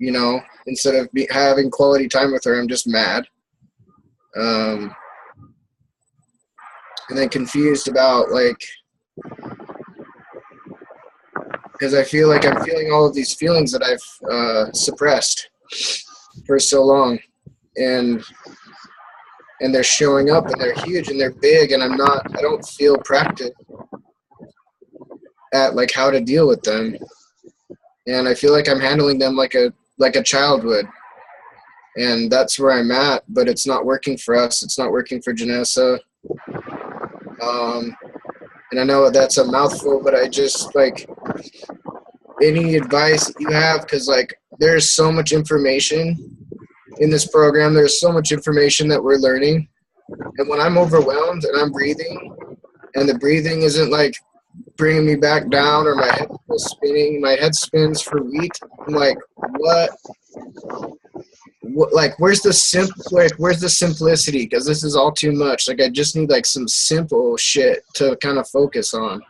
you know, instead of having quality time with her, I'm just mad. And then confused about, like, because I feel like I'm feeling all of these feelings that I've suppressed for so long, and they're showing up, and they're huge, and they're big, and I don't feel practiced at, like, how to deal with them, and I feel like I'm handling them like a child would, and that's where I'm at. But it's not working for us. It's not working for Janessa. And I know that's a mouthful, but I just, like, any advice that you have, because, like, there's so much information in this program. There's so much information that we're learning, and when I'm overwhelmed and I'm breathing, and the breathing isn't, like, bringing me back down, or my head is spinning, my head spins for weeks, I'm like, what, like, where's the simplicity? Because this is all too much. Like, I just need, like, some simple shit to kind of focus on.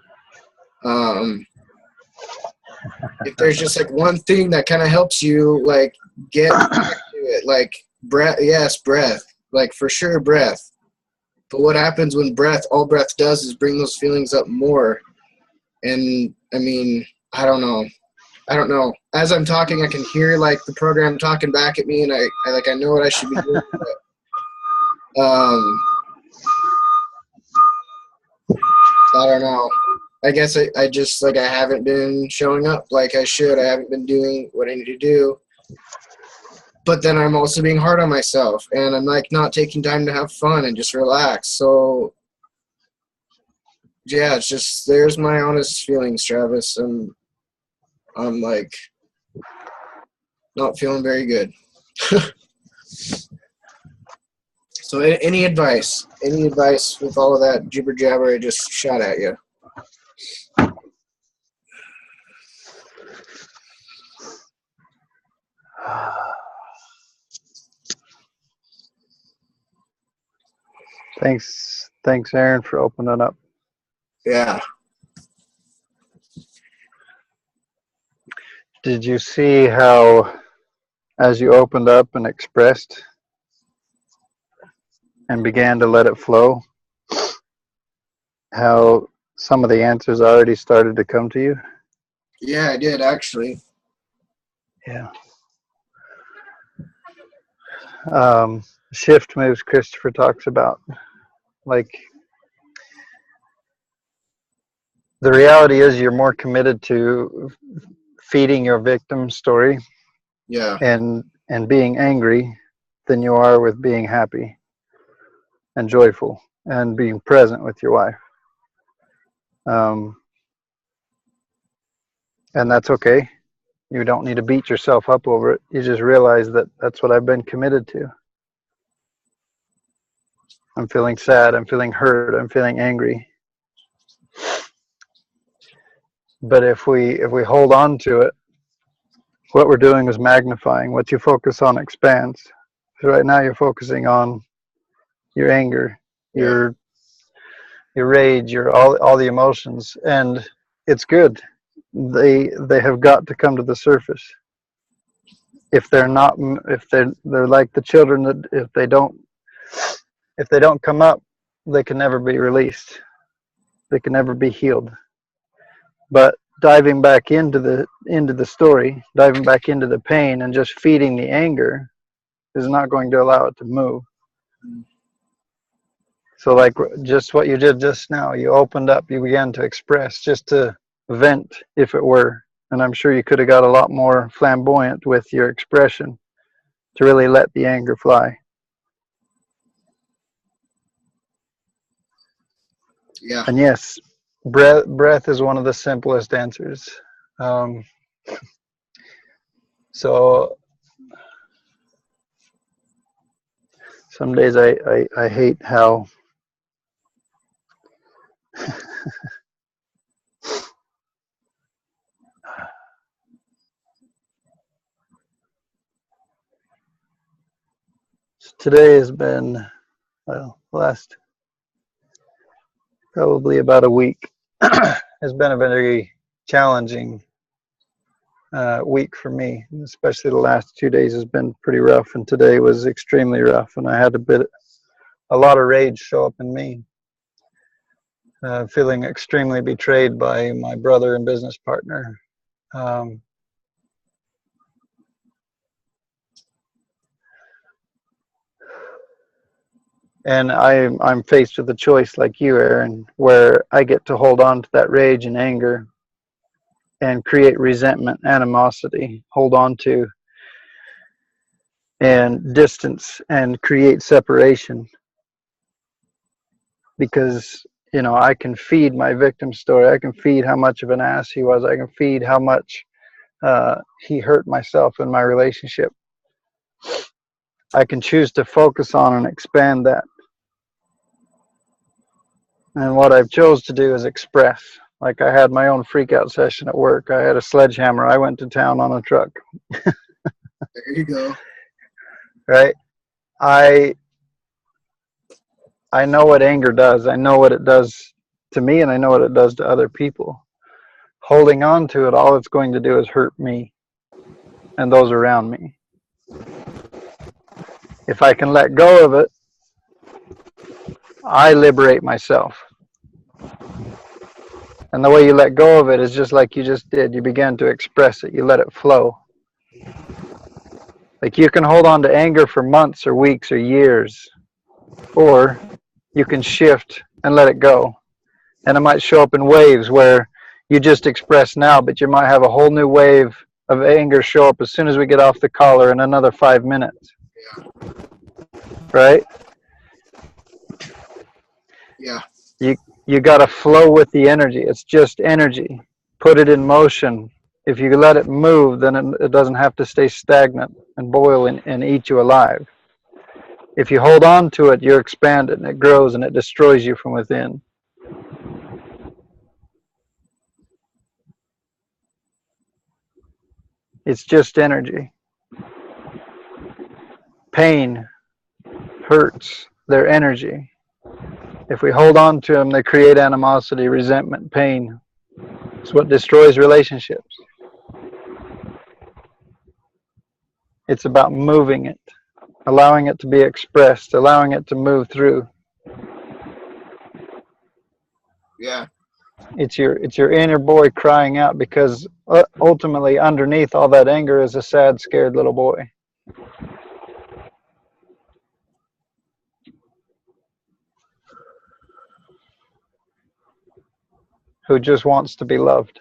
If there's just, like, one thing that kind of helps you, like, get back to it, like, breath. Yes, breath, like, for sure, breath. But what happens when all breath does is bring those feelings up more. And I mean, I don't know. As I'm talking, I can hear, like, the program talking back at me, and I know what I should be doing. But, I don't know. I guess I just, like, I haven't been showing up like I should. I haven't been doing what I need to do. But then I'm also being hard on myself, and I'm, like, not taking time to have fun and just relax. So, yeah, it's just, there's my honest feelings, Travis, and I'm, like, not feeling very good. So any advice with all of that jibber jabber I just shot at you? Thanks, Aaron, for opening up. Yeah. Did you see how, as you opened up and expressed and began to let it flow, how some of the answers already started to come to you? Yeah, I did, actually. Yeah. Shift moves Christopher talks about. Like, the reality is you're more committed to feeding your victim story, Yeah, and being angry than you are with being happy and joyful and being present with your wife. And that's okay. You don't need to beat yourself up over it. You just realize that that's what I've been committed to. I'm feeling sad. I'm feeling hurt. I'm feeling angry. But if we hold on to it, what we're doing is magnifying. What you focus on expands. So right now you're focusing on your anger, yeah, your rage, your all the emotions, and it's good. They have got to come to the surface. If they're not, if they're like the children that if they don't come up, they can never be released. They can never be healed. But diving back into the story, diving back into the pain, and just feeding the anger is not going to allow it to move. So, like, just what you did just now, you opened up, you began to express, just to vent, if it were. And I'm sure you could have got a lot more flamboyant with your expression to really let the anger fly. yeah, And yes, breath is one of the simplest answers. So some days I hate how today has been, well, last probably about a week has been a very challenging week for me, especially the last 2 days has been pretty rough, and today was extremely rough, and I had a lot of rage show up in me, feeling extremely betrayed by my brother and business partner. And I'm faced with a choice like you, Aaron, where I get to hold on to that rage and anger and create resentment, animosity, hold on to, and distance and create separation. Because, you know, I can feed my victim story. I can feed how much of an ass he was. I can feed how much he hurt myself in my relationship. I can choose to focus on and expand that. And what I've chose to do is express. Like I had my own freak out session at work. I had a sledgehammer. I went to town on a truck. There you go. Right? I know what anger does. I know what it does to me, and I know what it does to other people. Holding on to it, all it's going to do is hurt me and those around me. If I can let go of it, I liberate myself. And the way you let go of it is just like you just did. You began to express it. You let it flow. Like you can hold on to anger for months or weeks or years, or you can shift and let it go. And it might show up in waves where you just express now, but you might have a whole new wave of anger show up as soon as we get off the collar in another 5 minutes. Yeah. Right? Yeah. You got to flow with the energy. It's just energy. Put it in motion. If you let it move, then it doesn't have to stay stagnant and boil and eat you alive. If you hold on to it, you're expanded and it grows and it destroys you from within. It's just energy. Pain hurts their energy. If we hold on to them, they create animosity, resentment, pain. It's what destroys relationships. It's about moving it, allowing it to be expressed, allowing it to move through. Yeah. It's your inner boy crying out, because ultimately underneath all that anger is a sad, scared little boy. Who just wants to be loved.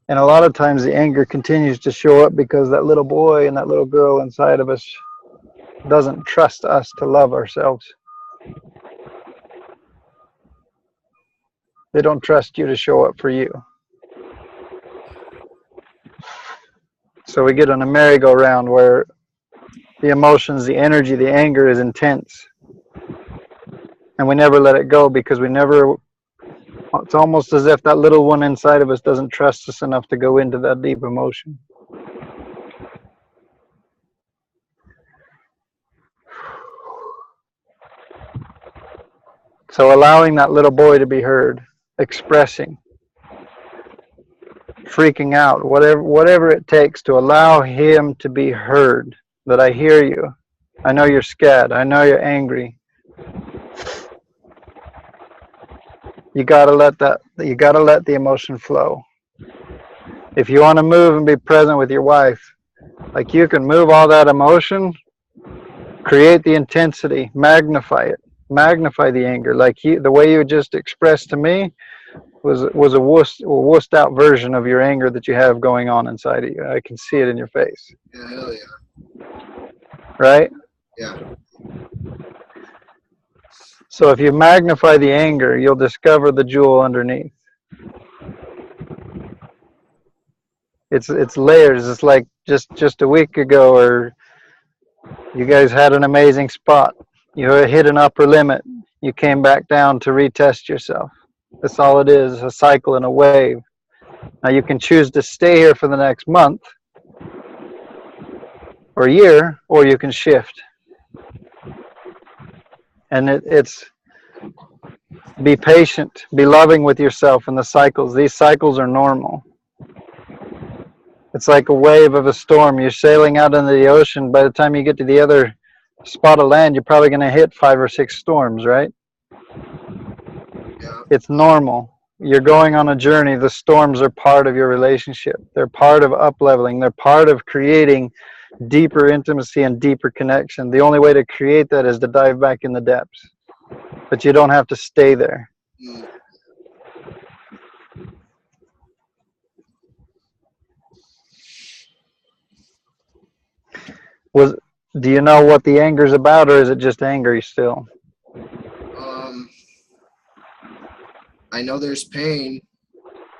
And a lot of times the anger continues to show up because that little boy and that little girl inside of us doesn't trust us to love ourselves. They don't trust you to show up for you. So we get on a merry-go-round where the emotions, the energy, the anger is intense. And we never let it go because it's almost as if that little one inside of us doesn't trust us enough to go into that deep emotion. So allowing that little boy to be heard, expressing, freaking out, whatever it takes to allow him to be heard, that I hear you. I know you're scared. I know you're angry. You gotta let the emotion flow. If you want to move and be present with your wife, like you can move all that emotion, create the intensity, magnify the anger. Like the way you just expressed to me was a wussed out version of your anger that you have going on inside of you. I can see it in your face. Yeah, hell yeah. Right? Yeah. So if you magnify the anger, you'll discover the jewel underneath. It's layers. It's like just a week ago, or you guys had an amazing spot. You hit an upper limit. You came back down to retest yourself. That's all it is, a cycle and a wave. Now you can choose to stay here for the next month, or a year, or you can shift. And it's be patient, be loving with yourself in the cycles. These cycles are normal. It's like a wave of a storm. You're sailing out into the ocean. By the time you get to the other spot of land, you're probably going to hit 5 or 6 storms, right? Yeah. It's normal. You're going on a journey. The storms are part of your relationship. They're part of up-leveling. They're part of creating deeper intimacy and deeper connection. The only way to create that is to dive back in the depths. But you don't have to stay there. Mm. Do you know what the anger's about, or is it just angry still? I know there's pain.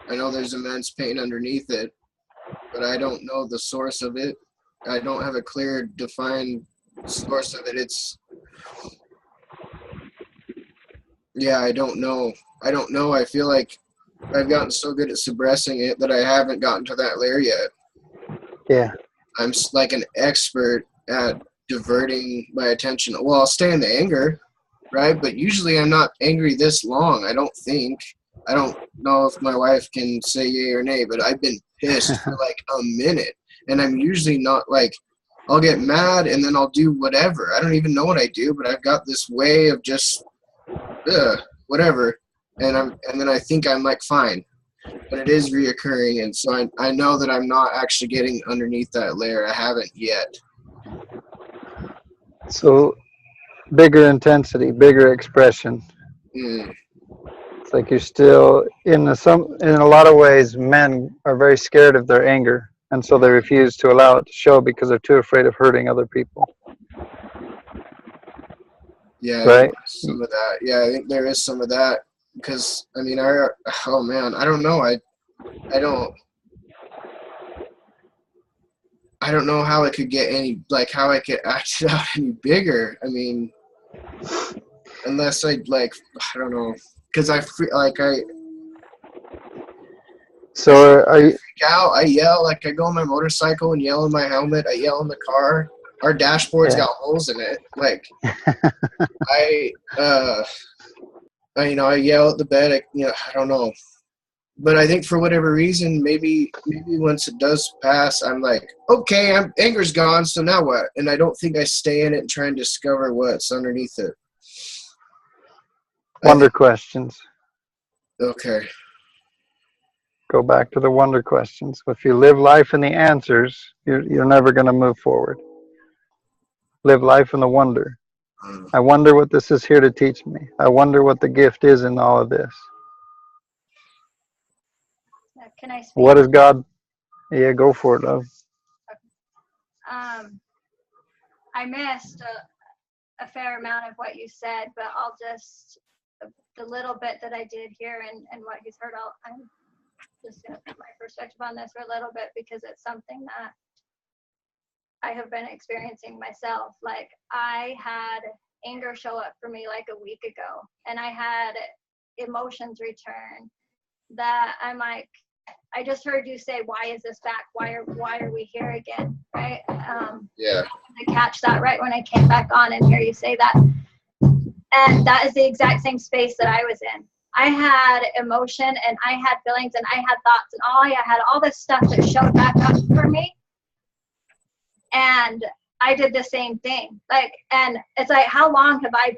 I know there's immense pain underneath it, but I don't know the source of it. I don't have a clear, defined source of it. I don't know. I feel like I've gotten so good at suppressing it that I haven't gotten to that layer yet. Yeah. I'm like an expert at diverting my attention. Well, I'll stay in the anger, right? But usually I'm not angry this long, I don't think. I don't know if my wife can say yay or nay, but I've been pissed for like a minute. And I'm usually not like, I'll get mad and then I'll do whatever. I don't even know what I do, but I've got this way of just, whatever. And then I think I'm like fine. But it is reoccurring, and so I know that I'm not actually getting underneath that layer. I haven't yet. So, bigger intensity, bigger expression. Mm. It's like you're still in a lot of ways, men are very scared of their anger, and so they refuse to allow it to show because they're too afraid of hurting other people. Yeah, right? Some of that. Yeah, I think there is some of that because I mean, oh man, I don't know. I don't know how it could get how I could act it out any bigger. I mean, unless I don't know, because So are you? Freak out. I yell, I go on my motorcycle and yell in my helmet. I yell in the car. Our dashboard's got holes in it. I yell at the bed. I don't know. But I think for whatever reason, maybe once it does pass, I'm like, okay, anger's gone, so now what? And I don't think I stay in it and try and discover what's underneath it. Wonder questions. Okay. Go back to the wonder questions. If you live life in the answers, you're never going to move forward. Live life in the wonder. I wonder what this is here to teach me. I wonder what the gift is in all of this. Can I speak? What is God? Yeah, go for it, love. I missed a fair amount of what you said, but I'll just, the little bit that I did hear and what he's heard, I'm just going to put my perspective on this for a little bit because it's something that I have been experiencing myself. Like, I had anger show up for me like a week ago, and I had emotions return that I'm like, I just heard you say, why is this back? Why are we here again? Right? Yeah. I catch that right when I came back on and hear you say that. And that is the exact same space that I was in. I had emotion and I had feelings and I had thoughts and I had all this stuff that showed back up for me. And I did the same thing. And it's like, how long have I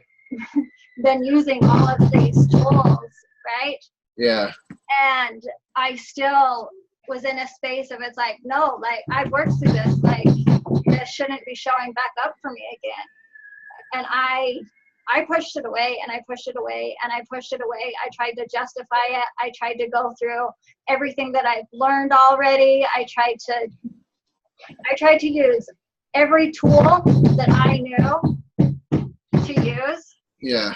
been using all of these tools, right? Yeah. And I still was in a space of, it's like, no, I've worked through this. This shouldn't be showing back up for me again. And I pushed it away and I pushed it away and I pushed it away. I tried to justify it. I tried to go through everything that I've learned already. I tried to use every tool that I knew to use. Yeah.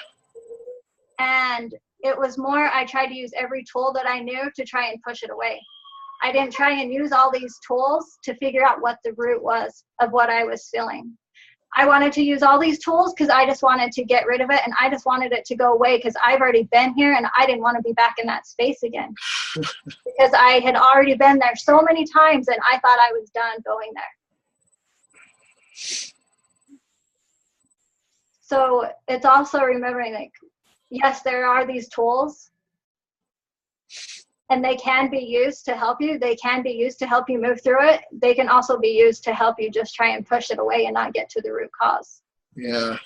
And it was more, I tried to use every tool that I knew to try and push it away. I didn't try and use all these tools to figure out what the root was of what I was feeling. I wanted to use all these tools because I just wanted to get rid of it and I just wanted it to go away because I've already been here and I didn't want to be back in that space again. Because I had already been there so many times and I thought I was done going there. So it's also remembering, like, yes, there are these tools, and they can be used to help you. They can be used to help you move through it. They can also be used to help you just try and push it away and not get to the root cause. Yeah.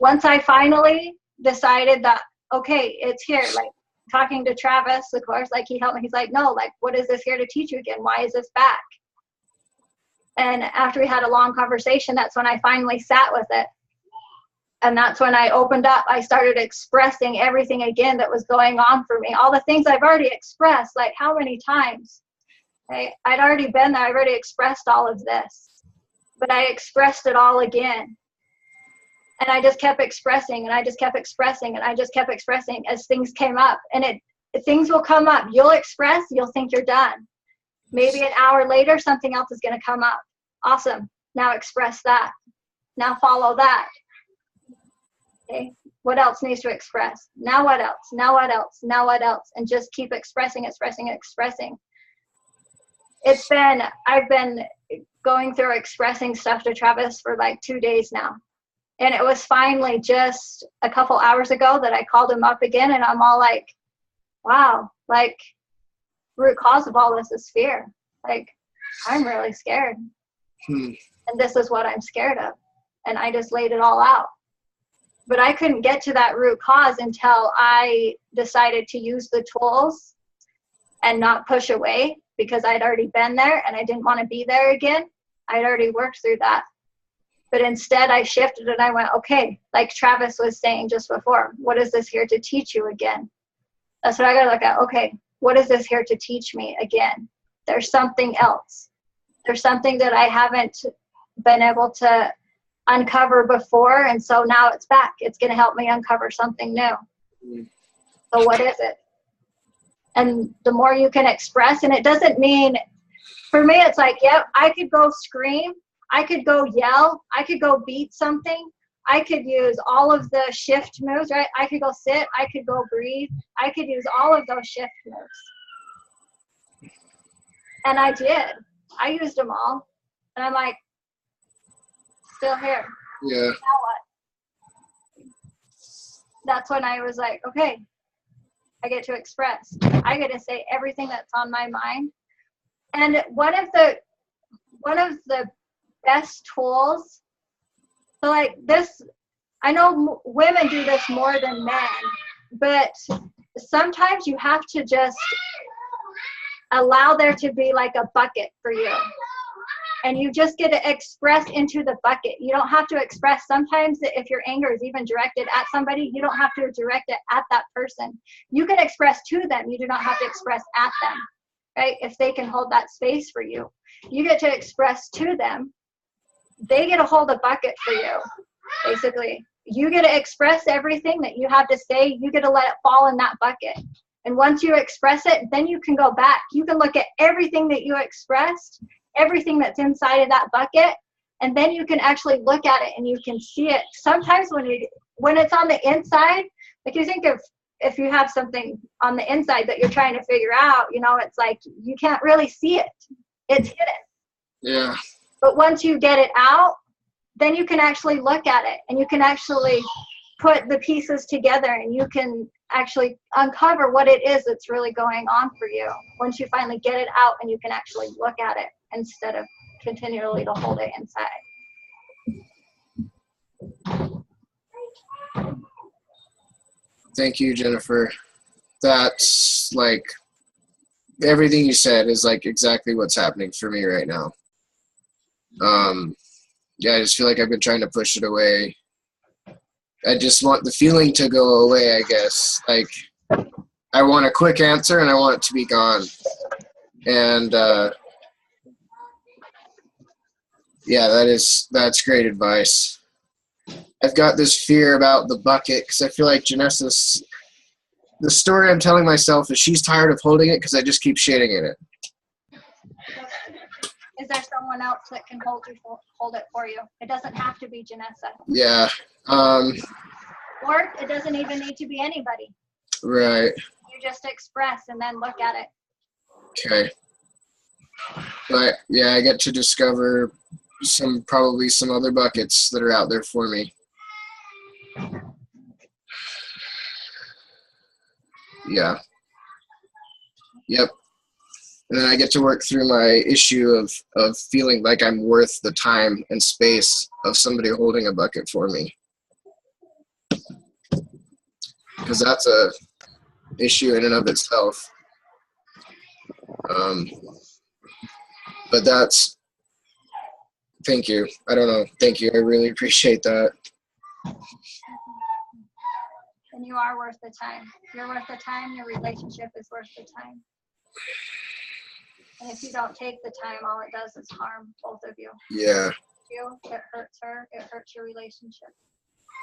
Once I finally decided that, okay, it's here, like talking to Travis, of course, like he helped me. He's like, no, like, what is this here to teach you again? Why is this back? And after we had a long conversation, that's when I finally sat with it. And that's when I opened up. I started expressing everything again that was going on for me. All the things I've already expressed, like how many times? I'd already been there. I've already expressed all of this. But I expressed it all again. And I just kept expressing, and I just kept expressing, and I just kept expressing as things came up. And things will come up. You'll express, you'll think you're done. Maybe an hour later, something else is going to come up. Awesome. Now express that. Now follow that. Okay, what else needs to express? Now what else? Now what else? Now what else? And just keep expressing, expressing, expressing. I've been going through expressing stuff to Travis for like 2 days now. And it was finally just a couple hours ago that I called him up again, and I'm all like, wow, like, root cause of all this is fear. Like, I'm really scared. And this is what I'm scared of. And I just laid it all out. But I couldn't get to that root cause until I decided to use the tools and not push away, because I'd already been there and I didn't want to be there again. I'd already worked through that. But instead I shifted and I went, okay, like Travis was saying just before, what is this here to teach you again? That's what I got to look at. Okay, what is this here to teach me again? There's something else. There's something that I haven't been able to uncover before, and so now it's back. It's going to help me uncover something new. So what is it? And the more you can express, and it doesn't mean, for me it's like, yep, I could go scream, I could go yell, I could go beat something, I could use all of the shift moves, right? I could go sit, I could go breathe, I could use all of those shift moves. And I did. I used them all. And I'm like, still here. Yeah. Now what? That's when I was like, okay, I get to express. I get to say everything that's on my mind. And one of the best tools, so like this, I know women do this more than men, but sometimes you have to just allow there to be like a bucket for you. And you just get to express into the bucket. You don't have to express. Sometimes if your anger is even directed at somebody, you don't have to direct it at that person. You can express to them. You do not have to express at them, right? If they can hold that space for you. You get to express to them. They get to hold a bucket for you, basically. You get to express everything that you have to say. You get to let it fall in that bucket. And once you express it, then you can go back. You can look at everything that you expressed, everything that's inside of that bucket, and then you can actually look at it and you can see it. Sometimes when it's on the inside, like you think of if you have something on the inside that you're trying to figure out, you know, it's like you can't really see it. It's hidden. Yeah. But once you get it out, then you can actually look at it and you can actually put the pieces together and you can actually uncover what it is that's really going on for you once you finally get it out and you can actually look at it instead of continually to hold it inside. Thank you, Jennifer. That's like everything you said is like exactly what's happening for me right now. Yeah, I just feel like I've been trying to push it away. I just want the feeling to go away, I guess. Like, I want a quick answer and I want it to be gone. And, yeah, that's great advice. I've got this fear about the bucket because I feel like Janessa's, the story I'm telling myself is she's tired of holding it because I just keep shitting in it. Is there someone else that can hold it for you? It doesn't have to be Janessa. Yeah. Or it doesn't even need to be anybody. Right. You just express and then look at it. Okay. But yeah, I get to discover probably some other buckets that are out there for me. Yeah. Yep. And then I get to work through my issue of feeling like I'm worth the time and space of somebody holding a bucket for me. Because that's a issue in and of itself. But thank you. I don't know. Thank you. I really appreciate that. And you are worth the time. You're worth the time. Your relationship is worth the time. And if you don't take the time, all it does is harm both of you. Yeah. It hurts her. It hurts your relationship.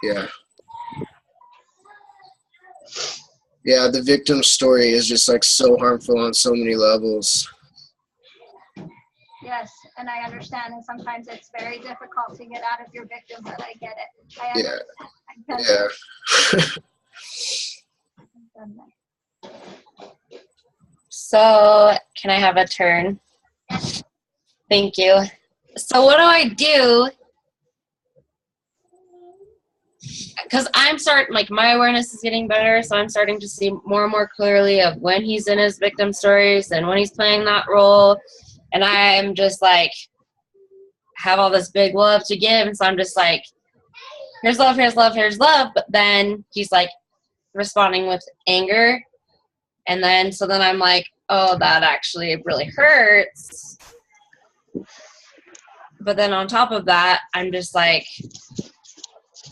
Yeah. Yeah, the victim story is just like so harmful on so many levels. Yes, and I understand, and sometimes it's very difficult to get out of your victimhood. I get it. Yeah. So, can I have a turn? Thank you. So, what do I do? Because my awareness is getting better, so I'm starting to see more and more clearly of when he's in his victim stories and when he's playing that role. And I'm just like, have all this big love to give. And so I'm just like, here's love, here's love, here's love. But then he's like responding with anger. And then, so then I'm like, oh, that actually really hurts. But then on top of that, I'm just like,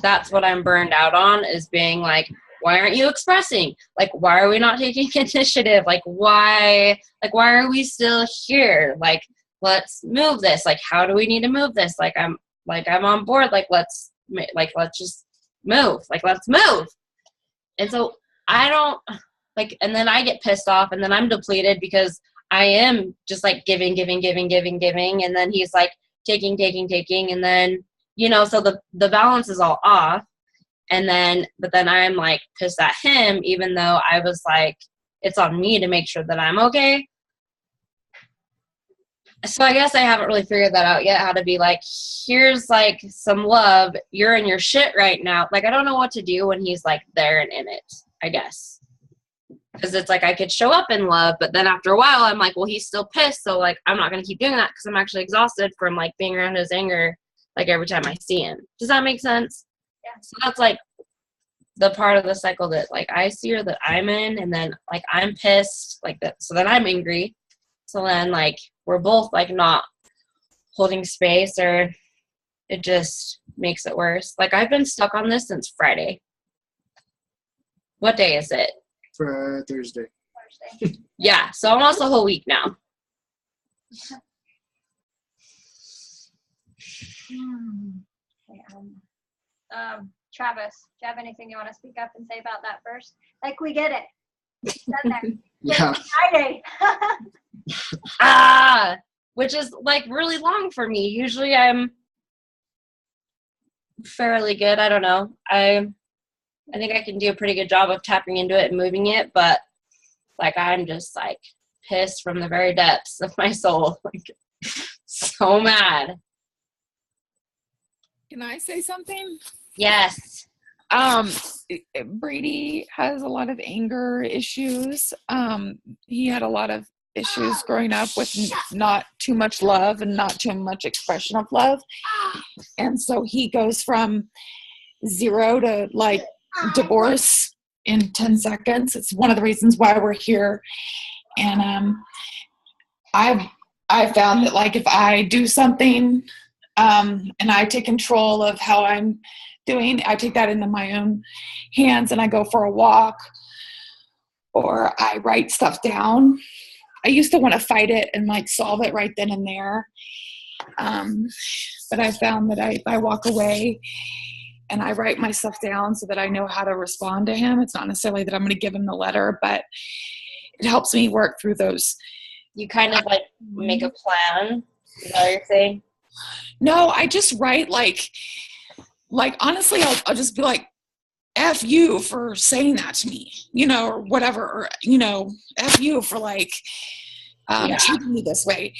that's what I'm burned out on, is being like, why aren't you expressing? Like, why are we not taking initiative? Like, why are we still here? Like, let's move this. Like, how do we need to move this? I'm on board. Let's just move. Let's move. And so I don't and then I get pissed off, and then I'm depleted because I am just like giving. And then he's like taking. And then, so the balance is all off. But then I'm like pissed at him, even though I was like, it's on me to make sure that I'm okay. So I guess I haven't really figured that out yet, how to be like, here's like some love. You're in your shit right now. I don't know what to do when he's like there and in it, I guess. Because it's like I could show up in love, but then after a while I'm like, well, he's still pissed. So I'm not going to keep doing that because I'm actually exhausted from being around his anger every time I see him. Does that make sense? Yeah. So that's the part of the cycle that I see, or that I'm in, and then I'm pissed that, so then I'm angry, so then we're both not holding space, or it just makes it worse. I've been stuck on this since Friday. What day is it? Thursday. Yeah, so almost a whole week now. Travis, do you have anything you want to speak up and say about that first? We get it. Yeah. Friday. Which is really long for me. Usually I'm fairly good. I don't know. I think I can do a pretty good job of tapping into it and moving it, but I'm just pissed from the very depths of my soul. So mad. Can I say something? Yes. Brady has a lot of anger issues. He had a lot of issues growing up with not too much love and not too much expression of love. And so he goes from 0 to divorce in 10 seconds. It's one of the reasons why we're here. And I found that if I do something and I take control of how I'm doing, I take that into my own hands, and I go for a walk, or I write stuff down. I used to want to fight it and solve it right then and there. But I found that I walk away and I write my stuff down so that I know how to respond to him. It's not necessarily that I'm going to give him the letter, but it helps me work through those. You kind of make a plan. Is that what you're saying? No, I just write honestly, I'll just be F you for saying that to me, or whatever, or, F you for treating me this way.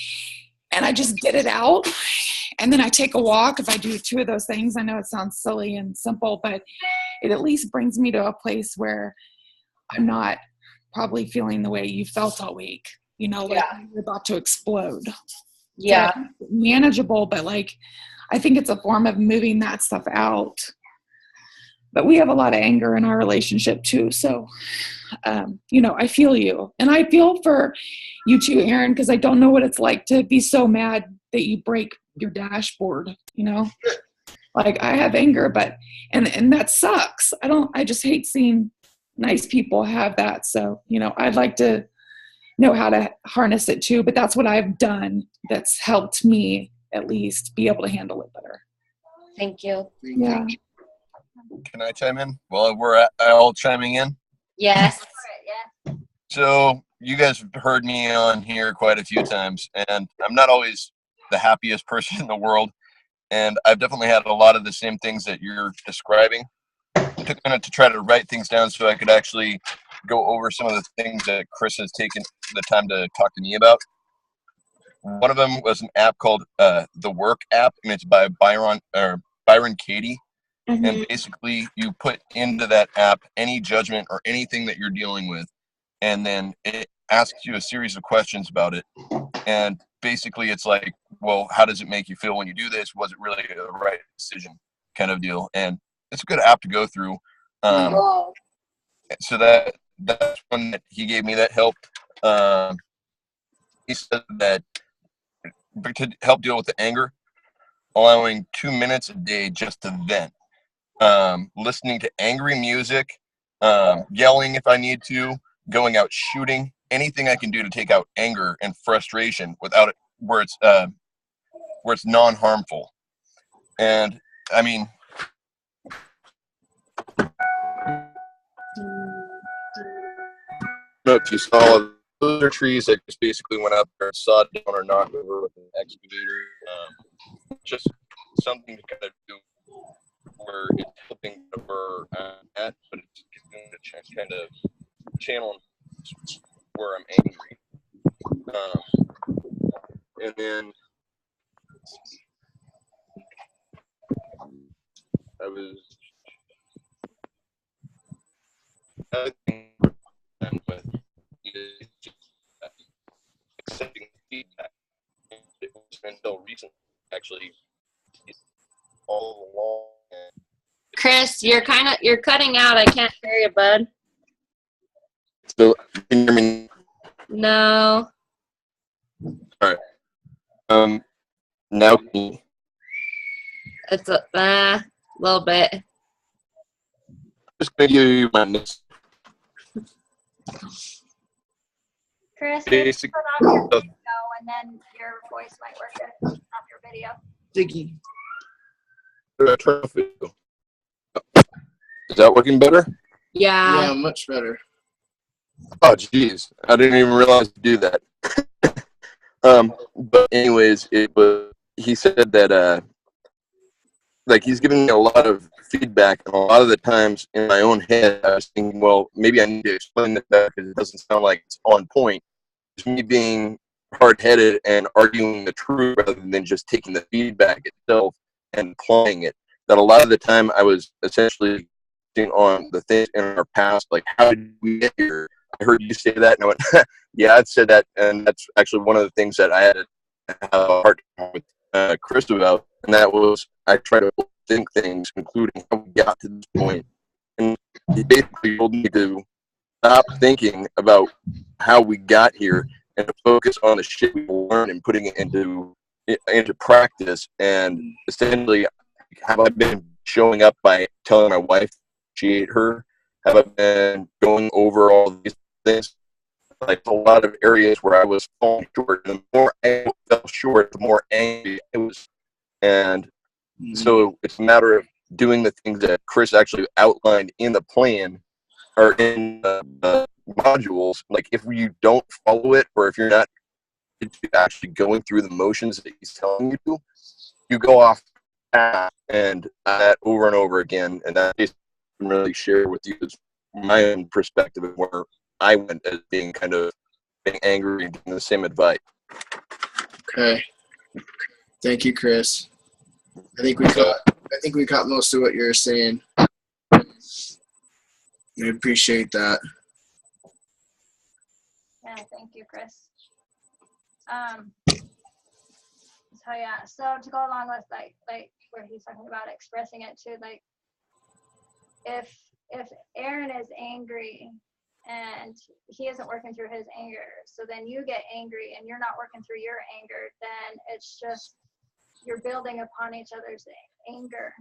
and I just get it out. And then I take a walk. If I do 2 of those things, I know it sounds silly and simple, but it at least brings me to a place where I'm not probably feeling the way you felt all week, you know, like you're about to explode. Yeah. So manageable, but like, I think it's a form of moving that stuff out. But we have a lot of anger in our relationship too. So, you know, I feel you. And I feel for you too, Aaron, because I don't know what it's like to be so mad that you break your dashboard, you know? Like I have anger, but, and that sucks. I just hate seeing nice people have that. So, you know, I'd like to know how to harness it too, but that's what I've done that's helped me at least be able to handle it better. Thank you. Yeah. Can I chime in? Well, we're all chiming in. Yes. Yeah. So you guys have heard me on here quite a few times, and I'm not always the happiest person in the world, and I've definitely had a lot of the same things that you're describing. I took a minute to try to write things down so I could actually go over some of the things that Chris has taken the time to talk to me about. One of them was an app called the Work app, and it's by Byron Katie. Mm-hmm. And basically, you put into that app any judgment or anything that you're dealing with, and then it asks you a series of questions about it. And basically, it's like, well, how does it make you feel when you do this? Was it really the right decision, kind of deal? And it's a good app to go through. So that's one that he gave me that helped. He said that to help deal with the anger, allowing 2 minutes a day just to vent. Listening to angry music, yelling if I need to, going out shooting, anything I can do to take out anger and frustration without it, where it's non-harmful. And I mean, I don't know if you saw those are trees that just basically went up there and sawed down or knocked over with an excavator. Just something to kind of do where it's helping where I'm at, but it's going to kind of channel where I'm angry. And then I was with accepting feedback. It wasn't until recently, actually, all along. Chris, you're cutting out. I can't hear you, bud. So, can you hear me? No. All right. Now, It's a little bit. just gonna give you my next Chris, basic. turn off your video and then your voice might work good off your video. Diggy. Is that working better? Yeah. Yeah, much better. Oh, geez, I didn't even realize to do that. But anyways, he said that like he's giving me a lot of feedback, and a lot of the times in my own head, I was thinking, well, maybe I need to explain that because it doesn't sound like it's on point. It's me being hard-headed and arguing the truth rather than just taking the feedback itself and applying it. That a lot of the time I was essentially on the things in our past, like how did we get here? I heard you say that, and I went, yeah, I'd said that, and that's actually one of the things that I had to have a hard time with Chris about, and that was I try to think things, including how we got to this point, and he basically told me to stop thinking about how we got here and to focus on the shit we learned and putting it into practice. And essentially, have I been showing up by telling my wife to appreciate her? Have I been going over all these things? Like a lot of areas where I was falling short. And the more I fell short, the more angry I was. And so it's a matter of doing the things that Chris actually outlined in the plan or in the modules. Like if you don't follow it, or if you're not actually going through the motions that he's telling you to, you go off path, and that over and over again. And that is really share with you my own perspective of where I went as being kind of being angry and giving the same advice. Okay. Thank you, Chris. I think we caught most of what you were saying. I appreciate that. Yeah, thank you, Chris. So yeah, so to go along with like where he's talking about expressing it too, like if Aaron is angry and he isn't working through his anger, so then you get angry and you're not working through your anger, then it's just you're building upon each other's anger.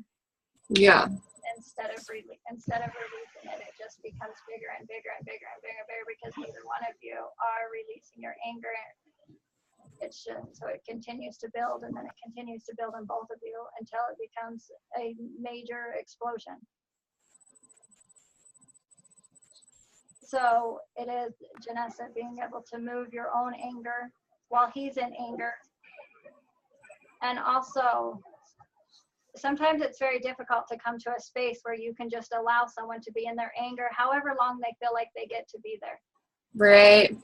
Yeah. Instead of releasing it, it just becomes bigger and bigger and bigger and bigger and bigger because neither one of you are releasing your anger. It's just so it continues to build, and then it continues to build in both of you until it becomes a major explosion. So it is, Janessa, being able to move your own anger while he's in anger. And also, sometimes it's very difficult to come to a space where you can just allow someone to be in their anger, however long they feel like they get to be there. Right.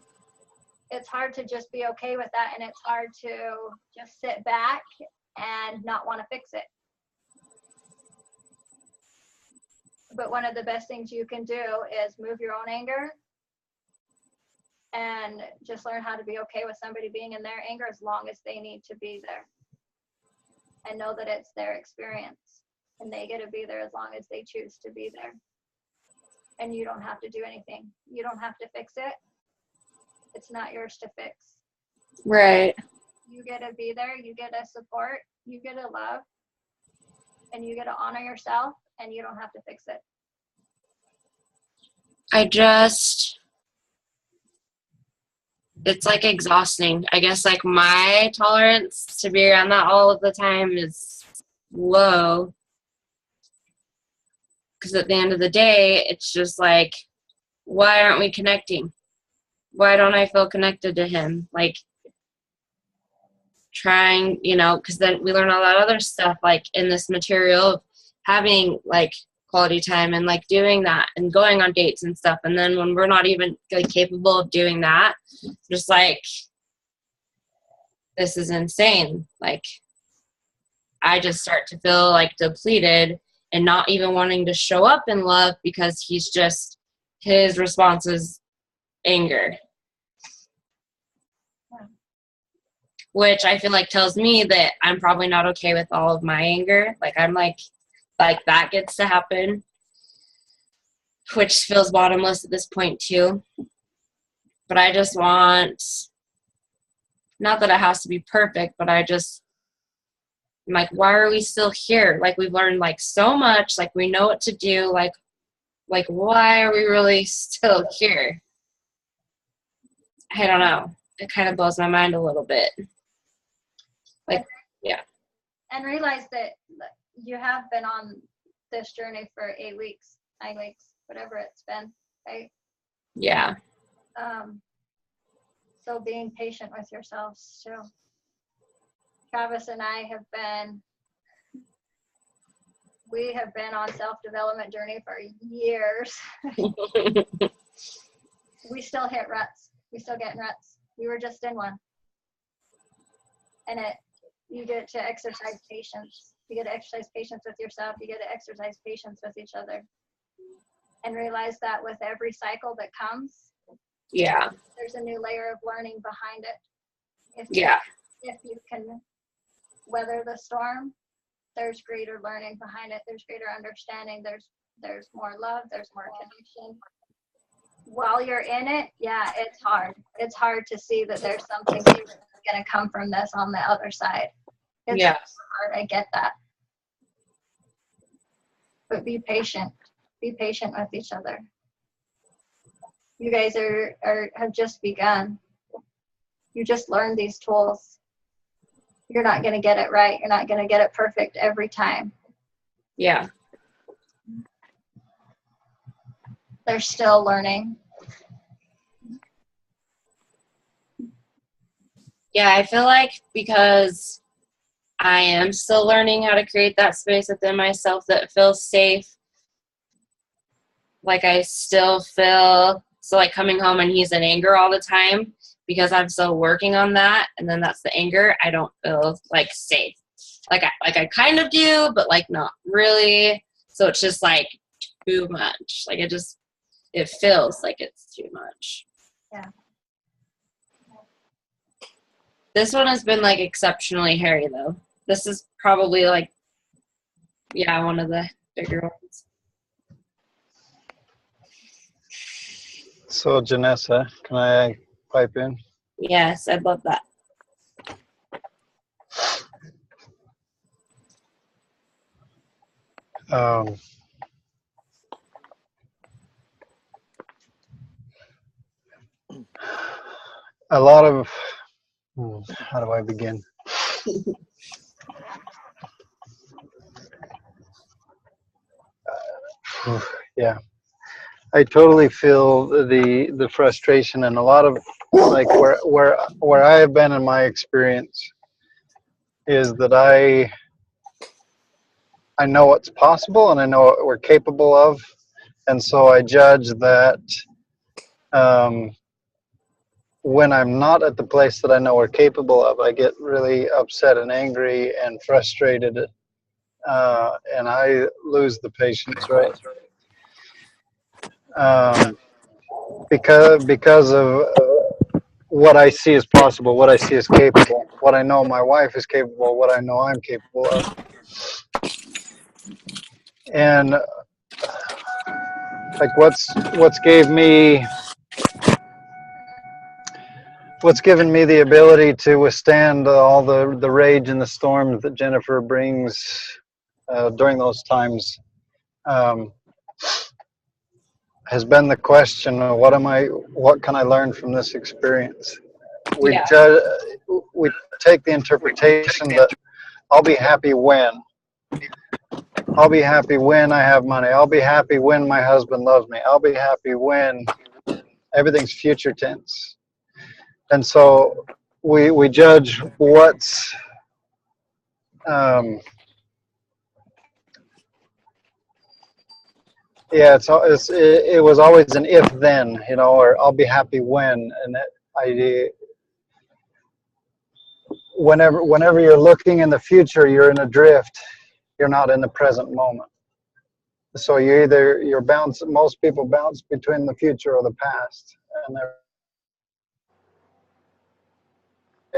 It's hard to just be okay with that, and it's hard to just sit back and not want to fix it. But one of the best things you can do is move your own anger and just learn how to be okay with somebody being in their anger as long as they need to be there. And know that it's their experience and they get to be there as long as they choose to be there. And you don't have to do anything. You don't have to fix it. It's not yours to fix. Right. You get to be there. You get to support. You get to love. And you get to honor yourself, and you don't have to fix it. It's like exhausting. I guess like my tolerance to be around that all of the time is low. Because at the end of the day, it's just like, why aren't we connecting? Why don't I feel connected to him? Like trying, because then we learn a lot of other stuff like in this material of having like quality time and like doing that and going on dates and stuff. And then when we're not even like capable of doing that, just like, this is insane. Like I just start to feel like depleted and not even wanting to show up in love because his response is anger. Which I feel like tells me that I'm probably not okay with all of my anger. Like I'm like that gets to happen, which feels bottomless at this point too. But I just want, not that it has to be perfect, but I'm like, why are we still here? Like we've learned like so much, like we know what to do, like why are we really still here? I don't know. It kind of blows my mind a little bit. Like, yeah. And realize that you have been on this journey for 8 weeks, 9 weeks, whatever it's been, right? Yeah. So being patient with yourselves too. Travis and I we have been on self-development journey for years. We still hit ruts. We still get in ruts. We were just in one. And you get to exercise patience. You get to exercise patience with yourself. You get to exercise patience with each other. And realize that with every cycle that comes, yeah, there's a new layer of learning behind it. If you can weather the storm, there's greater learning behind it. There's greater understanding. There's more love. There's more connection. While you're in it, yeah, it's hard. It's hard to see that there's something that's going to come from this on the other side. It's hard. I get that. But be patient. Be patient with each other. You guys have just begun. You just learned these tools. You're not going to get it right. You're not going to get it perfect every time. Yeah. They're still learning. Yeah, I feel like because I am still learning how to create that space within myself that feels safe. Like I still feel, so like coming home and he's in anger all the time, because I'm still working on that, and then that's the anger, I don't feel like safe. Like I kind of do, but like not really. So it's just like too much. Like it feels like it's too much. Yeah. This one has been like exceptionally hairy though. This is probably like, yeah, one of the bigger ones. So Janessa, can I pipe in? Yes, I'd love that. A lot of, how do I begin? Yeah, I totally feel the frustration, and a lot of like where I have been in my experience is that I know what's possible and I know what we're capable of, and so I judge that when I'm not at the place that I know we're capable of, I get really upset and angry and frustrated, and I lose the patience, right? Because of what I see as possible, what I see as capable, what I know my wife is capable, what I know I'm capable of. And like what's given me the ability to withstand all the rage and the storms that Jennifer brings during those times has been the question of what can I learn from this experience? We take the interpretation that I'll be happy when I have money. I'll be happy when my husband loves me. I'll be happy when everything's future tense. And so we judge what's it was always an if then, or I'll be happy when, and whenever you're looking in the future, you're in a drift. You're not in the present moment. So most people bounce between the future or the past, and they're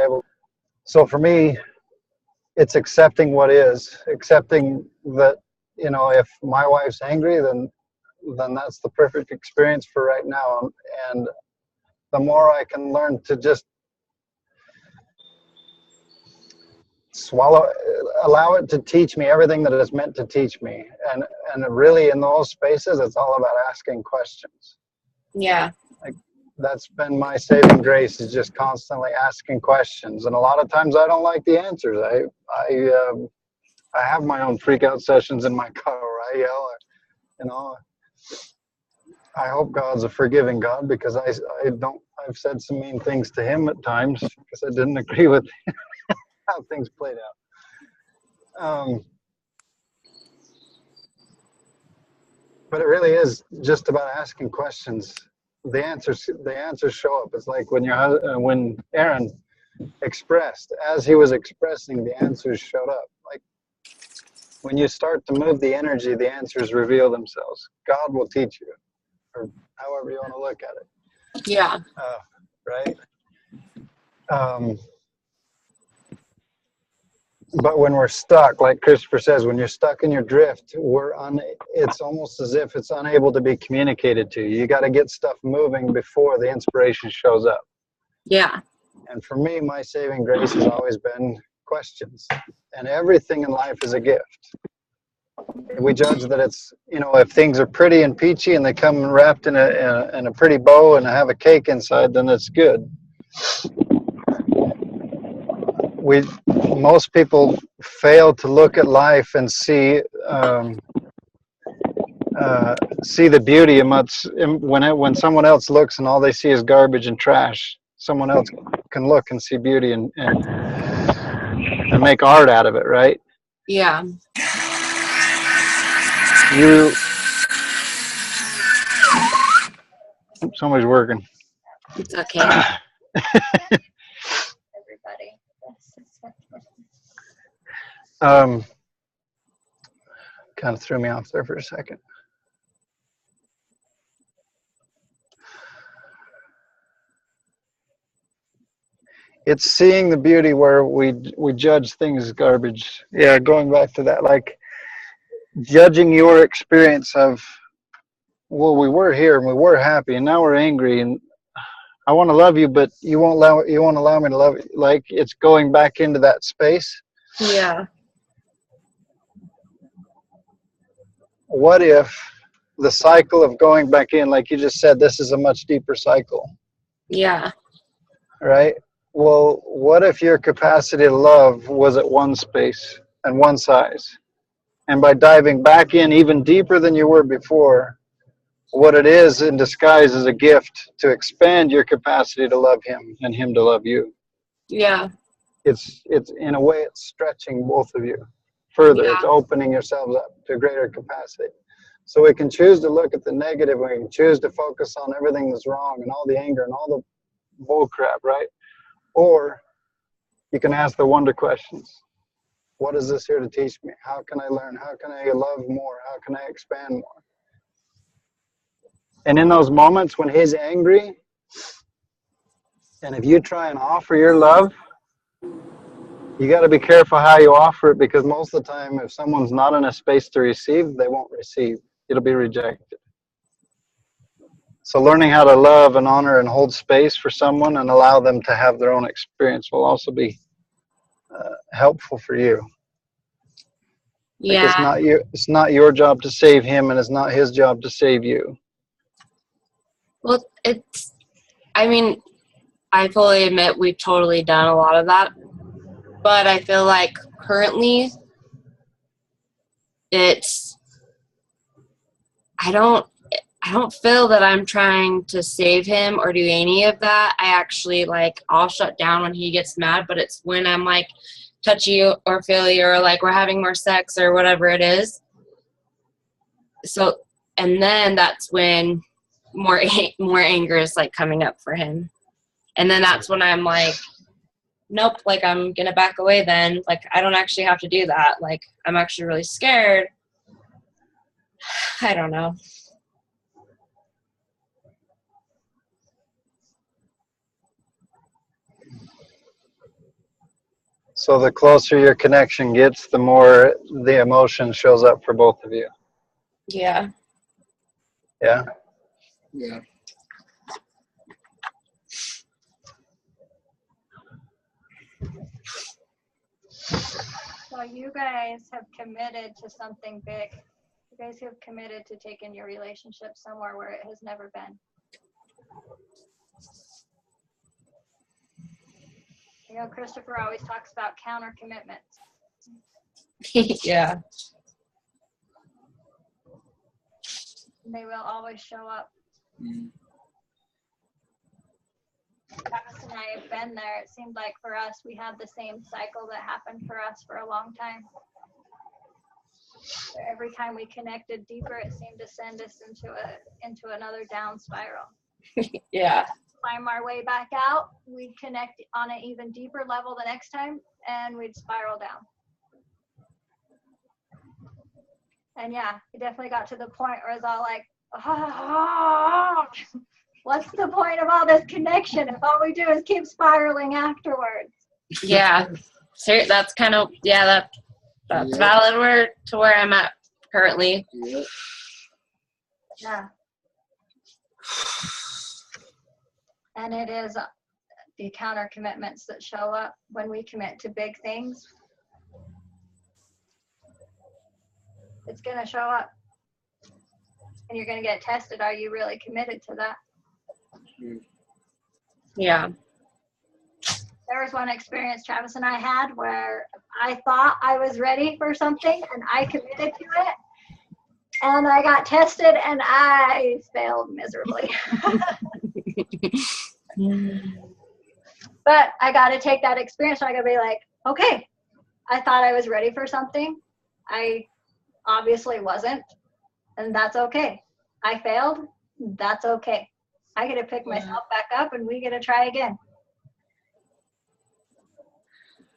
able. So for me, it's accepting what is, accepting that, if my wife's angry, then that's the perfect experience for right now. And the more I can learn to just allow it to teach me everything that it's meant to teach me. And really in those spaces, it's all about asking questions. Yeah. Like that's been my saving grace, is just constantly asking questions. And a lot of times I don't like the answers. I have my own freak out sessions in my car. I yell, I hope God's a forgiving God, because I've said some mean things to him at times because I didn't agree with how things played out. But it really is just about asking questions. The answers show up. It's like when Aaron expressed, as he was expressing, the answers showed up. Like when you start to move the energy, the answers reveal themselves. God will teach you, or however you want to look at it. Yeah. Right. But when we're stuck, like Christopher says, when you're stuck in your drift, it's almost as if it's unable to be communicated to you. You got to get stuff moving before the inspiration shows up. Yeah. And for me, my saving grace has always been questions. And everything in life is a gift. We judge that it's, if things are pretty and peachy and they come wrapped in a pretty bow and have a cake inside, then it's good. Most people fail to look at life and see the beauty when someone else looks and all they see is garbage and trash. Someone else can look and see beauty and make art out of it, right? Yeah. Somebody's working. It's okay. Everybody. Kind of threw me off there for a second. It's seeing the beauty where we judge things as garbage. Yeah, going back to that, like judging your experience of, well, we were here and we were happy, and now we're angry, and I want to love you, but you won't allow me to love you. Like, it's going back into that space. Yeah. What if the cycle of going back in, like you just said, this is a much deeper cycle, Yeah. right? Well, what if your capacity to love was at one space and one size? And by diving back in even deeper than you were before, what it is in disguise is a gift to expand your capacity to love him and him to love you. Yeah. It's in a way, it's stretching both of you further. Yeah. It's opening yourselves up to greater capacity. So we can choose to look at the negative, we can choose to focus on everything that's wrong and all the anger and all the bull crap, right? Or you can ask the wonder questions. What is this here to teach me? How can I learn? How can I love more? How can I expand more? And in those moments when he's angry, and if you try and offer your love, you got to be careful how you offer it, because most of the time, if someone's not in a space to receive, they won't receive. It'll be rejected. So learning how to love and honor and hold space for someone and allow them to have their own experience will also be helpful for you. Yeah. Like it's not your job to save him, and it's not his job to save you. Well, I mean, I fully admit we've totally done a lot of that, but I feel like currently I don't feel that I'm trying to save him or do any of that. I actually, like, I'll shut down when he gets mad, but it's when I'm, like, touchy or feely or, like, we're having more sex or whatever it is. So, and then that's when more anger is, like, coming up for him. And then that's when I'm like, nope, like, I'm going to back away then. Like, I don't actually have to do that. Like, I'm actually really scared. I don't know. So the closer your connection gets, the more the emotion shows up for both of you. Yeah. Yeah? Yeah. So you guys have committed to something big. You guys have committed to taking your relationship somewhere where it has never been. You know, Christopher always talks about counter commitments. Yeah. And they will always show up. Travis and I have been there. It seemed like for us, we had the same cycle that happened for us for a long time. So every time we connected deeper, it seemed to send us into another down spiral. Yeah. Climb our way back out, we'd connect on an even deeper level the next time, and we'd spiral down. And yeah, it definitely got to the point where it's all like, oh, what's the point of all this connection if all we do is keep spiraling afterwards? Yeah. So that's kind of, yeah, that's valid to where I'm at currently. Yeah. And it is the counter commitments that show up when we commit to big things. It's going to show up. And you're going to get tested. Are you really committed to that? Yeah. There was one experience Travis and I had where I thought I was ready for something and I committed to it. And I got tested and I failed miserably. But I got to take that experience and I got to be like, okay, I thought I was ready for something. I obviously wasn't. And that's okay. I failed. That's okay. I get to pick myself back up and we get to try again.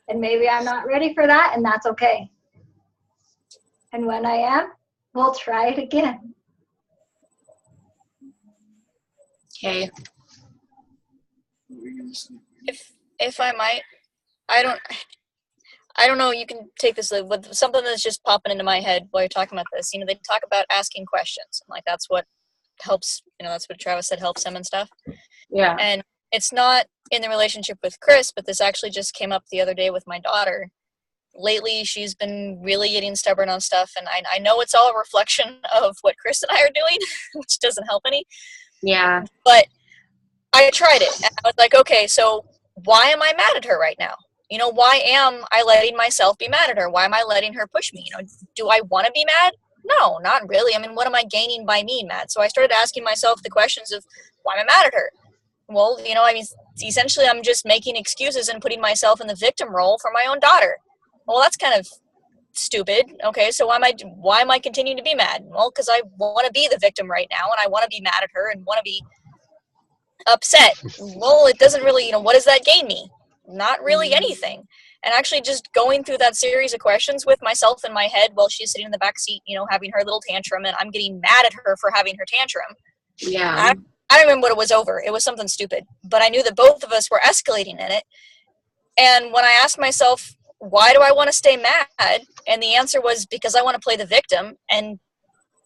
And maybe I'm not ready for that, and that's okay. And when I am, we'll try it again. Okay. If I might, I don't know, you can take this with something that's just popping into my head while you're talking about this. They talk about asking questions. Like, that's what helps, that's what Travis said helps him and stuff. Yeah. And it's not in the relationship with Chris, but this actually just came up the other day with my daughter. Lately, she's been really getting stubborn on stuff, and I know it's all a reflection of what Chris and I are doing, which doesn't help any. Yeah. But I tried it, and I was like, okay, so why am I mad at her right now? Why am I letting myself be mad at her? Why am I letting her push me? Do I want to be mad? No, not really. I mean, what am I gaining by being mad? So I started asking myself the questions of, why am I mad at her? Well, essentially I'm just making excuses and putting myself in the victim role for my own daughter. Well, that's kind of stupid. Okay, so why am I continuing to be mad? Well, because I want to be the victim right now, and I want to be mad at her and want to be upset. Well, it doesn't really, what does that gain me? Not really anything. And actually just going through that series of questions with myself in my head while she's sitting in the back seat, having her little tantrum, and I'm getting mad at her for having her tantrum. Yeah. I don't remember what it was over. It was something stupid. But I knew that both of us were escalating in it. And when I asked myself, why do I want to stay mad? And the answer was, because I want to play the victim. And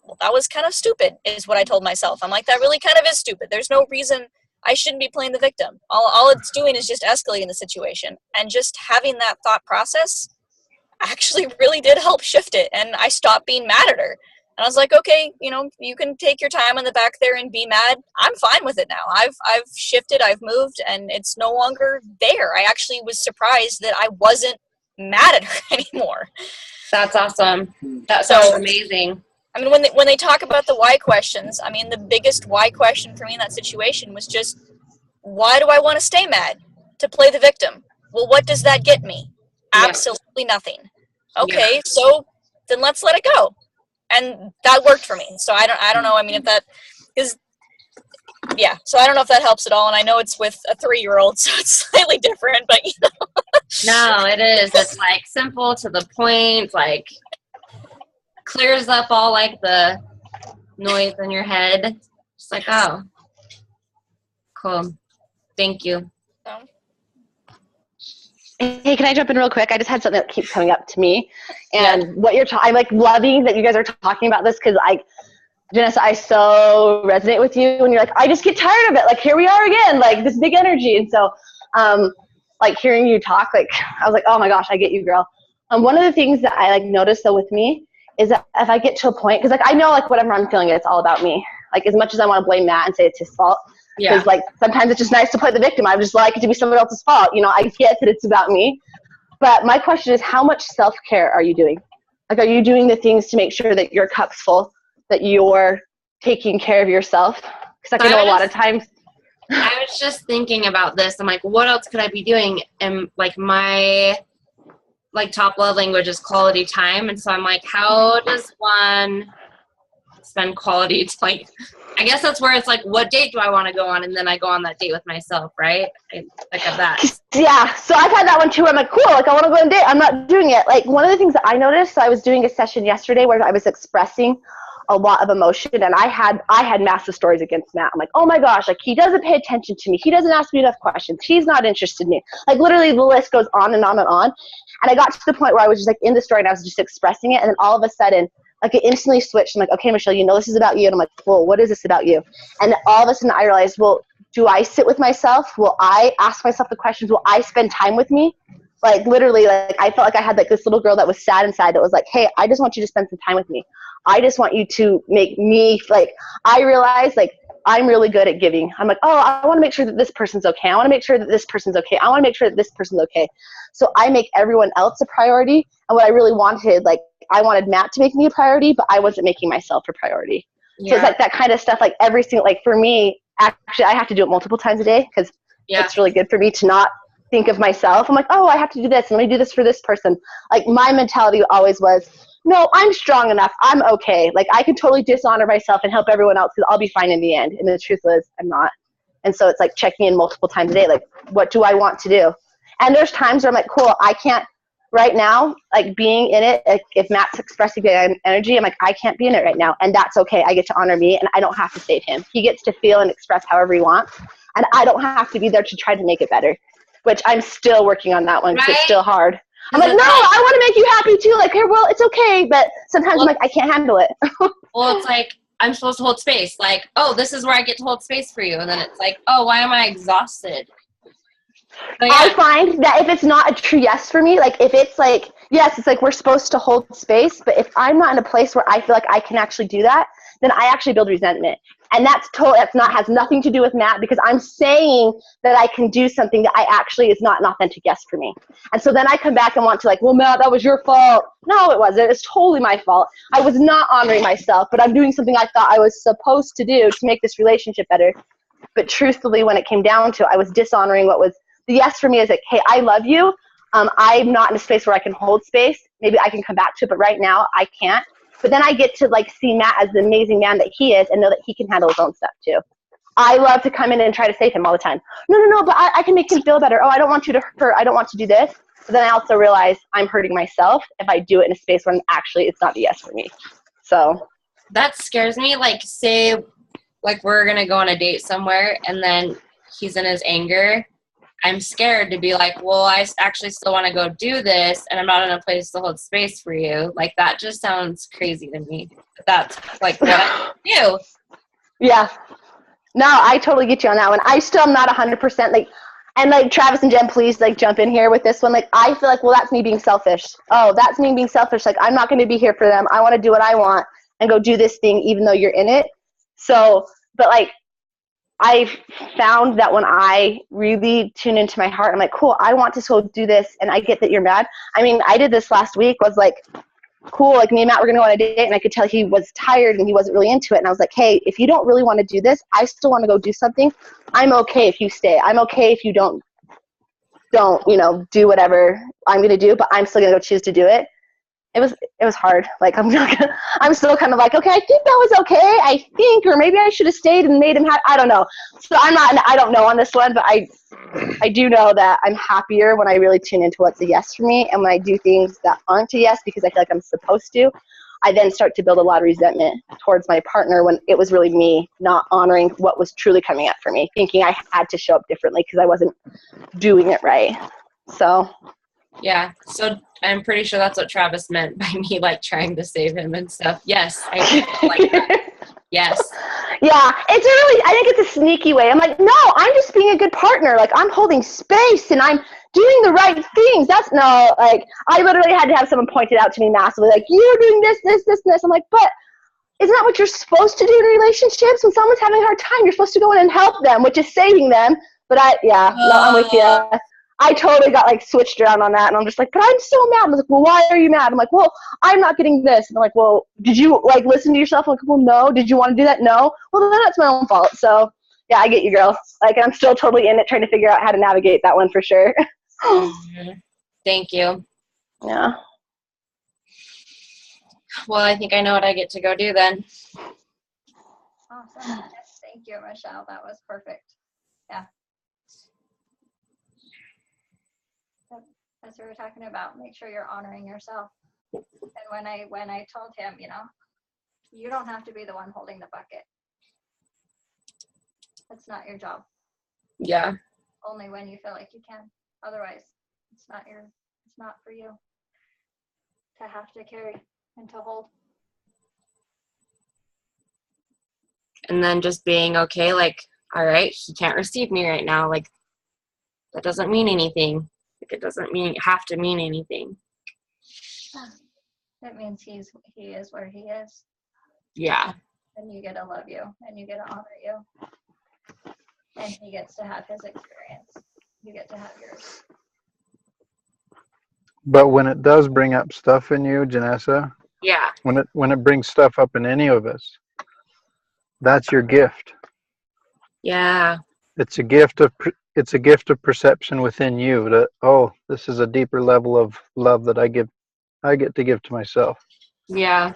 well, that was kind of stupid, is what I told myself. I'm like, that really kind of is stupid. There's no reason I shouldn't be playing the victim. All it's doing is just escalating the situation. And just having that thought process actually really did help shift it. And I stopped being mad at her. And I was like, okay, you can take your time in the back there and be mad. I'm fine with it now. I've shifted, I've moved, and it's no longer there. I actually was surprised that I wasn't mad at her anymore. That's awesome. That sounds amazing. I mean, when they talk about the why questions, I mean, the biggest why question for me in that situation was just, why do I want to stay mad? To play the victim. Well, what does that get me? Absolutely nothing. Okay, so then let's let it go. And that worked for me. So I don't know. I mean, if that is, so I don't know if that helps at all. And I know it's with a 3-year-old, so it's slightly different, but No, it is. It's like simple, to the point, like clears up all like the noise in your head. It's like, oh, cool. Thank you. Hey, can I jump in real quick? I just had something that keeps coming up to me. And what you're I'm like loving that you guys are talking about this, because Janessa, I so resonate with you when you're like, I just get tired of it. Like, here we are again, like this big energy. And so, like hearing you talk, like I was like, oh my gosh, I get you, girl. One of the things that I notice though with me is that if I get to a point, because I know whatever I'm feeling, it's all about me. As much as I want to blame Matt and say it's his fault, because sometimes it's just nice to play the victim. I just like it to be someone else's fault. I get that it's about me. But my question is, how much self-care are you doing? Are you doing the things to make sure that your cup's full, that you're taking care of yourself? Because I know a lot of times. I was just thinking about this. I'm like, what else could I be doing? And my top love language is quality time. And so I'm like, how does one spend quality time? I guess that's where it's like, what date do I want to go on? And then I go on that date with myself, right? I got that. Yeah, so I've had that one too. I'm like, cool, I want to go on a date. I'm not doing it. One of the things that I noticed, so I was doing a session yesterday where I was expressing a lot of emotion, and I had massive stories against Matt. I'm like, oh my gosh, he doesn't pay attention to me. He doesn't ask me enough questions. He's not interested in me. Literally the list goes on and on and on. And I got to the point where I was just in the story and I was just expressing it, and then all of a sudden, it instantly switched. I'm like, okay, Michelle, this is about you. And I'm like, well, what is this about you? And all of a sudden I realized, well, do I sit with myself? Will I ask myself the questions? Will I spend time with me? Literally, I felt like I had this little girl that was sad inside that was like, hey, I just want you to spend some time with me. I just want you to make me, I realized, I'm really good at giving. I'm like, oh, I want to make sure that this person's okay. I want to make sure that this person's okay. I want to make sure that this person's okay. So I make everyone else a priority. And what I really wanted, I wanted Matt to make me a priority, but I wasn't making myself a priority. Yeah. So it's that kind of stuff, every single, for me, actually, I have to do it multiple times a day because it's really good for me to not think of myself. I'm like, oh, I have to do this. And let me do this for this person. My mentality always was, no, I'm strong enough. I'm okay. I can totally dishonor myself and help everyone else because I'll be fine in the end. And the truth is, I'm not. And so it's checking in multiple times a day. What do I want to do? And there's times where I'm like, cool, I can't right now, like being in it, like if Matt's expressing good energy, I'm like, I can't be in it right now. And that's okay. I get to honor me and I don't have to save him. He gets to feel and express however he wants. And I don't have to be there to try to make it better, which I'm still working on that one because it's still hard. I'm like, no, I want to make you happy too. Like, here, well, it's okay. But sometimes I'm like, I can't handle it. Well, it's like, I'm supposed to hold space. Like, oh, this is where I get to hold space for you. And then it's like, oh, why am I exhausted? But yeah. I find that if it's not a true yes for me, like if it's like, yes, it's like we're supposed to hold space, but if I'm not in a place where I feel like I can actually do that, then I actually build resentment. And that's has nothing to do with Matt, because I'm saying that I can do something that I actually is not an authentic yes for me. And so then I come back and want to like, well, Matt, that was your fault. No, it wasn't. It's totally my fault. I was not honoring myself, but I'm doing something I thought I was supposed to do to make this relationship better. But truthfully, when it came down to it, I was dishonoring what was the yes for me is like, hey, I love you. I'm not in a space where I can hold space. Maybe I can come back to it, but right now I can't. But then I get to like see Matt as the amazing man that he is and know that he can handle his own stuff too. I love to come in and try to save him all the time. No, but I can make him feel better. Oh, I don't want you to hurt. I don't want to do this. But then I also realize I'm hurting myself if I do it in a space where it's not a yes for me. So that scares me. Like, say, like we're going to go on a date somewhere and then he's in his anger. I'm scared to be like, well, I actually still want to go do this, and I'm not in a place to hold space for you. Like, that just sounds crazy to me. That's, like, what I do. Yeah. No, I totally get you on that one. I still am not 100%, like, and, like, Travis and Jen, please, like, jump in here with this one. Like, I feel like, well, that's me being selfish. Oh, that's me being selfish. Like, I'm not going to be here for them. I want to do what I want and go do this thing even though you're in it. So, but, like, I've found that when I really tune into my heart, I'm like, cool, I want to go do this, and I get that you're mad. I mean, I did this last week, was like, cool, like me and Matt were going to go on a date, and I could tell he was tired and he wasn't really into it, and I was like, hey, if you don't really want to do this, I still want to go do something. I'm okay if you stay. I'm okay if you don't, do whatever I'm going to do, but I'm still going to go choose to do it. It was hard. Like, I'm still kind of like, okay, I think that was okay. Or maybe I should have stayed and made him happy. I don't know. So I don't know on this one, but I do know that I'm happier when I really tune into what's a yes for me. And when I do things that aren't a yes because I feel like I'm supposed to, I then start to build a lot of resentment towards my partner when it was really me not honoring what was truly coming up for me, thinking I had to show up differently because I wasn't doing it right. So. Yeah, so I'm pretty sure that's what Travis meant by me, like, trying to save him and stuff. Yes, I like that. Yes. Yeah, I think it's a sneaky way. I'm like, no, I'm just being a good partner. Like, I'm holding space and I'm doing the right things. I literally had to have someone point it out to me massively, like, you're doing this, this, this, and this. I'm like, but isn't that what you're supposed to do in relationships? When someone's having a hard time, you're supposed to go in and help them, which is saving them. But I'm with you. I totally got, like, switched around on that, and I'm just like, but I'm so mad. I'm like, well, why are you mad? I'm like, well, I'm not getting this. And I'm like, well, did you, like, listen to yourself? I'm like, well, no. Did you want to do that? No. Well, then that's my own fault. So, yeah, I get you, girl. Like, I'm still totally in it, trying to figure out how to navigate that one for sure. Thank you. Yeah. Well, I think I know what I get to go do then. Awesome. Yes, thank you, Michelle. That was perfect. Yeah. As we were talking about, make sure you're honoring yourself. And when I told him, you don't have to be the one holding the bucket. That's not your job. Yeah. Only when you feel like you can. Otherwise, it's not for you to have to carry and to hold. And then just being okay, like, all right, he can't receive me right now. Like, that doesn't mean anything. Like, it doesn't have to mean anything. That means he is where he is. Yeah. And you get to love you, and you get to honor you. And he gets to have his experience. You get to have yours. But when it does bring up stuff in you, Janessa, Yeah. when it brings stuff up in any of us, that's your gift. Yeah. It's a gift of perception within you that, oh, this is a deeper level of love that I get to give to myself. Yeah.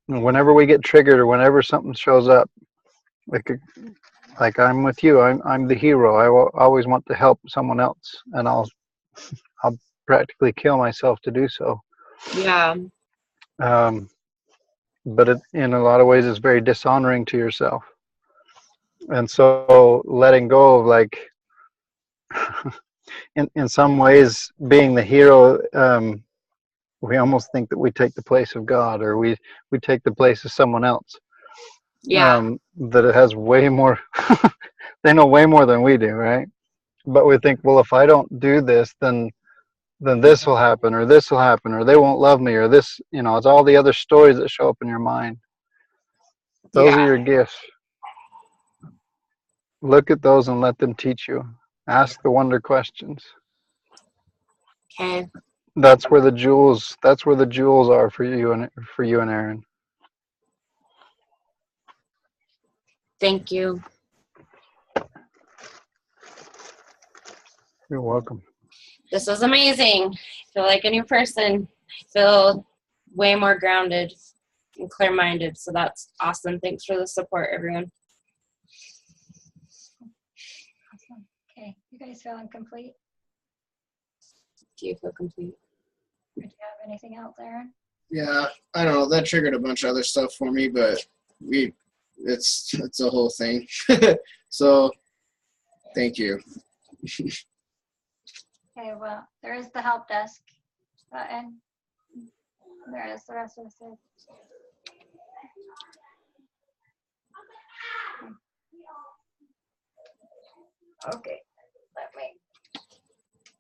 And whenever we get triggered or whenever something shows up, like Like I'm with you. I'm the hero. Always want to help someone else, and I'll practically kill myself to do so. Yeah. But in a lot of ways, it's very dishonoring to yourself. And so letting go of like, in some ways, being the hero, we almost think that we take the place of God, or we take the place of someone else. Yeah. That it has way more. They know way more than we do, right? But we think, well, if I don't do this, then this will happen, or this will happen, or they won't love me, or this. It's all the other stories that show up in your mind. Those are Yeah. your gifts. Look at those and let them teach you. Ask the wonder questions. Okay. That's where the jewels. That's where the jewels are for you and Aaron. Thank you. You're welcome. This was amazing. I feel like a new person. I feel way more grounded and clear-minded. So that's awesome. Thanks for the support, everyone. Awesome. Okay, you guys feeling complete? Do you feel complete? Or do you have anything else, Aaron? Yeah, I don't know. That triggered a bunch of other stuff for me, but it's a whole thing. So, thank you. Okay, well, there is the help desk button. There is the rest of the stuff. Okay, let me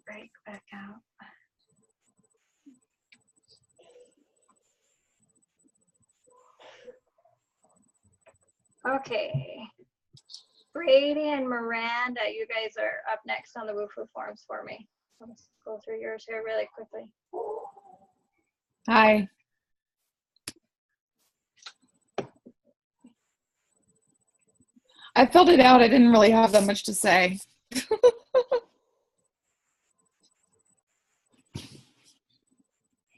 break back out. Okay. Brady and Miranda, you guys are up next on the WooFoo forms for me. Let's go through yours here really quickly. Hi. I filled it out. I didn't really have that much to say.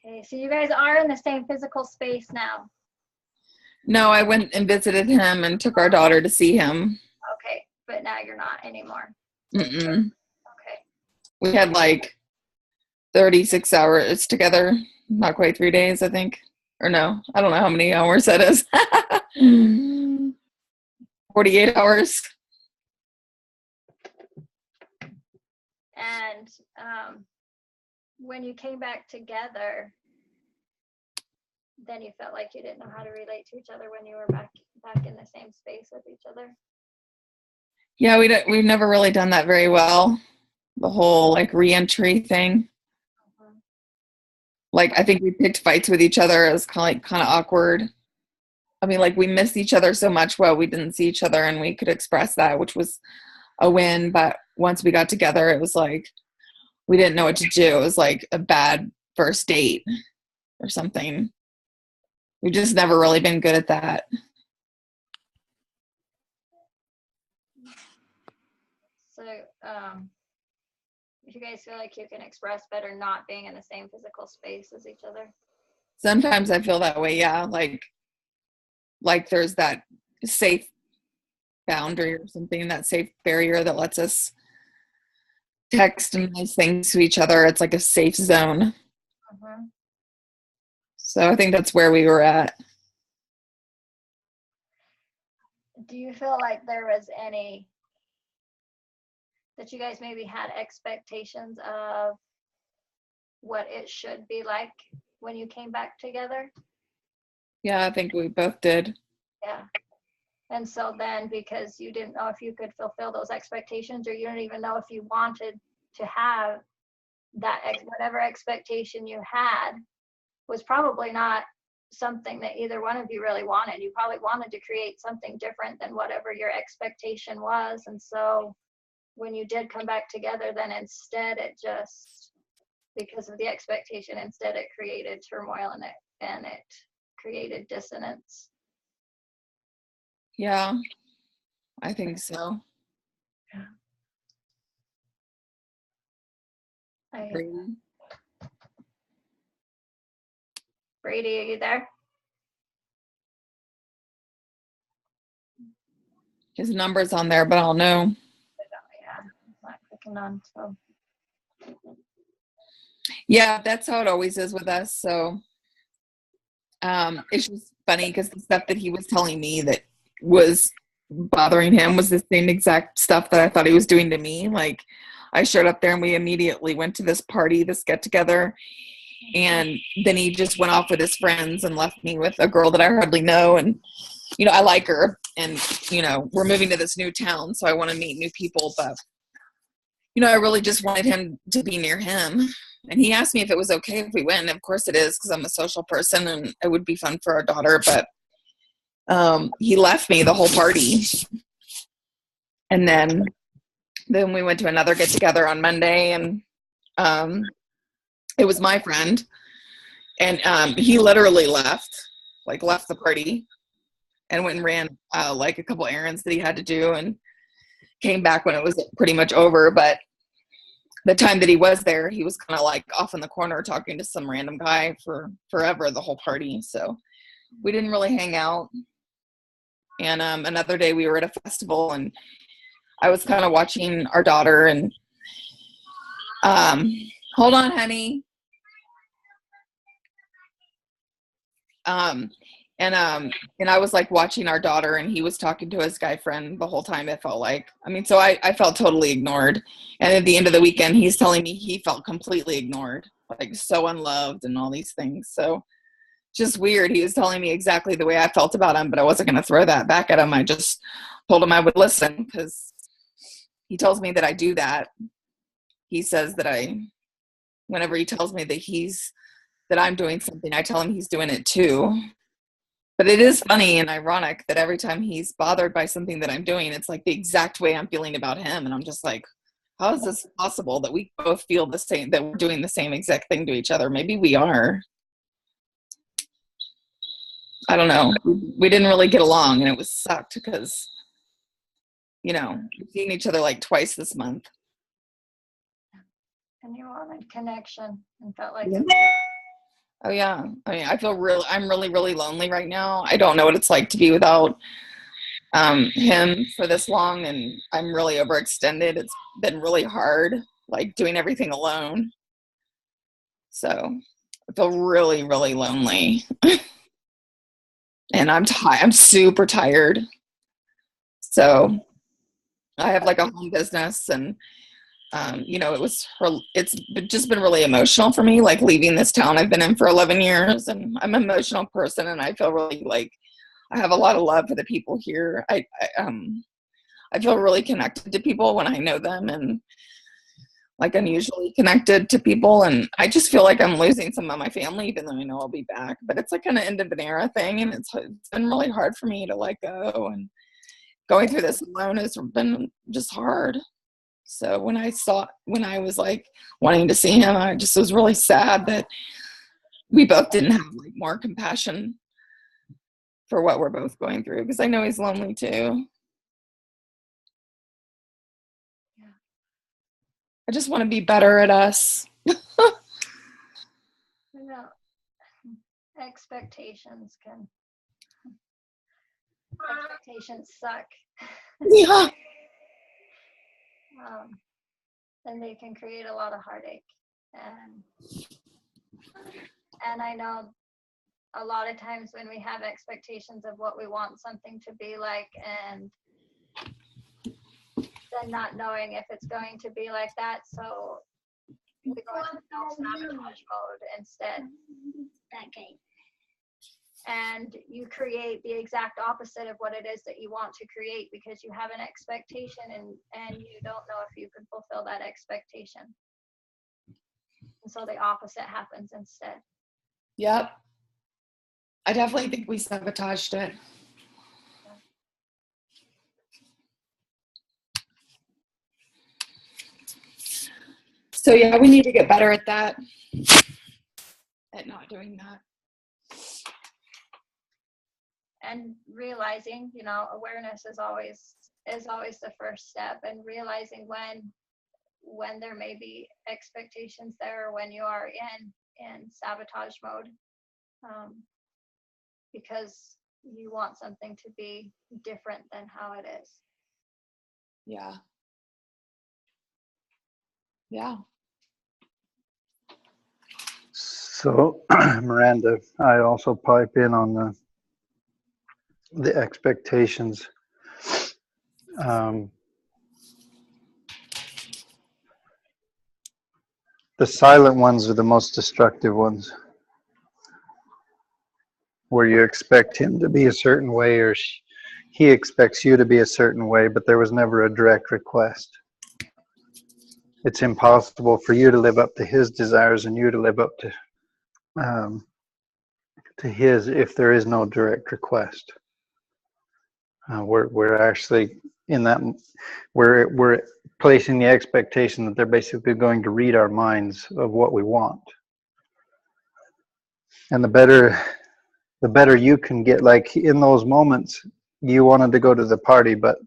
Okay, so you guys are in the same physical space now. No, I went and visited him and took our daughter to see him. Okay, but now you're not anymore. Mm-mm. Okay. We had like 36 hours together. Not quite 3 days, I think. Or no, I don't know how many hours that is. 48 hours. And when you came back together, then you felt like you didn't know how to relate to each other when you were back in the same space with each other. Yeah, we've never really done that very well. The whole like re-entry thing. Like I think we picked fights with each other. It was kind of awkward. I mean, like we missed each other so much while we didn't see each other, and we could express that, which was a win. But once we got together, it was like we didn't know what to do. It was like a bad first date or something. We've just never really been good at that. So you guys feel like you can express better not being in the same physical space as each other? Sometimes I feel that way, yeah. Like there's that safe boundary or something, that safe barrier that lets us text and nice things to each other. It's like a safe zone. Mm-hmm. So I think that's where we were at. Do you feel like there was any that you guys maybe had expectations of what it should be like when you came back together? Yeah, I think we both did. Yeah. And so then because you didn't know if you could fulfill those expectations, or you didn't even know if you wanted to have that, whatever expectation you had was probably not something that either one of you really wanted. You probably wanted to create something different than whatever your expectation was. And so when you did come back together, then instead it just, because of the expectation, instead it created turmoil and it created dissonance. Yeah, I think so. Brady, are you there? his number's on there, but I'll know. Yeah, it's not clicking on. So Yeah, that's how it always is with us. So it's just funny because the stuff that he was telling me that was bothering him was the same exact stuff that I thought he was doing to me. Like, I showed up there and we immediately went to this party, this get together, and then he just went off with his friends and left me with a girl that I hardly know. And you know, I like her, and you know, we're moving to this new town, so I want to meet new people, but you know, I really just wanted him to be near him. And he asked me if it was okay if we went, and of course it is, because I'm a social person and it would be fun for our daughter. But he left me the whole party, and then we went to another get together on Monday, and it was my friend, and he literally left the party and went and ran like a couple errands that he had to do, and came back when it was pretty much over. But the time that he was there, he was kind of like off in the corner talking to some random guy for forever, the whole party. So we didn't really hang out. And another day we were at a festival, and I was kind of watching our daughter, and hold on, honey. And I was like watching our daughter, and he was talking to his guy friend the whole time, it felt like. I mean, so I felt totally ignored. And at the end of the weekend, he's telling me he felt completely ignored, like so unloved and all these things. So just weird. He was telling me exactly the way I felt about him, but I wasn't going to throw that back at him. I just told him I would listen, because he tells me that I do that. He says that whenever he tells me that I'm doing something, I tell him he's doing it too. But it is funny and ironic that every time he's bothered by something that I'm doing, it's like the exact way I'm feeling about him. And I'm just like, how is this possible that we both feel the same, that we're doing the same exact thing to each other? Maybe we are. I don't know. We didn't really get along, and it was sucked because, you know, we've seen each other like twice this month. and you wanted connection and felt like Yeah. Oh yeah. I mean, I'm really, really lonely right now. I don't know what it's like to be without him for this long, and I'm really overextended. It's been really hard, like doing everything alone. So I feel really, really lonely. And I'm super tired. So I have like a home business, and you know, it's just been really emotional for me, like leaving this town I've been in for 11 years, and I'm an emotional person, and I feel really like I have a lot of love for the people here. I feel really connected to people when I know them, and like unusually connected to people, and I just feel like I'm losing some of my family, even though I know I'll be back. But it's like an end of an era thing, and it's been really hard for me to let go, and going through this alone has been just hard. So when I was like wanting to see him, I just was really sad that we both didn't have like more compassion for what we're both going through, because I know he's lonely too. Yeah. I just want to be better at us. You know, expectations suck. Yeah. And they can create a lot of heartache. And I know a lot of times when we have expectations of what we want something to be like, and then not knowing if it's going to be like that, so we go into self-sabotage mode instead. Okay. And you create the exact opposite of what it is that you want to create, because you have an expectation, and you don't know if you can fulfill that expectation. And so the opposite happens instead. Yep. I definitely think we sabotaged it. So yeah, we need to get better at that. At not doing that. And realizing, you know, awareness is always the first step, and realizing when there may be expectations there, or when you are in sabotage mode, because you want something to be different than how it is. Yeah. Yeah. So, Miranda, I also pipe in on the expectations. The silent ones are the most destructive ones, where you expect him to be a certain way, or he expects you to be a certain way, but there was never a direct request. It's impossible for you to live up to his desires and you to live up to his if there is no direct request. We're actually in that, we're placing the expectation that they're basically going to read our minds of what we want. And the better you can get, like in those moments, you wanted to go to the party, but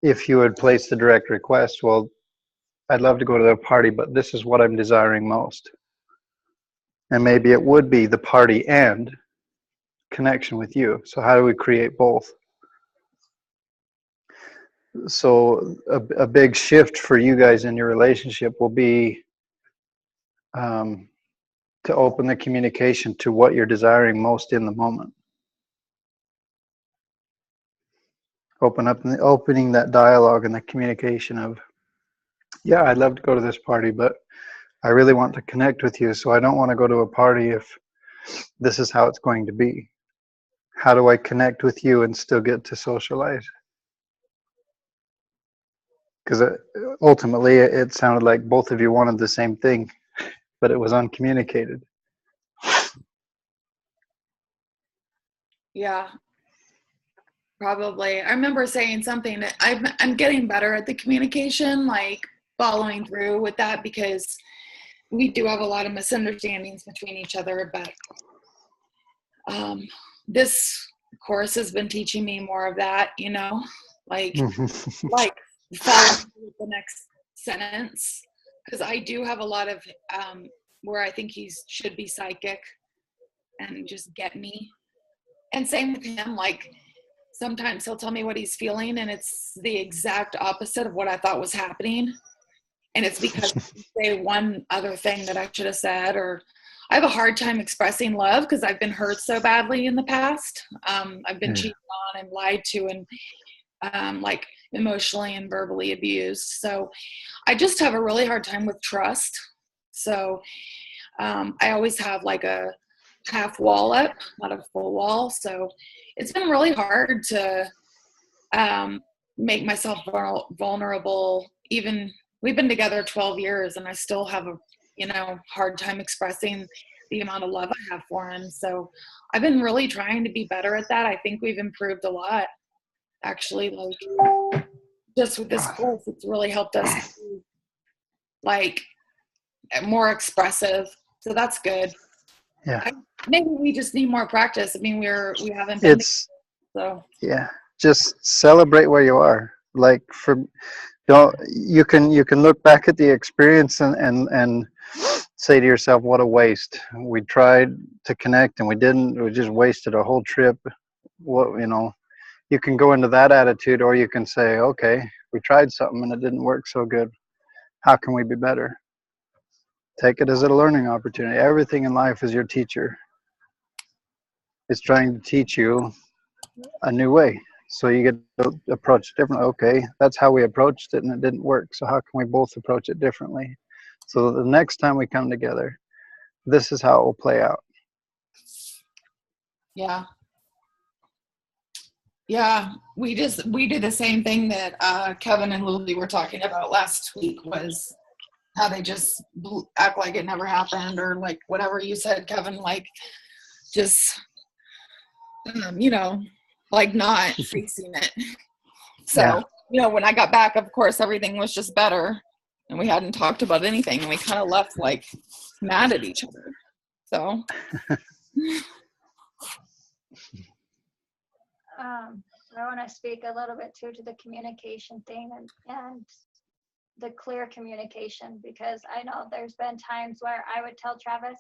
if you had placed the direct request, well, I'd love to go to the party, but this is what I'm desiring most. And maybe it would be the party and connection with you. So how do we create both? So a big shift for you guys in your relationship will be to open the communication to what you're desiring most in the moment. Opening that dialogue and the communication of, yeah, I'd love to go to this party, but I really want to connect with you, so I don't want to go to a party if this is how it's going to be. How do I connect with you and still get to socialize? Because ultimately it sounded like both of you wanted the same thing, but it was uncommunicated. Yeah. Probably. I remember saying something that I'm getting better at the communication, like following through with that, because we do have a lot of misunderstandings between each other. But this course has been teaching me more of that, like follow through with the next sentence, because I do have a lot of where I think he should be psychic and just get me. And same with him, like sometimes he'll tell me what he's feeling and it's the exact opposite of what I thought was happening. And it's because I say one other thing that I should have said, or I have a hard time expressing love because I've been hurt so badly in the past. I've been cheated on and lied to and like emotionally and verbally abused. So I just have a really hard time with trust. So I always have like a half wall up, not a full wall. So it's been really hard to make myself vulnerable. Even we've been together 12 years and I still have a hard time expressing the amount of love I have for him. So I've been really trying to be better at that. I think we've improved a lot, actually. Like just with this course, it's really helped us be like more expressive. So that's good. Yeah. Maybe we just need more practice. I mean, we haven't been. So yeah, just celebrate where you are. Like you can look back at the experience and say to yourself, what a waste. We tried to connect and we didn't. We just wasted a whole trip. You can go into that attitude, or you can say, okay, we tried something and it didn't work so good. How can we be better? Take it as a learning opportunity. Everything in life is your teacher. It's trying to teach you a new way. So you get to approach it differently. Okay, that's how we approached it and it didn't work. So how can we both approach it differently? So the next time we come together, this is how it will play out. Yeah. Yeah, we did the same thing that Kevin and Lily were talking about last week, was how they just act like it never happened, or like whatever you said, Kevin, like just like not facing it. So when I got back, of course everything was just better and we hadn't talked about anything and we kind of left like mad at each other. So I want to speak a little bit too to the communication thing and the clear communication, because I know there's been times where I would tell Travis,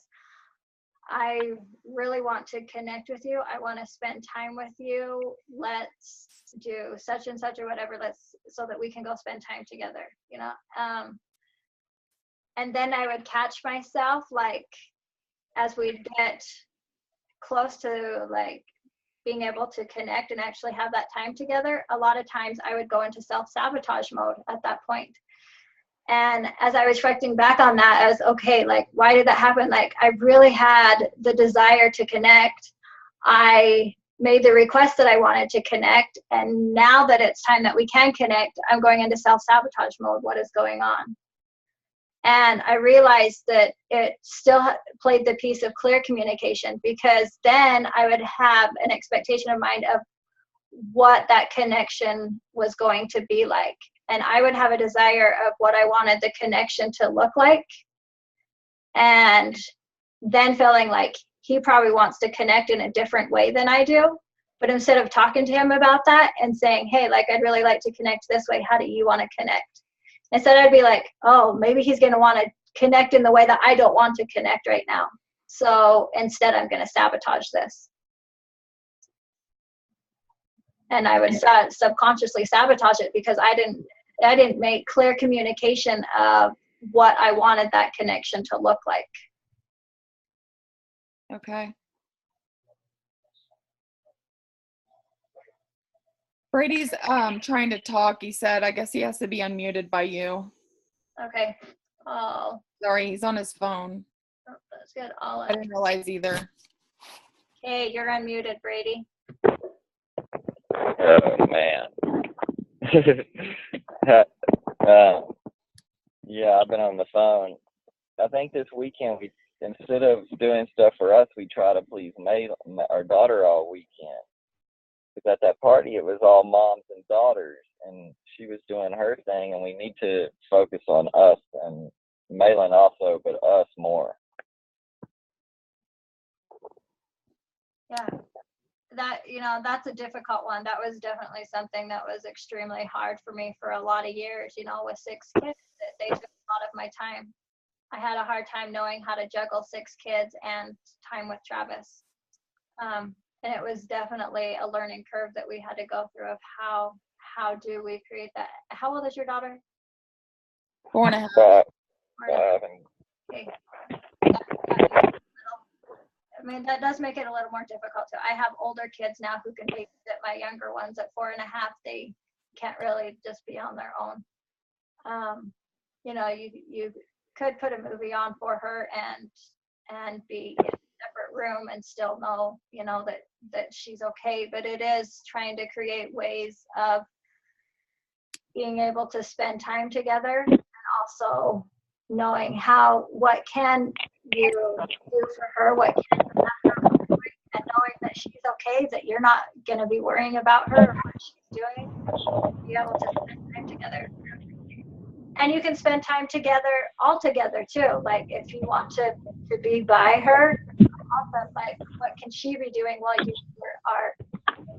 I really want to connect with you. I want to spend time with you. Let's do such and such or whatever. So that we can go spend time together, you know? And then I would catch myself, like, as we get close to like being able to connect and actually have that time together, a lot of times I would go into self-sabotage mode at that point. And as I was reflecting back on that, as okay, like, why did that happen? Like, I really had the desire to connect. I made the request that I wanted to connect. And now that it's time that we can connect, I'm going into self-sabotage mode. What is going on? And I realized that it still played the piece of clear communication, because then I would have an expectation of mind of what that connection was going to be like. And I would have a desire of what I wanted the connection to look like. And then feeling like he probably wants to connect in a different way than I do. But instead of talking to him about that and saying, hey, like, I'd really like to connect this way, how do you want to connect? Instead, I'd be like, oh, maybe he's going to want to connect in the way that I don't want to connect right now. So instead, I'm going to sabotage this. And I would subconsciously sabotage it because I didn't make clear communication of what I wanted that connection to look like. Okay. Brady's trying to talk. He said, I guess he has to be unmuted by you. Okay. Oh, Sorry, he's on his phone. that's good. I didn't realize either. Okay, you're unmuted, Brady. Oh man. Yeah, I've been on the phone. I think this weekend we, instead of doing stuff for us, we try to please our daughter all weekend. Because at that party it was all moms and daughters, and she was doing her thing, and we need to focus on us and Malin also, but us more. Yeah. That, that's a difficult one. That was definitely something that was extremely hard for me for a lot of years, with 6 kids. They took a lot of my time. I had a hard time knowing how to juggle 6 kids and time with Travis. And it was definitely a learning curve that we had to go through of how do we create that. How old is your daughter? 4.5. 5. Okay. I mean, that does make it a little more difficult too. I have older kids now who can babysit my younger ones. At 4.5, they can't really just be on their own. You could put a movie on for her and be in a separate room and still know, that she's okay. But it is trying to create ways of being able to spend time together, and also knowing what can you do for her, what can you have her doing, and knowing that she's okay, that you're not going to be worrying about her or what she's doing, be able to spend time together. And you can spend time together all together too. Like if you want to be by her, awesome. Like what can she be doing while you are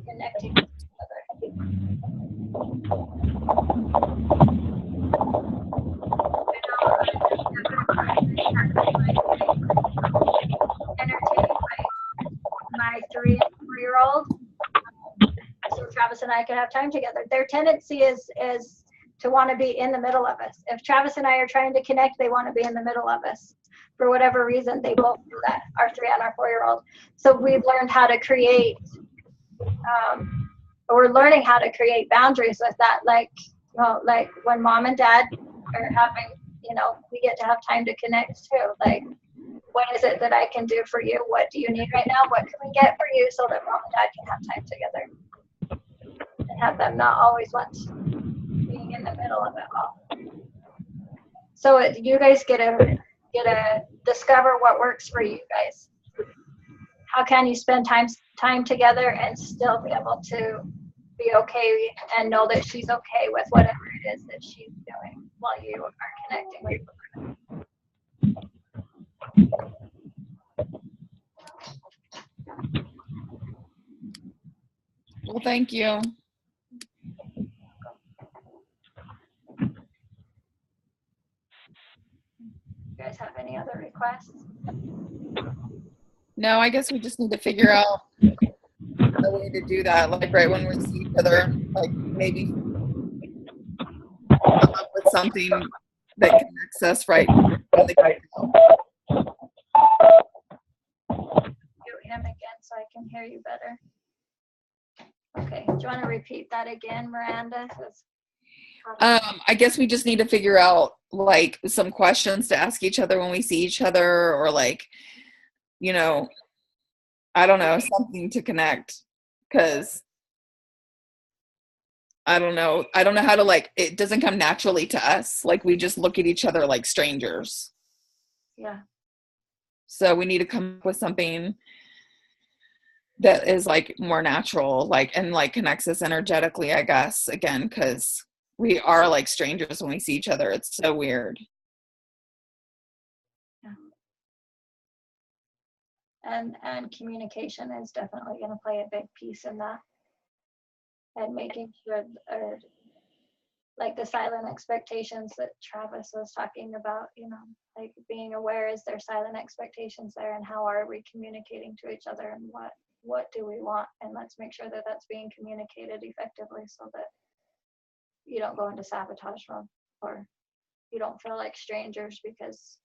connecting with each other? Entertain my 3 and 4-year-old, so Travis and I could have time together. Their tendency is to want to be in the middle of us. If Travis and I are trying to connect, they want to be in the middle of us. For whatever reason, they both do that, our 3 and our 4-year-old. So we've learned how to create, we're learning how to create boundaries with that. Like when mom and dad are having, we get to have time to connect too. Like, what is it that I can do for you? What do you need right now? What can we get for you so that mom and dad can have time together and have them not always want being in the middle of it all. So you guys get to discover what works for you guys. How can you spend time together and still be able to be okay and know that she's okay with whatever it is that she's doing while you are connecting with her? Well, thank you. You guys have any other requests? No, I guess we just need to figure out a way to do that, like right when we see each other, like maybe come up with something that connects us right from the get-go. Mute him again so I can hear you better. Okay, do you want to repeat that again, Miranda? I guess we just need to figure out like some questions to ask each other when we see each other, or like, you know, I don't know, something to connect, because I don't know how to, like, it doesn't come naturally to us. Like, we just look at each other like strangers. Yeah. So we need to come up with something that is like more natural, like, and like connects us energetically, I guess, again, because we are like strangers when we see each other. It's so weird. Yeah. And communication is definitely going to play a big piece in that. And making sure, or like the silent expectations that Travis was talking about, you know, like being aware, is there silent expectations there, and how are we communicating to each other, and what do we want, and let's make sure that that's being communicated effectively so that you don't go into sabotage mode, or you don't feel like strangers because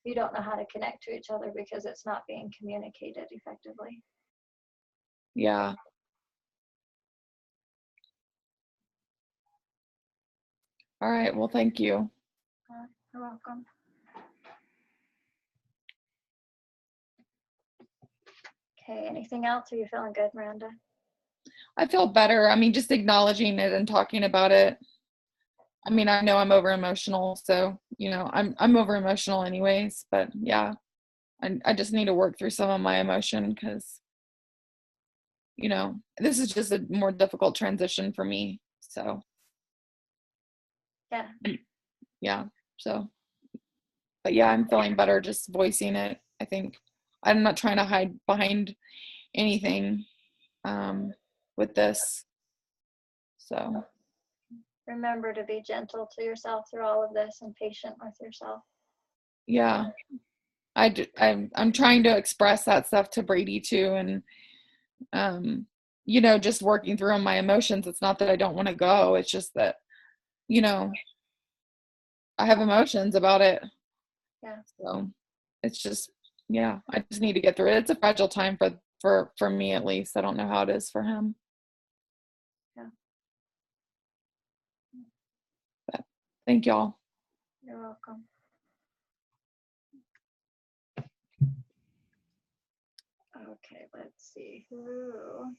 you don't know how to connect to each other because it's not being communicated effectively. Yeah. All right. Well, thank you. You're welcome. Okay, anything else? Are you feeling good, Miranda? I feel better. I mean, just acknowledging it and talking about it. I mean, I know I'm over emotional, so, you know, I'm over emotional anyways, but yeah, I just need to work through some of my emotion because, you know, this is just a more difficult transition for me. So Yeah. Yeah. So, but yeah, I'm feeling better just voicing it. I think I'm not trying to hide behind anything with this. So Remember to be gentle to yourself through all of this and patient with yourself. yeah, I'm trying to express that stuff to Brady too, and you know, just working through my emotions. It's not that I don't want to go. It's just that, you know, I have emotions about it. Yeah. So it's just, yeah, I just need to get through it. It's a fragile time for me, at least. I don't know how it is for him. Yeah. But thank y'all. You're welcome. Okay, let's see who.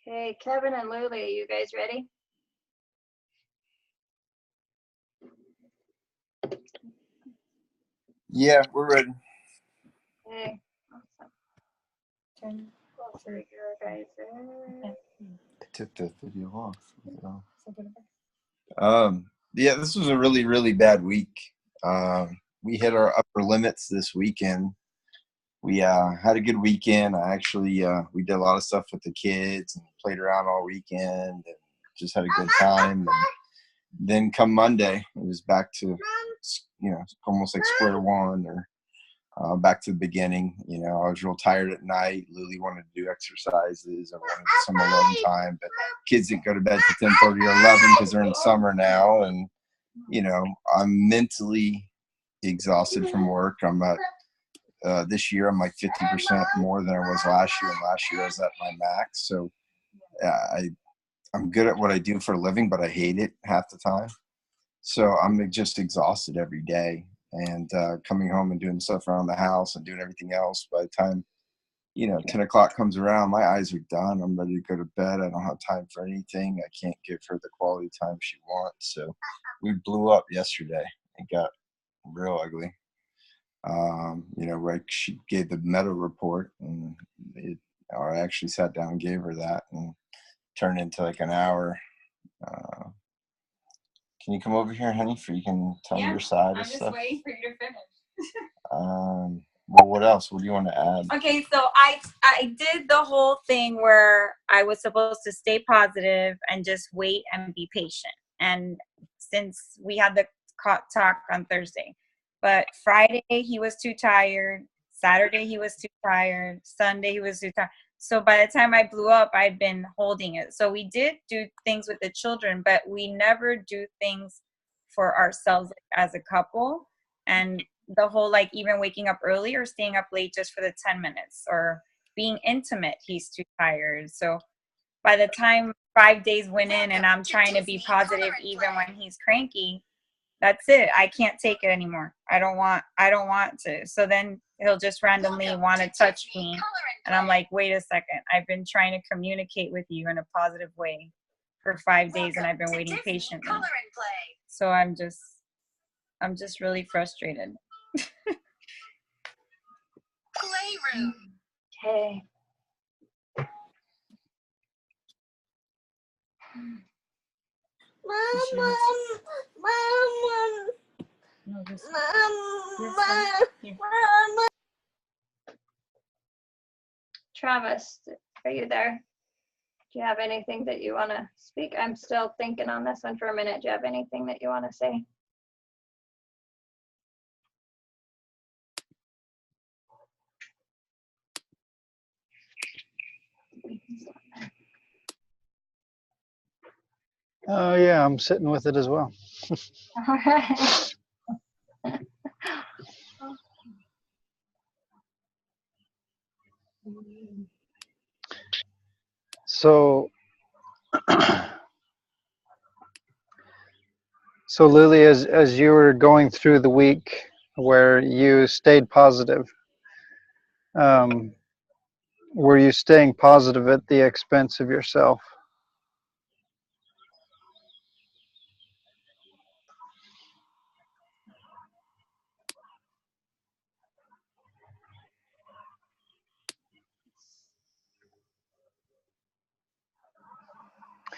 Okay, Kevin and Luli, you guys ready? Yeah, we're ready. Okay, awesome. Turn closer to your guys. I took the video off. Yeah, this was a really, really bad week. We hit our upper limits this weekend. We had a good weekend. I actually we did a lot of stuff with the kids and played around all weekend and just had a good time. And then come Monday, it was back to, you know, almost like square one, or back to the beginning. You know, I was real tired at night. Lily wanted to do exercises. I wanted some alone time, but kids didn't go to bed till 10:30 or 11 because they're in summer now. And, you know, I'm mentally exhausted from work. I'm at, this year, I'm like 50% more than I was last year. And last year I was at my max. So I'm good at what I do for a living, but I hate it half the time. So I'm just exhausted every day. And coming home and doing stuff around the house and doing everything else, by the time, you know, 10 o'clock comes around, my eyes are done. I'm ready to go to bed. I don't have time for anything. I can't give her the quality time she wants. So we blew up yesterday. It got real ugly. You know, like she gave the medical report, and I actually sat down and gave her that, and turned into like an hour. Can you come over here, honey, so you can tell me your side of stuff? I'm just waiting for you to finish. Well, what else? What do you want to add? Okay, so I did the whole thing where I was supposed to stay positive and just wait and be patient. And since we had the talk on Thursday. But Friday, he was too tired. Saturday, he was too tired. Sunday, he was too tired. So by the time I blew up, I'd been holding it. So we did do things with the children, but we never do things for ourselves as a couple. And the whole, like, even waking up early or staying up late just for the 10 minutes or being intimate, he's too tired. So by the time 5 days went in and I'm trying to be positive even when he's cranky, that's it. I can't take it anymore. I don't want to. So then he'll just randomly want to touch me. And I'm like, wait a second. I've been trying to communicate with you in a positive way for 5 days and I've been waiting patiently. So I'm just really frustrated. Playroom. Okay. Travis, are you there? Do you have anything that you want to speak? I'm still thinking on this one for a minute. Do you have anything that you want to say? Oh yeah, I'm sitting with it as well. All right. So, so Lily, as you were going through the week where you stayed positive, were you staying positive at the expense of yourself?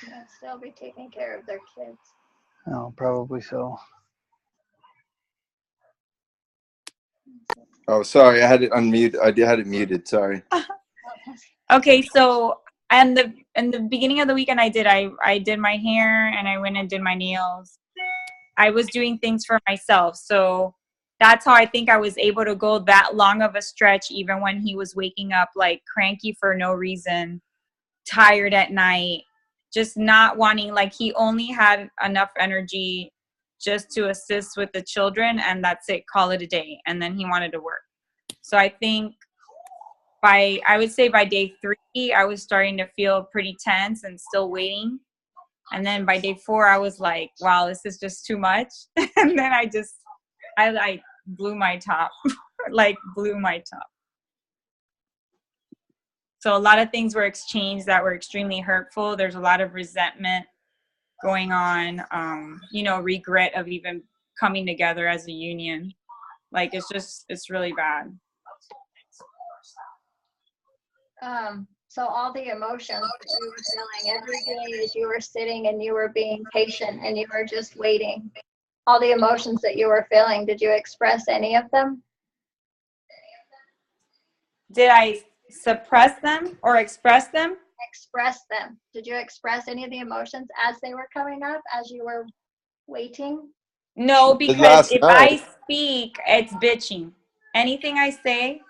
They'll still be taking care of their kids. Oh, probably so. Oh, sorry, I had it unmuted. I had it muted. Sorry. Okay, so in the beginning of the weekend I did my hair and I went and did my nails. I was doing things for myself. So that's how I think I was able to go that long of a stretch even when he was waking up like cranky for no reason, tired at night, just not wanting, like he only had enough energy just to assist with the children and that's it, call it a day. And then he wanted to work. So I think I would say by day 3, I was starting to feel pretty tense and still waiting. And then by day 4, I was like, wow, this is just too much. And then I like blew my top, blew my top. So a lot of things were exchanged that were extremely hurtful. There's a lot of resentment going on, regret of even coming together as a union. Like, it's really bad. So all the emotions that you were feeling every day as you were sitting and you were being patient and you were just waiting, all the emotions that you were feeling, did you express any of them? Did I suppress them or express them? Express them. Did you express any of the emotions as they were coming up, as you were waiting? No, because if I speak, it's bitching. Anything I say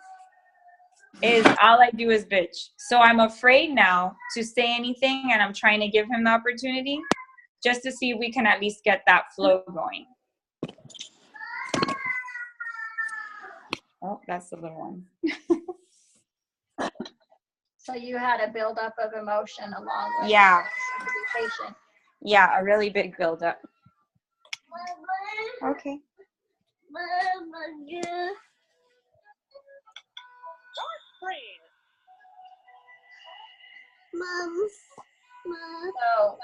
is all I do is bitch. So I'm afraid now to say anything and I'm trying to give him the opportunity just to see if we can at least get that flow going. Oh, that's the little one. So you had a buildup of emotion along with Yeah. to be patient. Yeah, a really big buildup. Okay. So,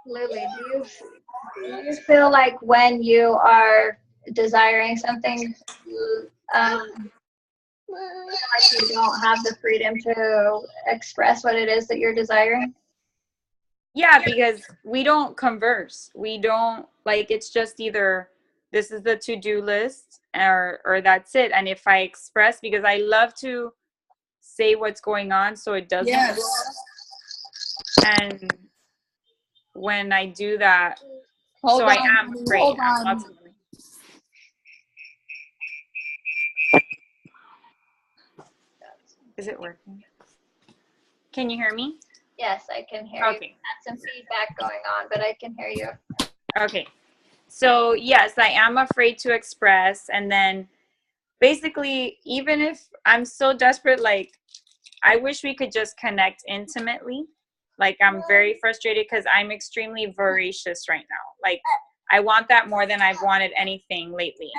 Lily, do you feel like when you are desiring something, like you don't have the freedom to express what it is that you're desiring? Yeah, because we don't converse. We don't, like, it's just either this is the to-do list or that's it. And if I express, because I love to say what's going on so it doesn't blow up. And when I do that. Hold So on, I am honey, afraid. hold I'm on. lots of- Is it working? Can you hear me? Yes, I can hear you. Okay. Had some feedback going on, but I can hear you. Okay. So yes, I am afraid to express. And then basically, even if I'm so desperate, like I wish we could just connect intimately. Like I'm very frustrated because I'm extremely voracious right now. Like I want that more than I've wanted anything lately.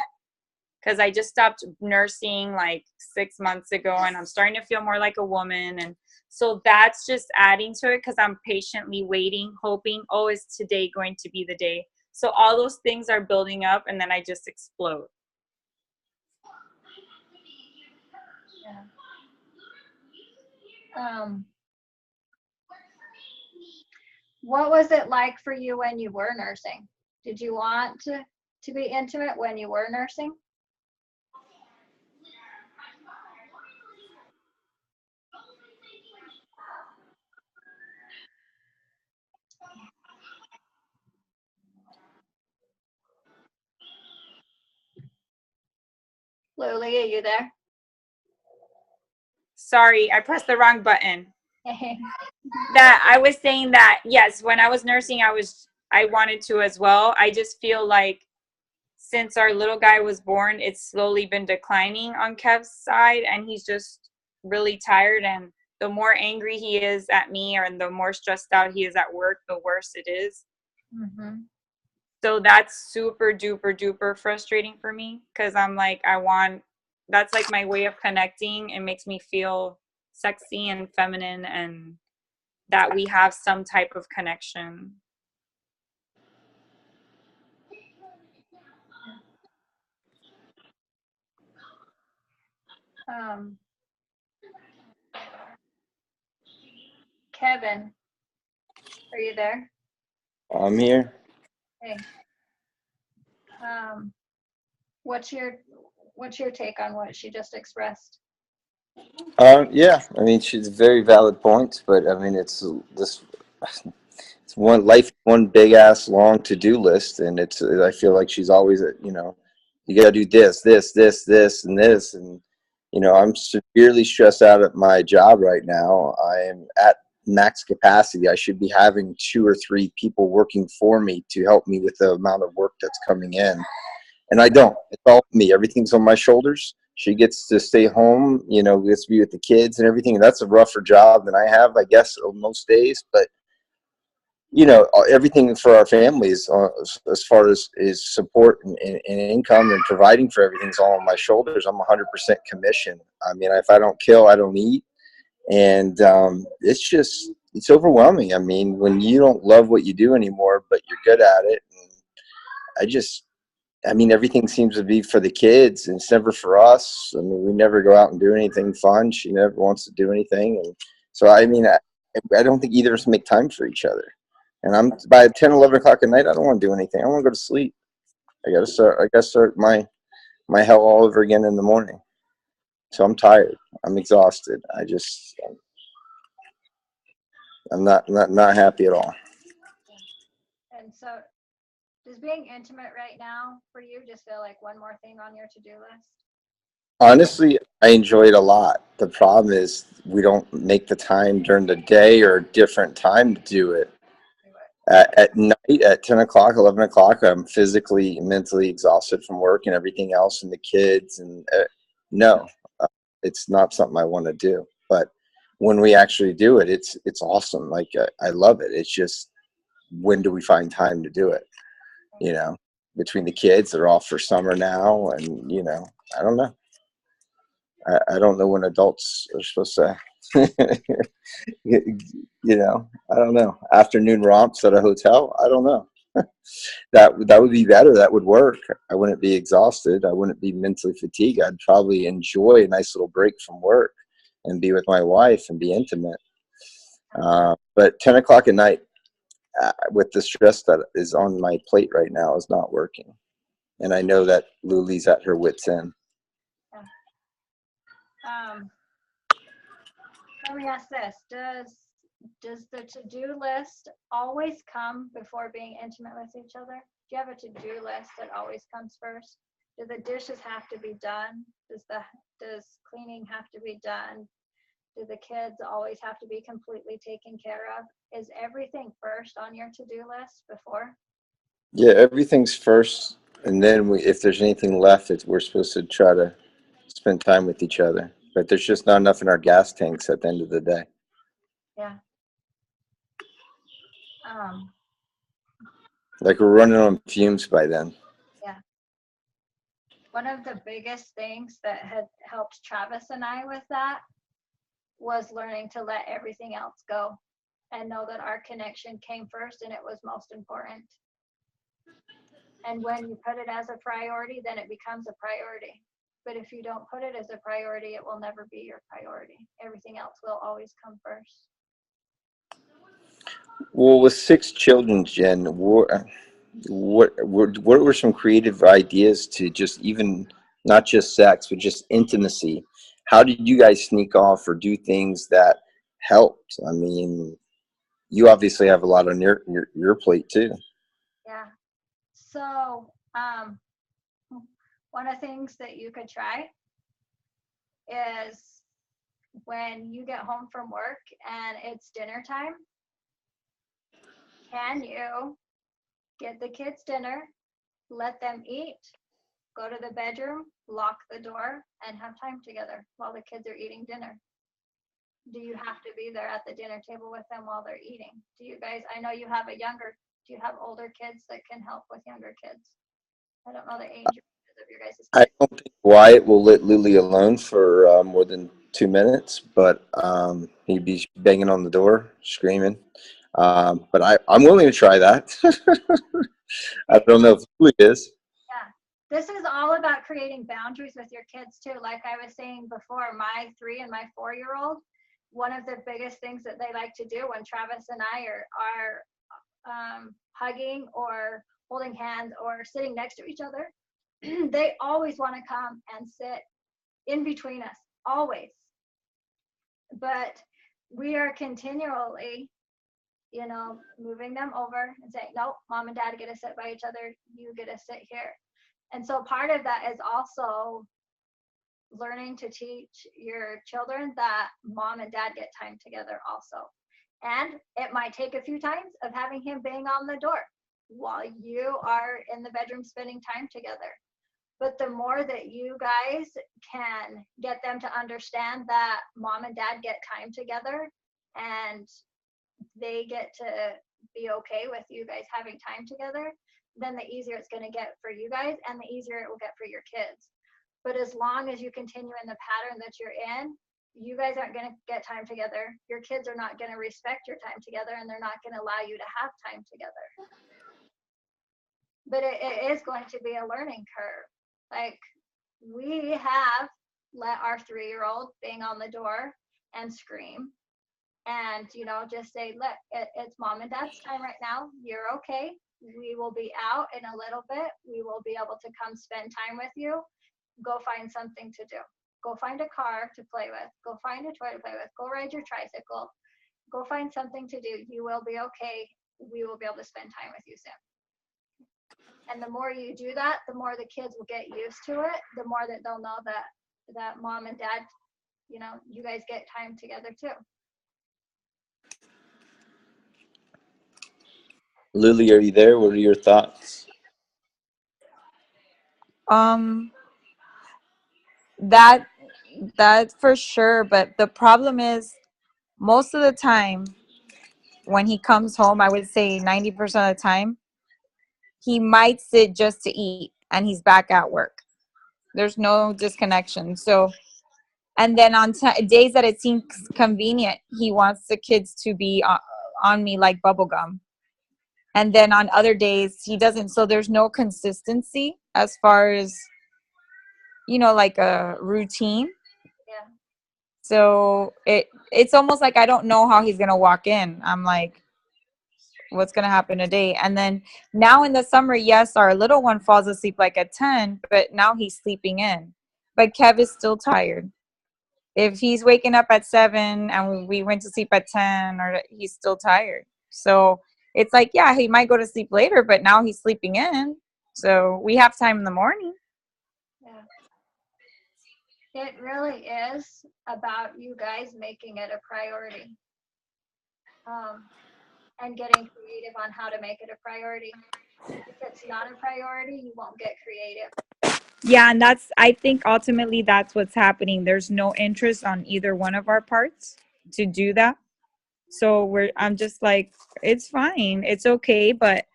Because I just stopped nursing like 6 months ago and I'm starting to feel more like a woman. And so that's just adding to it because I'm patiently waiting, hoping, oh, is today going to be the day? So all those things are building up and then I just explode. What was it like for you when you were nursing? Did you want to be intimate when you were nursing? Lily, are you there? Sorry, I pressed the wrong button. That I was saying that, yes, when I was nursing, I wanted to as well. I just feel like since our little guy was born, it's slowly been declining on Kev's side, and he's just really tired. And the more angry he is at me, or the more stressed out he is at work, the worse it is. Mm-hmm. So that's super duper duper frustrating for me because I'm like, that's like my way of connecting. It makes me feel sexy and feminine and that we have some type of connection. Kevin, are you there? I'm here. Hey. What's your take on what she just expressed? Yeah, I mean, she's very valid points, but I mean, it's one life, one big ass long to do list, and I feel like she's always, you got to do this, this, this, this, and this, and I'm severely stressed out at my job right now. I am at max capacity. I should be having 2 or 3 people working for me to help me with the amount of work that's coming in. And I don't. It's all me. Everything's on my shoulders. She gets to stay home, gets to be with the kids and everything. And that's a rougher job than I have, I guess, on most days. But, everything for our families, as far as is support and income and providing for everything's all on my shoulders. I'm 100% commission. I mean, if I don't kill, I don't eat. And it's overwhelming. I mean, when you don't love what you do anymore, but you're good at it. And everything seems to be for the kids, and it's never for us. I mean, we never go out and do anything fun. She never wants to do anything. And so, I don't think either of us make time for each other. And by 10, 11 o'clock at night, I don't want to do anything. I want to go to sleep. I got to start my hell all over again in the morning. So I'm tired. I'm exhausted. I'm not happy at all. And so, does being intimate right now for you just feel like one more thing on your to-do list? Honestly, I enjoy it a lot. The problem is we don't make the time during the day or a different time to do it. At night, at 10 o'clock, 11 o'clock, I'm physically and mentally exhausted from work and everything else and the kids. And no, it's not something I want to do. But when we actually do it, it's awesome. Like, I love it. It's just, when do we find time to do it? Between the kids, they're off for summer now. And, I don't know. I don't know when adults are supposed to, I don't know. Afternoon romps at a hotel. I don't know. That would be better. That would work. I wouldn't be exhausted. I wouldn't be mentally fatigued. I'd probably enjoy a nice little break from work and be with my wife and be intimate. But 10 o'clock at night, with the stress that is on my plate right now, is not working. And I know that Luli's at her wit's end. Let me ask this. Does the to-do list always come before being intimate with each other? Do you have a to-do list that always comes first? Do the dishes have to be done? Does cleaning have to be done? Do the kids always have to be completely taken care of? Is everything first on your to-do list before? Yeah, everything's first, and then if there's anything left, we're supposed to try to spend time with each other. But there's just not enough in our gas tanks at the end of the day. Yeah. Like we're running on fumes by then. Yeah. One of the biggest things that had helped Travis and I with that was learning to let everything else go and know that our connection came first and it was most important. And when you put it as a priority, then it becomes a priority. But if you don't put it as a priority, it will never be your priority. Everything else will always come first. Well, with 6 children, Jen, what were some creative ideas to just even not just sex, but just intimacy? How did you guys sneak off or do things that helped? I mean, you obviously have a lot on your plate too. Yeah. So one of the things that you could try is when you get home from work and it's dinner time, can you get the kids dinner, let them eat, go to the bedroom, lock the door, and have time together while the kids are eating dinner? Do you have to be there at the dinner table with them while they're eating? Do you guys, I know you have do you have older kids that can help with younger kids? I don't know the age of your guys' kids. I don't think Wyatt will let Lily alone for more than 2 minutes, but he'd be banging on the door, screaming. But I'm willing to try that. I don't know if Lily is. Yeah. This is all about creating boundaries with your kids too. Like I was saying before, my 3 and my 4-year-old, one of the biggest things that they like to do when Travis and I are hugging or holding hands or sitting next to each other, they always want to come and sit in between us, always. But we are continually, moving them over and saying, nope, mom and dad get to sit by each other, you get to sit here. And so part of that is also learning to teach your children that mom and dad get time together also. And it might take a few times of having him bang on the door while you are in the bedroom spending time together. But the more that you guys can get them to understand that mom and dad get time together and they get to be okay with you guys having time together, then the easier it's going to get for you guys and the easier it will get for your kids. But as long as you continue in the pattern that you're in, you guys aren't going to get time together. Your kids are not going to respect your time together, and they're not going to allow you to have time together. But it is going to be a learning curve. Like, we have let our 3-year-old bang on the door and scream and, just say, look, it's mom and dad's time right now. You're okay. We will be out in a little bit. We will be able to come spend time with you. Go find something to do. Go find a car to play with. Go find a toy to play with. Go ride your tricycle. Go find something to do. You will be okay. We will be able to spend time with you soon. And the more you do that, the more the kids will get used to it. The more that they'll know that mom and dad, you guys get time together too. Lily, are you there? What are your thoughts? That for sure, but the problem is most of the time when he comes home, I would say 90% of the time, he might sit just to eat and he's back at work. There's no disconnection. So, and then on days that it seems convenient, he wants the kids to be on me like bubblegum. And then on other days, he doesn't. So there's no consistency as far as, like a routine. Yeah. So it's almost like I don't know how he's going to walk in. I'm like, what's going to happen today? And then now in the summer, yes, our little one falls asleep like at 10, but now he's sleeping in. But Kev is still tired. if he's waking up at 7 and we went to sleep at 10, or he's still tired. So it's like, yeah, he might go to sleep later, but now he's sleeping in. So we have time in the morning. Yeah. It really is about you guys making it a priority. And getting creative on how to make it a priority. If it's not a priority, you won't get creative. Yeah, and I think ultimately that's what's happening. There's no interest on either one of our parts to do that. So I'm just like, it's fine, it's okay, but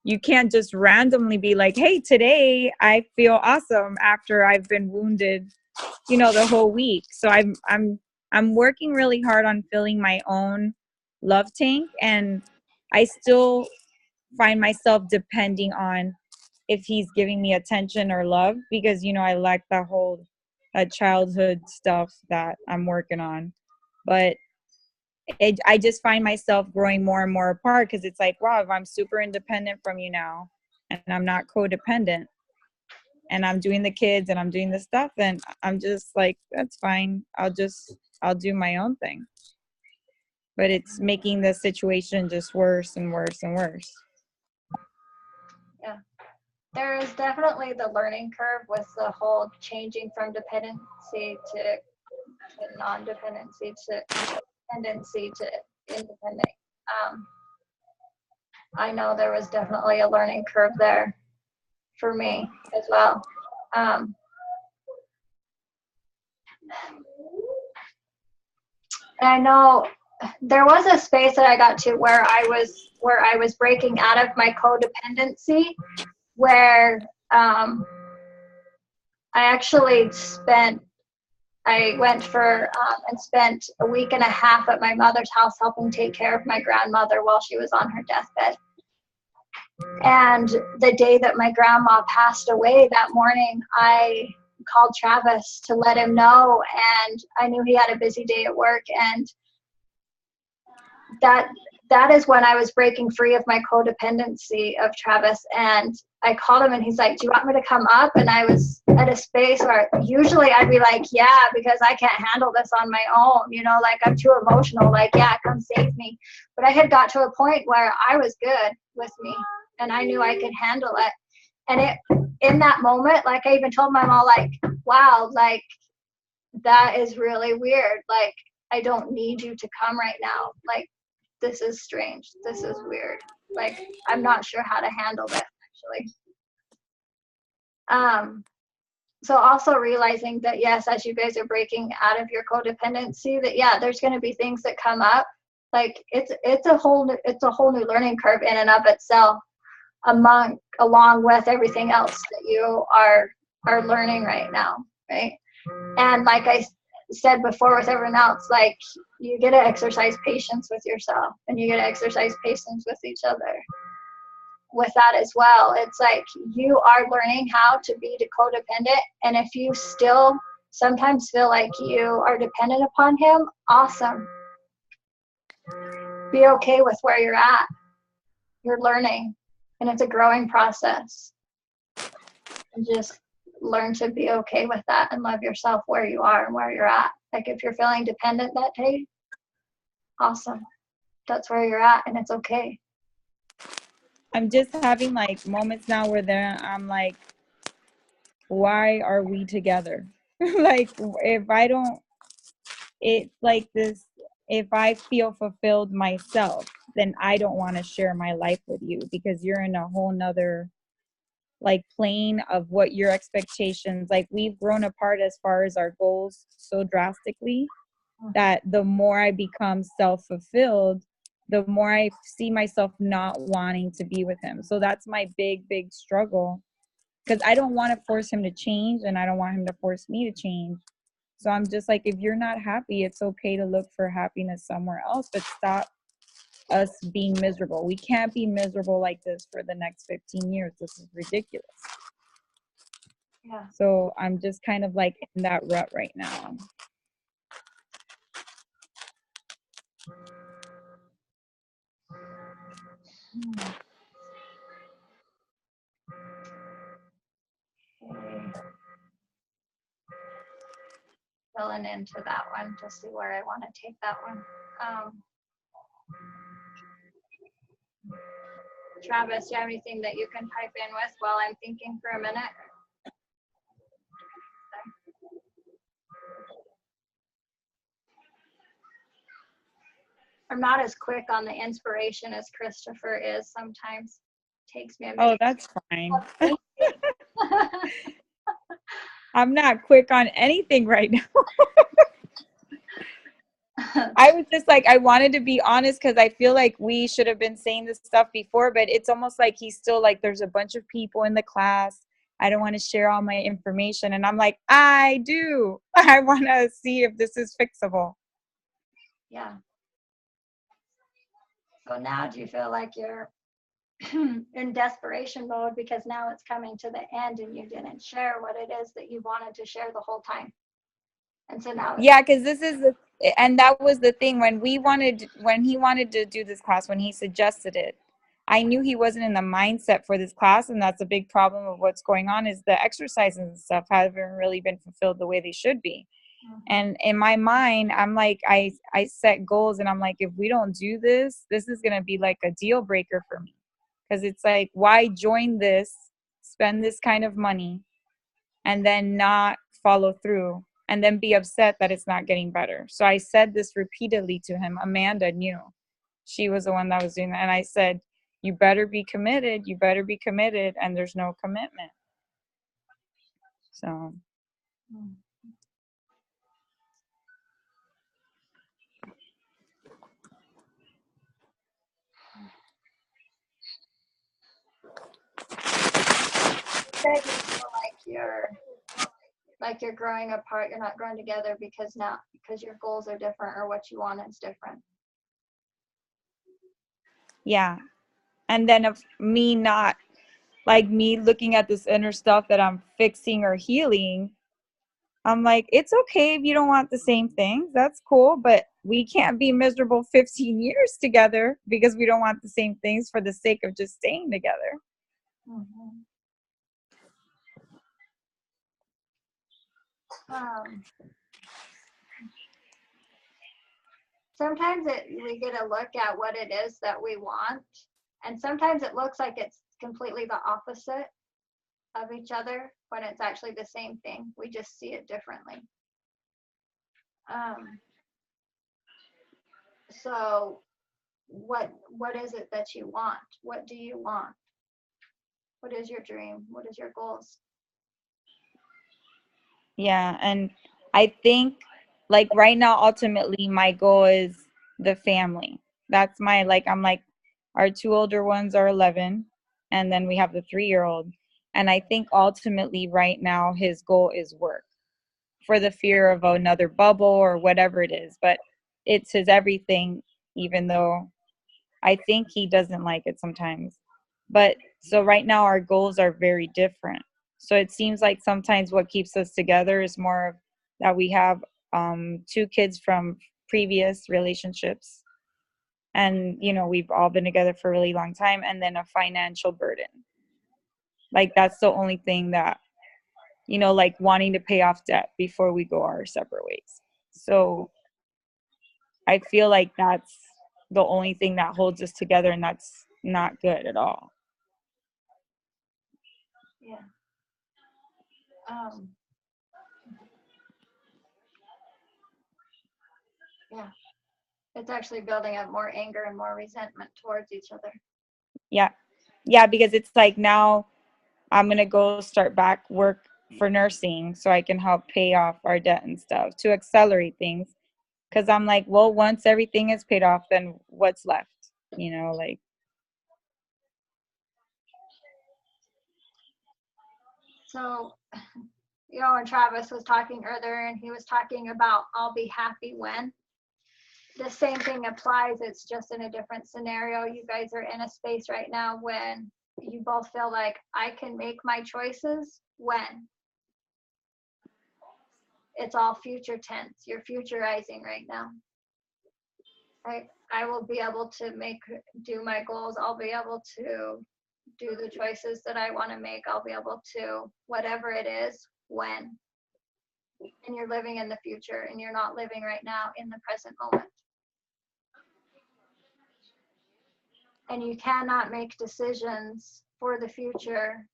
you can't just randomly be like, hey, today I feel awesome after I've been wounded, the whole week. So I'm working really hard on filling my own love tank, and I still find myself depending on if he's giving me attention or love, because I like that whole childhood stuff that I'm working on. But I just find myself growing more and more apart, because it's like, wow, if I'm super independent from you now and I'm not codependent and I'm doing the kids and I'm doing the stuff, then I'm just like, that's fine, I'll do my own thing. But it's making the situation just worse and worse and worse. Yeah. There is definitely the learning curve with the whole changing from dependency to non-dependency to dependency to independent. I know there was definitely a learning curve there for me as well. I know there was a space that I got to where I was breaking out of my codependency, where I actually went and spent a week and a half at my mother's house helping take care of my grandmother while she was on her deathbed. And the day that my grandma passed away, that morning, I called Travis to let him know, and I knew he had a busy day at work, and that is when I was breaking free of my codependency of Travis. And I called him and he's like, do you want me to come up? And I was at a space where usually I'd be like, yeah, because I can't handle this on my own, like I'm too emotional, like, yeah, come save me. But I had got to a point where I was good with me and I knew I could handle it. And in that moment, like, I even told my mom, like, wow, like, that is really weird. Like, I don't need you to come right now. Like, this is strange. This is weird. Like, I'm not sure how to handle it, actually. So also realizing that, yes, as you guys are breaking out of your codependency, that, yeah, there's going to be things that come up. Like, it's a whole new learning curve in and of itself, along with everything else that you are learning right now, right? And like I said before with everyone else, like, you get to exercise patience with yourself, and you get to exercise patience with each other with that as well. It's like you are learning how to be codependent, and if you still sometimes feel like you are dependent upon him, awesome. Be okay with where you're at. You're learning, and it's a growing process. And just learn to be okay with that and love yourself where you are and where you're at. Like, if you're feeling dependent that day, awesome. That's where you're at, and it's okay. I'm just having like moments now where I'm like, why are we together? Like, if I don't, it's like this, if I feel fulfilled myself, then I don't want to share my life with you, because you're in a whole nother like plane of what your expectations, like, we've grown apart as far as our goals so drastically that the more I become self-fulfilled, the more I see myself not wanting to be with him. So that's my big struggle, because I don't want to force him to change, and I don't want him to force me to change. So I'm just like, if you're not happy, it's okay to look for happiness somewhere else, but stop us being miserable. We can't be miserable like this for the next 15 years. This is ridiculous. Yeah. So I'm just kind of like in that rut right now. filling into that one to see where I want to take that one. Travis, do you have anything that you can pipe in with while I'm thinking for a minute? I'm not as quick on the inspiration as Christopher is sometimes. Takes me a minute. Oh, that's fine. I'm not quick on anything right now. I was just like, I wanted to be honest because I feel like we should have been saying this stuff before, but it's almost like he's still like, there's a bunch of people in the class. I don't want to share all my information. And I'm like, I do. I want to see if this is fixable. Yeah. So now do you feel like you're in desperation mode because now it's coming to the end and you didn't share what it is that you wanted to share the whole time? And so now Yeah, because this is and that was the thing when he wanted to do this class, when he suggested it, I knew he wasn't in the mindset for this class, and that's a big problem of what's going on is the exercises and stuff haven't really been fulfilled the way they should be. And in my mind, I'm like, I set goals and I'm like, if we don't do this, this is going to be like a deal breaker for me. Because it's like, why join this, spend this kind of money, and then not follow through, and then be upset that it's not getting better. So I said this repeatedly to him. Amanda knew. She was the one that was doing that. And I said, you better be committed. You better be committed. And there's no commitment. So. you feel like you're growing apart, you're not growing together because your goals are different or what you want is different. Yeah. And then of me not, like me looking at this inner stuff that I'm fixing or healing, I'm like, it's okay if you don't want the same things. That's cool. But we can't be miserable 15 years together because we don't want the same things for the sake of just staying together. Mm-hmm. Sometimes we get a look at what it is that we want, and sometimes it looks like it's completely the opposite of each other when it's actually the same thing. We just see it differently. So what is it that you want? What do you want? What is your dream? What is your goals? Yeah. And I think like right now, ultimately my goal is the family. That's my, like, I'm like, our two older ones are 11 and then we have the 3-year-old. And I think ultimately right now his goal is work for the fear of another bubble or whatever it is, but it's his everything, even though I think he doesn't like it sometimes. But so right now our goals are very different. So it seems like sometimes what keeps us together is more of that we have 2 kids from previous relationships. And, you know, we've all been together for a really long time, and then a financial burden. Like that's the only thing that, you know, like wanting to pay off debt before we go our separate ways. So I feel like that's the only thing that holds us together, and that's not good at all. Yeah. Yeah. It's actually building up more anger and more resentment towards each other. Yeah. Yeah, because it's like now I'm going to go start back work for nursing so I can help pay off our debt and stuff to accelerate things. Because I'm like, well, once everything is paid off, then what's left? You know, like. So, you know, when Travis was talking earlier and he was talking about I'll be happy when, the same thing applies. It's just in a different scenario. You guys are in a space right now when you both feel like I can make my choices when. It's all future tense. You're futurizing right now. I will be able to do my goals. I'll be able to do the choices that I want to make. I'll be able to, whatever it is, when. and you're living in the future, and you're not living right now in the present moment. And you cannot make decisions for the future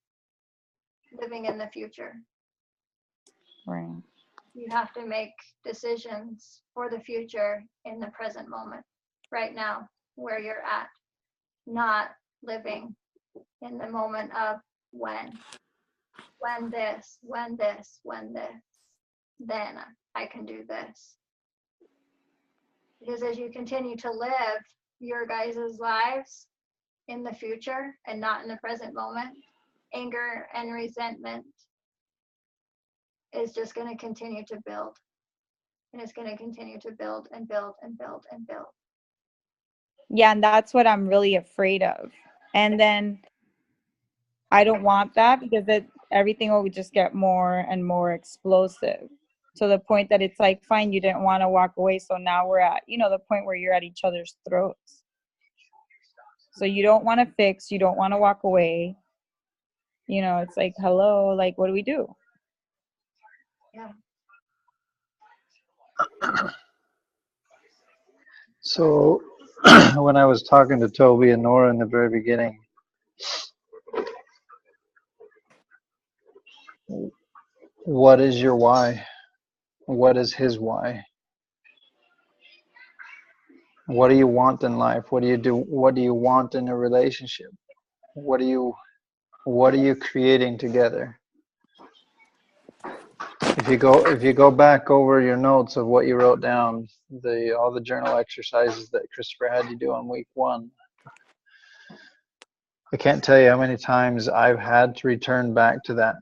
living in the future. Right. You have to make decisions for the future in the present moment, right now, where you're at, not living in the moment of when this, then I can do this. Because as you continue to live your guys' lives in the future and not in the present moment, anger and resentment is just going to continue to build. And it's going to continue to build and build and build and build. Yeah, and that's what I'm really afraid of. And then I don't want that because everything will just get more and more explosive to the point that it's like, fine, you didn't want to walk away. So now we're at, the point where you're at each other's throats. So you don't want to fix, you don't want to walk away. It's like, hello, like, what do we do? Yeah. So when I was talking to Toby and Nora in the very beginning, what is your why? What is his why? What do you want in life? What do you do? What do you want in a relationship? What are you creating together? If you go back over your notes of what you wrote down, all the journal exercises that Christopher had you do on week 1, I can't tell you how many times I've had to return back to that.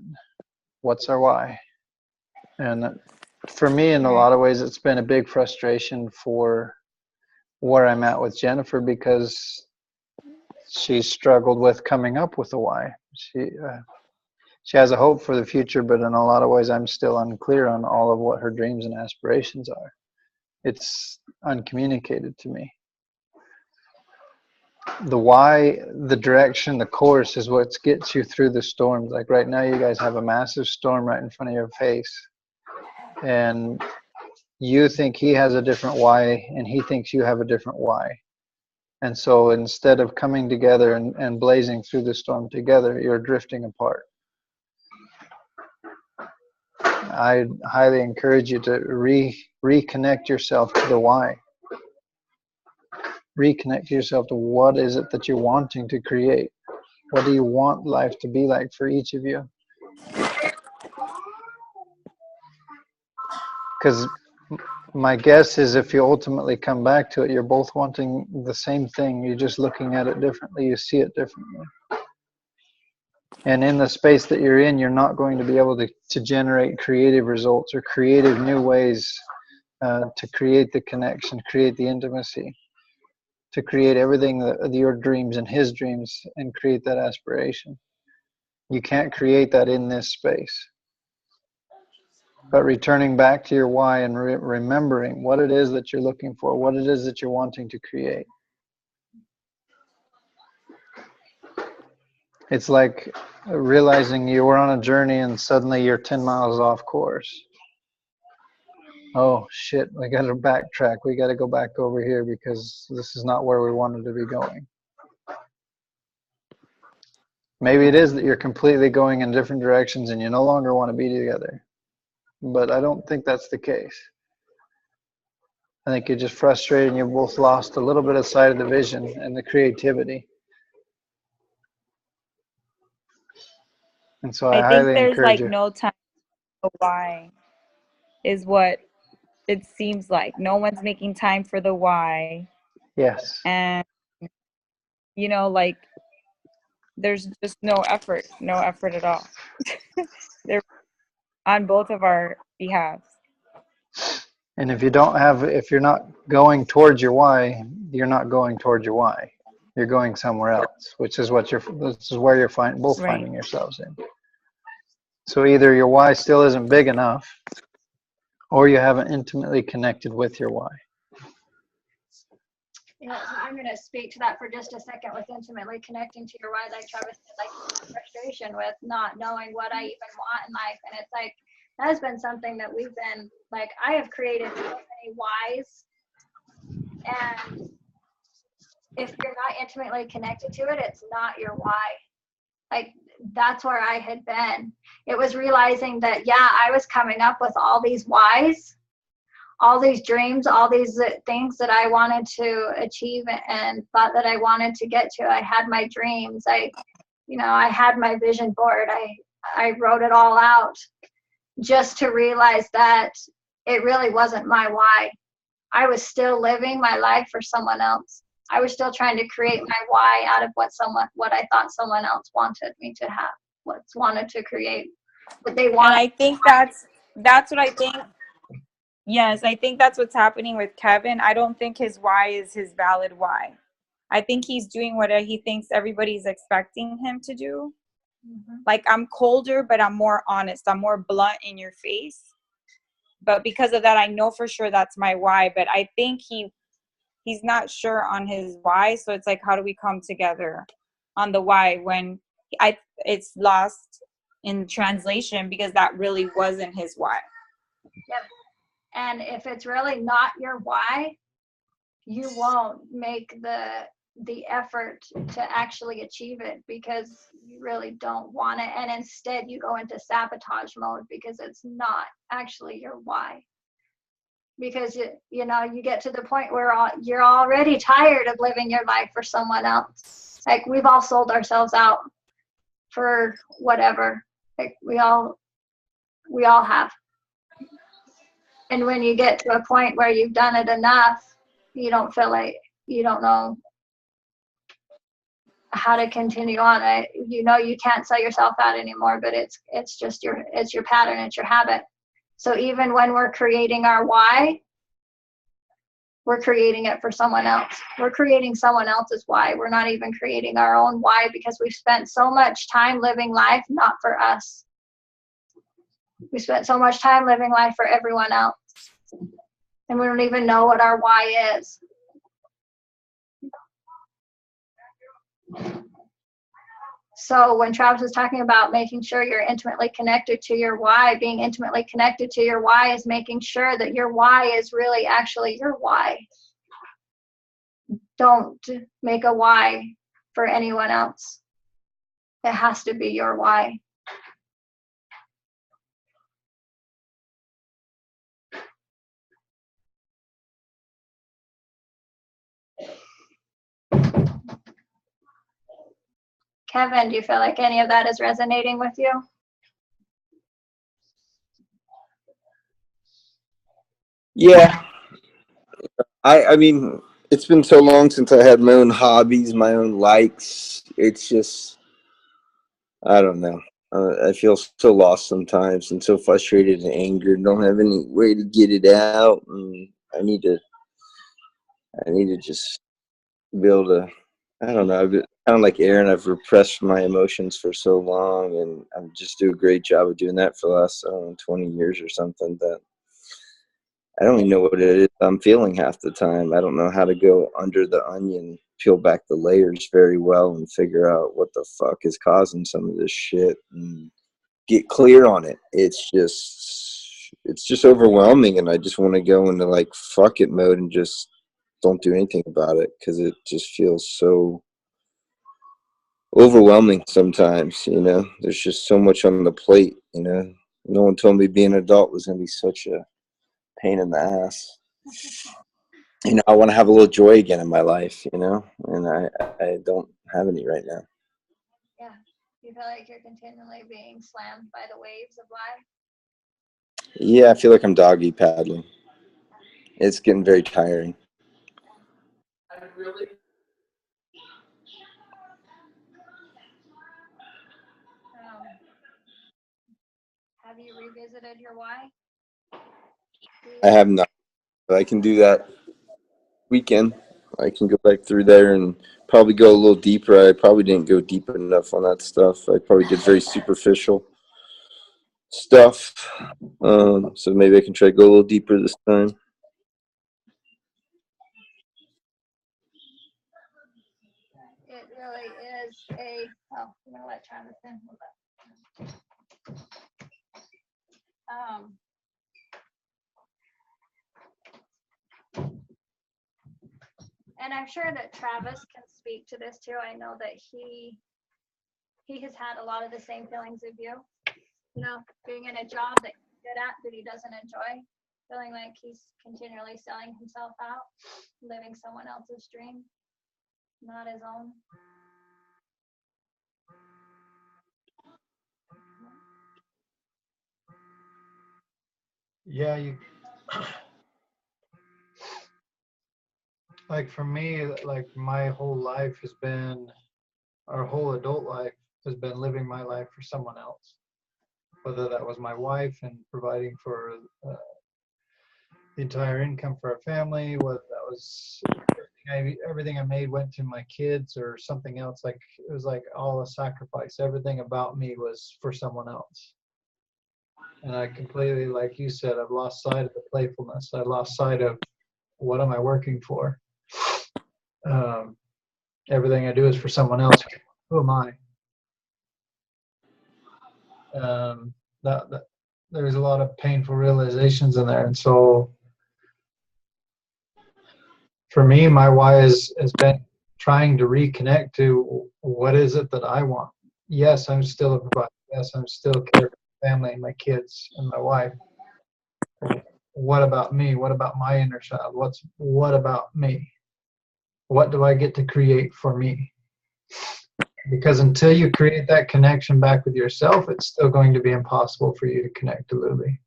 What's our why? And for me, in a lot of ways, it's been a big frustration for where I'm at with Jennifer, because she struggled with coming up with a why. She has a hope for the future, but in a lot of ways, I'm still unclear on all of what her dreams and aspirations are. It's uncommunicated to me. The why, the direction, the course is what gets you through the storms. Like right now, you guys have a massive storm right in front of your face. And you think he has a different why, and he thinks you have a different why. And so instead of coming together and blazing through the storm together, you're drifting apart. I highly encourage you to reconnect yourself to the why. Reconnect yourself to what is it that you're wanting to create. What do you want life to be like for each of you? Because my guess is if you ultimately come back to it, you're both wanting the same thing. You're just looking at it differently. You see it differently. And in the space that you're in, you're not going to be able to generate creative results or creative new ways to create the connection, create the intimacy, to create everything that your dreams and his dreams, and create that aspiration. You can't create that in this space. But returning back to your why and remembering what it is that you're looking for, what it is that you're wanting to create. It's like realizing you were on a journey and suddenly you're 10 miles off course. Oh shit, we got to backtrack. We got to go back over here because this is not where we wanted to be going. Maybe it is that you're completely going in different directions and you no longer want to be together. But I don't think that's the case. I think you're just frustrated and you both lost a little bit of sight of the vision and the creativity. And so I think highly there's encourage like you. no time for why is what it seems like. No one's making time for the why. Yes. And, like there's just no effort at all. They're on both of our behalves. And if you're not going towards your why, you're not going towards your why. You're going somewhere else, which is where you're both finding yourselves in. So either your why still isn't big enough, or you haven't intimately connected with your why. Yeah, so I'm going to speak to that for just a second with intimately connecting to your why, like Travis said, like frustration with not knowing what I even want in life. And it's like has been something that we've been like, I have created so many whys, and if you're not intimately connected to it, it's not your why. Like, that's where I had been. It was realizing that, yeah, I was coming up with all these whys, all these dreams, all these things that I wanted to achieve and thought that I wanted to get to. I had my dreams. I had my vision board. I wrote it all out just to realize that it really wasn't my why. I was still living my life for someone else. I was still trying to create my why out of what I thought someone else wanted me to have, wanted to create, what they And wanted. I think that's what I think. Yes, I think that's what's happening with Kevin. I don't think his why is his valid why. I think he's doing what he thinks everybody's expecting him to do. Like, I'm colder, but I'm more honest. I'm more blunt in your face. But because of that, I know for sure that's my why. But I think he's not sure on his why. So it's like, how do we come together on the why when it's lost in translation because that really wasn't his why. Yep. And if it's really not your why, you won't make the effort to actually achieve it because you really don't want it. And instead you go into sabotage mode because it's not actually your why. Because you get to the point where you're already tired of living your life for someone else. Like, we've all sold ourselves out for whatever. Like, we all have. And when you get to a point where you've done it enough, you don't feel like you don't know how to continue on. You can't sell yourself out anymore, but it's just your pattern, it's your habit. So even when we're creating our why, we're creating it for someone else. We're creating someone else's why. We're not even creating our own why because we've spent so much time living life not for us. We spent so much time living life for everyone else. And we don't even know what our why is. So when Travis was talking about making sure you're intimately connected to your why, being intimately connected to your why is making sure that your why is really actually your why. Don't make a why for anyone else. It has to be your why. Kevin, do you feel like any of that is resonating with you? Yeah. I mean, it's been so long since I had my own hobbies, my own likes. It's just, I don't know. I feel so lost sometimes and so frustrated and angered. Don't have any way to get it out. And I need to just be able to, I don't know. I've been, kind of like Aaron, I've repressed my emotions for so long, and I just do a great job of doing that for the last, 20 years or something, that I don't even know what it is I'm feeling half the time. I don't know how to go under the onion, peel back the layers very well, and figure out what the fuck is causing some of this shit and get clear on it. It's just overwhelming, and I just want to go into like fuck it mode and just don't do anything about it because it just feels so overwhelming sometimes. There's just so much on the plate. No one told me being an adult was going to be such a pain in the ass. I want to have a little joy again in my life, and I don't have any right now. Yeah. You feel like you're continually being slammed by the waves of life? Yeah, I feel like I'm doggy paddling. It's getting very tiring. Have you revisited your why? I have not. But I can do that weekend. I can go back through there and probably go a little deeper. I probably didn't go deep enough on that stuff. I probably did very superficial stuff. So maybe I can try to go a little deeper this time. It really is I'm going to let Travis in. And I'm sure that Travis can speak to this too. I know that he has had a lot of the same feelings of you. You know, being in a job that he's good at that he doesn't enjoy, feeling like he's continually selling himself out, living someone else's dream, not his own. Yeah, like for me, like my whole life has been, our whole adult life has been living my life for someone else. Whether that was my wife and providing for the entire income for our family, whether that was everything I made went to my kids or something else. Like it was like all a sacrifice. Everything about me was for someone else. And I completely, like you said, I've lost sight of the playfulness. I lost sight of what am I working for? Everything I do is for someone else. Who am I? There's a lot of painful realizations in there. And so for me, my why has been trying to reconnect to what is it that I want. Yes, I'm still a provider. Yes, I'm still caring for my family and my kids and my wife. What about me? What about my inner child? What about me? What do I get to create for me? Because until you create that connection back with yourself, it's still going to be impossible for you to connect to Lily.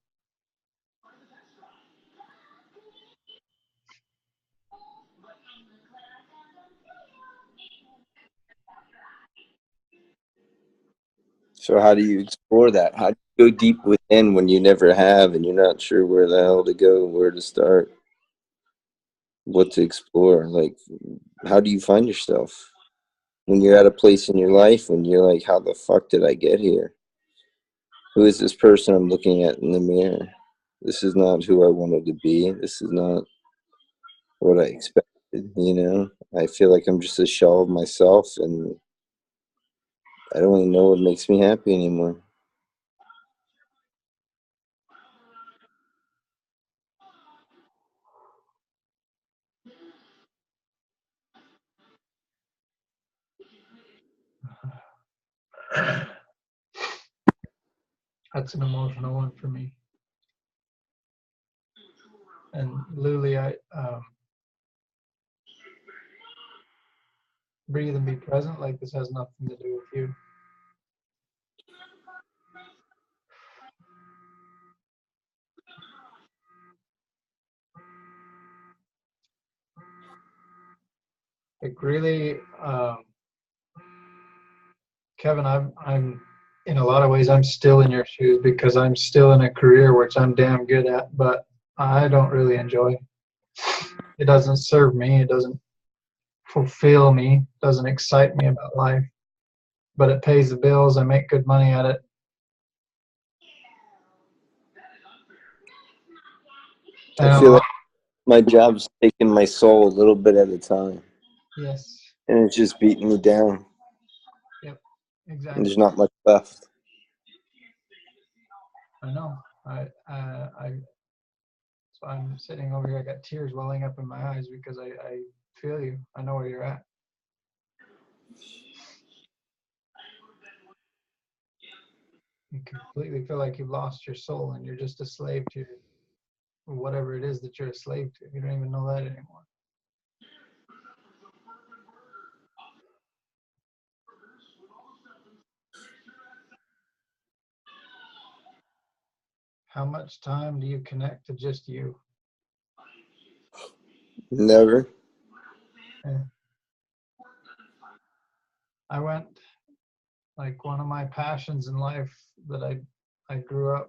So how do you explore that? How do you go deep within when you never have and you're not sure where the hell to go, where to start, what to explore? Like, how do you find yourself when you're at a place in your life when you're like, how the fuck did I get here? Who is this person I'm looking at in the mirror? This is not who I wanted to be. This is not what I expected, you know? I feel like I'm just a shell of myself and I don't really know what makes me happy anymore. That's an emotional one for me. And Lily, breathe and be present. Like this has nothing to do with you. Like really, Kevin, I'm in a lot of ways I'm still in your shoes because I'm still in a career which I'm damn good at, but I don't really enjoy. It doesn't serve me. It doesn't fulfill me. It doesn't excite me about life. But it pays the bills. I make good money at it. I feel like my job's taking my soul a little bit at a time. Yes. And it's just beating me down. Yep, exactly. And there's not much left. I know. So I'm sitting over here. I got tears welling up in my eyes because I feel you. I know where you're at. You completely feel like you've lost your soul and you're just a slave to whatever it is that you're a slave to. You don't even know that anymore. How much time do you connect to just you? Never. Yeah. I went, like one of my passions in life that I grew up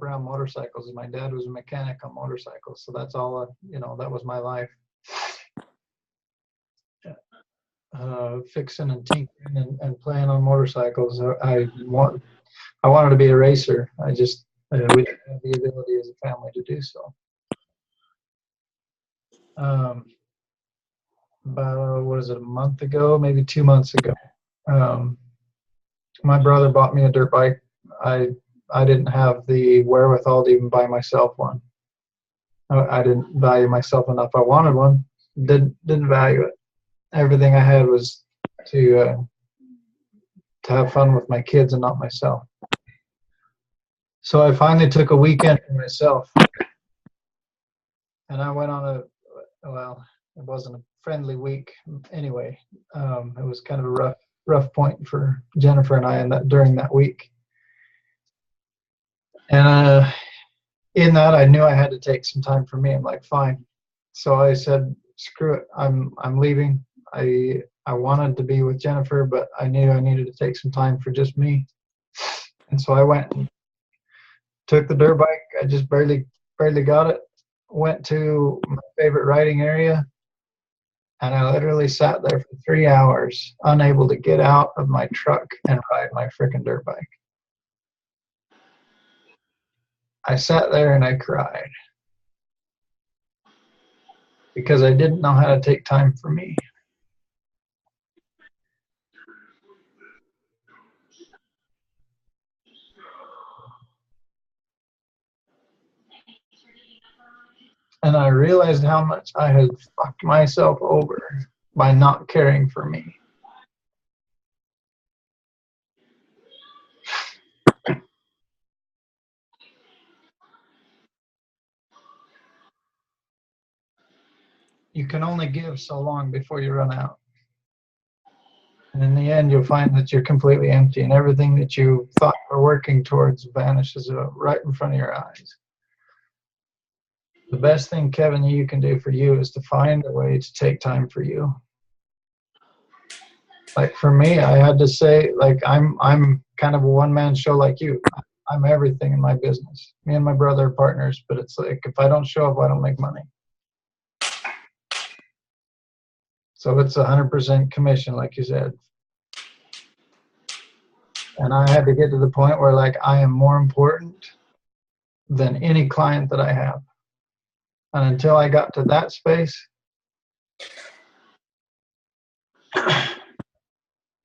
around motorcycles. My dad was a mechanic on motorcycles, so that's all that was my life. Fixing and tinkering and playing on motorcycles. I wanted to be a racer. We didn't have the ability as a family to do so. About a month ago, maybe 2 months ago, my brother bought me a dirt bike. I I didn't have the wherewithal to even buy myself one. I didn't value myself enough. I wanted one, didn't value it. Everything I had was to have fun with my kids and not myself. So I finally took a weekend for myself, and I went on well, it wasn't a friendly week anyway. It was kind of a rough point for Jennifer and I during that week. And in that, I knew I had to take some time for me. I'm like, fine. So I said, screw it. I'm leaving. I wanted to be with Jennifer, but I knew I needed to take some time for just me. And so I went and took the dirt bike. I just barely got it. Went to my favorite riding area, and I literally sat there for 3 hours, unable to get out of my truck and ride my freaking dirt bike. I sat there and I cried because I didn't know how to take time for me. And I realized how much I had fucked myself over by not caring for me. You can only give so long before you run out. And in the end, you'll find that you're completely empty, and everything that you thought you were working towards vanishes right in front of your eyes. The best thing, Kevin, you can do for you is to find a way to take time for you. Like for me, I had to say, like, I'm kind of a one-man show like you. I'm everything in my business. Me and my brother are partners, but it's like if I don't show up, I don't make money. So it's 100% commission, like you said. And I had to get to the point where, like, I am more important than any client that I have. And until I got to that space,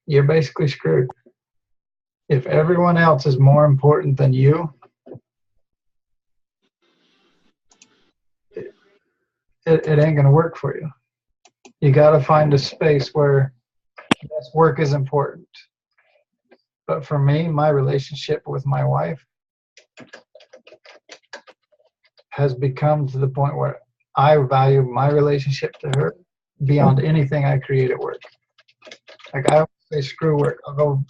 you're basically screwed. If everyone else is more important than you, it ain't going to work for you. You got to find a space where yes, work is important. But for me, my relationship with my wife has become to the point where I value my relationship to her beyond anything I create at work. Like I always say, screw work. I'll go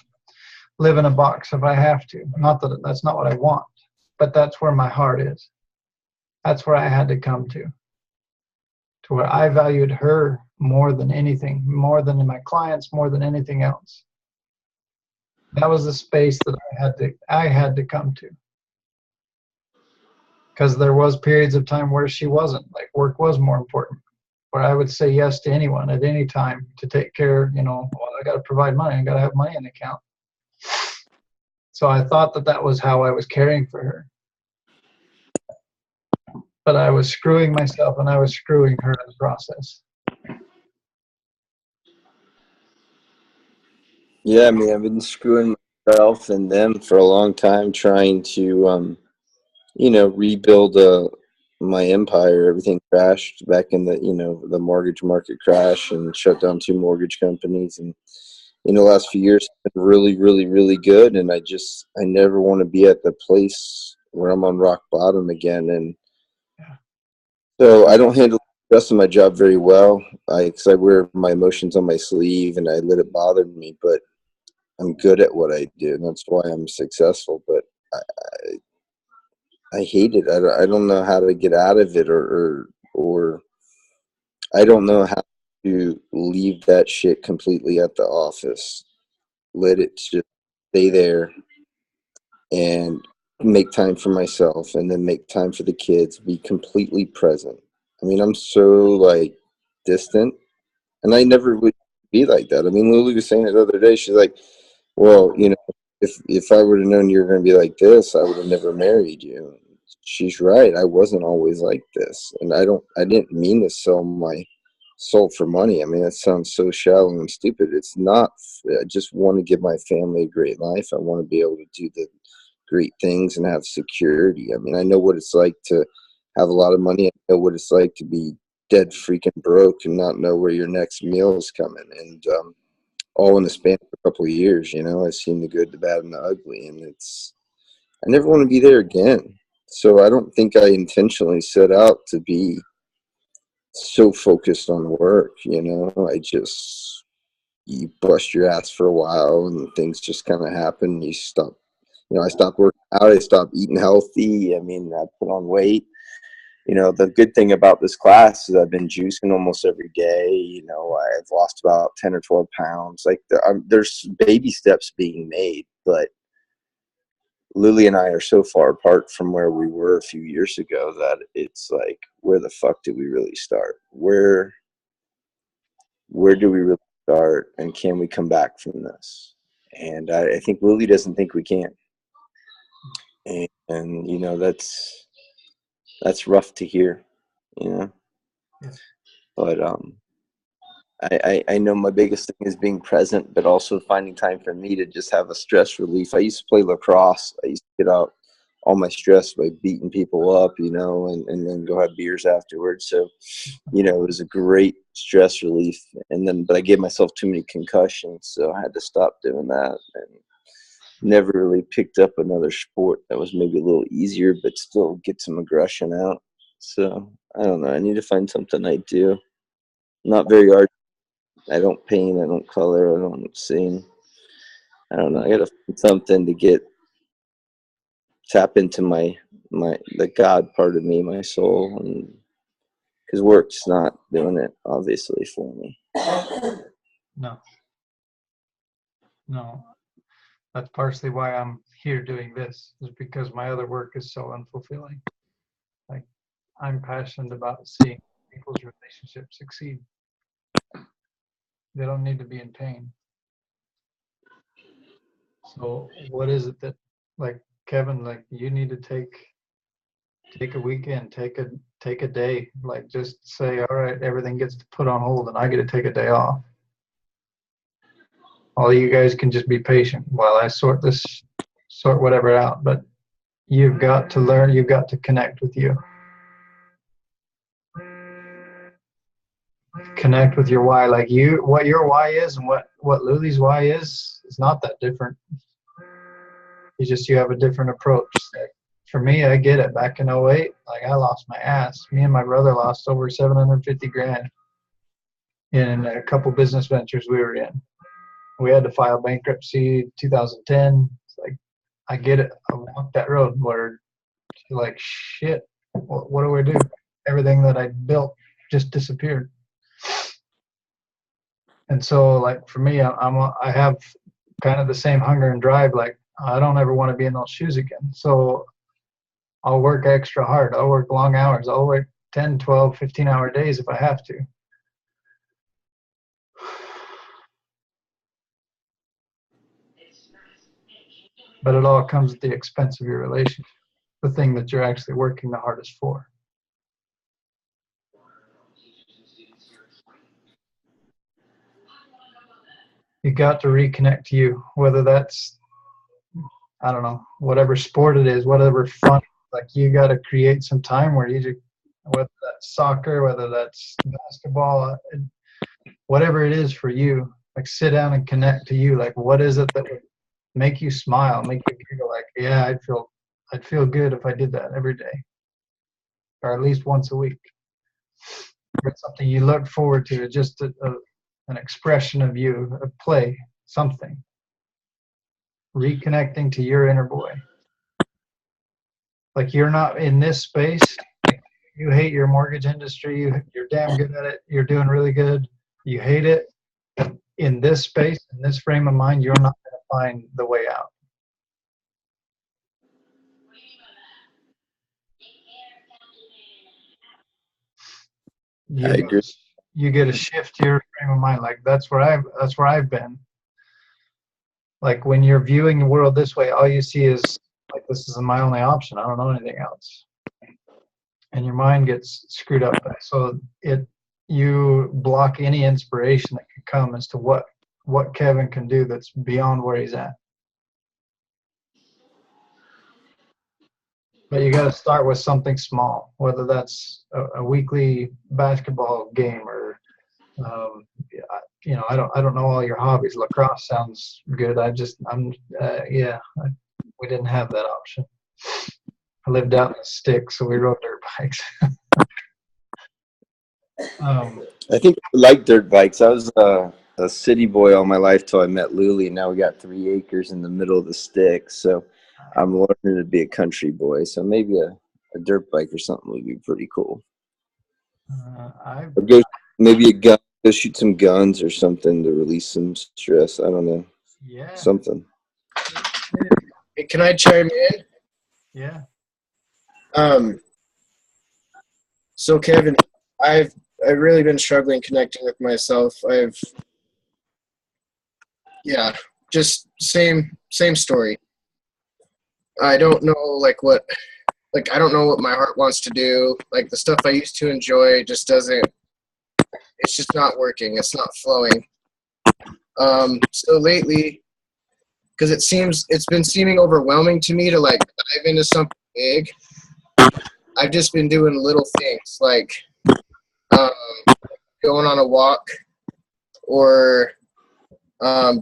live in a box if I have to. Not that that's not what I want, but that's where my heart is. That's where I had to come to where I valued her more than anything, more than my clients, more than anything else. That was the space that I had to come to. Because there was periods of time where she wasn't, like work was more important, where I would say yes to anyone at any time to take care, well, I got to provide money, I got to have money in the account. So I thought that was how I was caring for her. But I was screwing myself and I was screwing her in the process. Yeah, I mean, I've been screwing myself and them for a long time, trying to, rebuild my empire. Everything crashed back in the mortgage market crash and shut down 2 mortgage companies. And the last few years have been really, really, really good. And I never want to be at the place where I'm on rock bottom again. And so I don't handle the rest of my job very well. Because I wear my emotions on my sleeve and I let it bother me. But I'm good at what I do, and that's why I'm successful. But I hate it. I don't know how to get out of it, or I don't know how to leave that shit completely at the office. Let it just stay there and make time for myself, and then make time for the kids. Be completely present. I mean, I'm so distant, and I never would be like that. I mean, Lily was saying it the other day. She's like, well, if I would have known you were going to be like this, I would have never married you. She's right. I wasn't always like this. And I didn't mean to sell my soul for money. I mean, that sounds so shallow and stupid. It's not. I just want to give my family a great life. I want to be able to do the great things and have security. I mean, I know what it's like to have a lot of money. I know what it's like to be dead freaking broke and not know where your next meal is coming. And all in the span of a couple of years, you know, I've seen the good, the bad, and the ugly. And I never want to be there again. So I don't think I intentionally set out to be so focused on work, you know. You bust your ass for a while and things just kind of happen. You stop, you know, I stopped working out. I stopped eating healthy. I mean, I put on weight. You know, the good thing about this class is I've been juicing almost every day. You know, I've lost about 10 or 12 pounds. Like there's baby steps being made, but Lily and I are so far apart from where we were a few years ago that it's like, where the fuck do we really start? Where do we really start? And can we come back from this? And I think Lily doesn't think we can. And you know, that's rough to hear, you know. But I know my biggest thing is being present, but also finding time for me to just have a stress relief. I used to play lacrosse. I used to get out all my stress by beating people up, you know, and then go have beers afterwards. So, you know, it was a great stress relief. But I gave myself too many concussions, so I had to stop doing that. And never really picked up another sport that was maybe a little easier, but still get some aggression out. So I don't know. I need to find something I do. Not very art. I don't paint. I don't color. I don't sing. I don't know. I gotta find something to tap into the God part of me, my soul, and because work's not doing it obviously for me. No. That's partially why I'm here doing this, is because my other work is so unfulfilling. Like, I'm passionate about seeing people's relationships succeed. They don't need to be in pain. So what is it that, like, Kevin, like, you need to take a weekend, take a day, like, just say, all right, everything gets put on hold and I get to take a day off. All you guys can just be patient while I sort whatever out. But you've got to learn, you've got to connect with you. Connect with your why. Like, what your why is and what Lily's why is not that different. You have a different approach. Like, for me, I get it. Back in 08, like, I lost my ass. Me and my brother lost over 750 grand in a couple business ventures we were in. We had to file bankruptcy 2010. It's like, I get it. I walked that road where, like, shit, what do I do? Everything that I built just disappeared. And so, like, for me, I have kind of the same hunger and drive. Like, I don't ever want to be in those shoes again. So I'll work extra hard. I'll work long hours. I'll work 10, 12, 15-hour days if I have to. But it all comes at the expense of your relationship, the thing that you're actually working the hardest for. You got to reconnect to you, whether that's, I don't know, whatever sport it is, whatever fun. Like, you got to create some time where whether that's soccer, whether that's basketball, whatever it is for you, like, sit down and connect to you. Like, what is it that would make you smile, make you feel like, yeah, I'd feel good if I did that every day, or at least once a week. It's something you look forward to, just an expression of you, a play, something. Reconnecting to your inner boy. Like, you're not in this space. You hate your mortgage industry. You're damn good at it. You're doing really good. You hate it. In this space, in this frame of mind, you're not going to find the way out. I agree. You get to shift your frame of mind. Like, that's where I've been. Like, when you're viewing the world this way, all you see is, like, this is my only option. I don't know anything else. And your mind gets screwed up. So you block any inspiration that could come as to what Kevin can do that's beyond where he's at. But you got to start with something small, whether that's a weekly basketball game or, I don't know all your hobbies. Lacrosse sounds good. We didn't have that option. I lived out in the sticks, so we rode dirt bikes. I think I like dirt bikes. I was a city boy all my life till I met Luli. Now we got 3 acres in the middle of the sticks. So I'm learning to be a country boy. So maybe a dirt bike or something would be pretty cool. Or maybe a gun. Go shoot some guns or something to release some stress. I don't know. Yeah. Something. Hey, can I chime in? Yeah. So Kevin, I've really been struggling connecting with myself. Just same story. I don't know I don't know what my heart wants to do. Like the stuff I used to enjoy just it's just not working. It's not flowing. So lately, because it's been seeming overwhelming to me to like dive into something big. I've just been doing little things like going on a walk or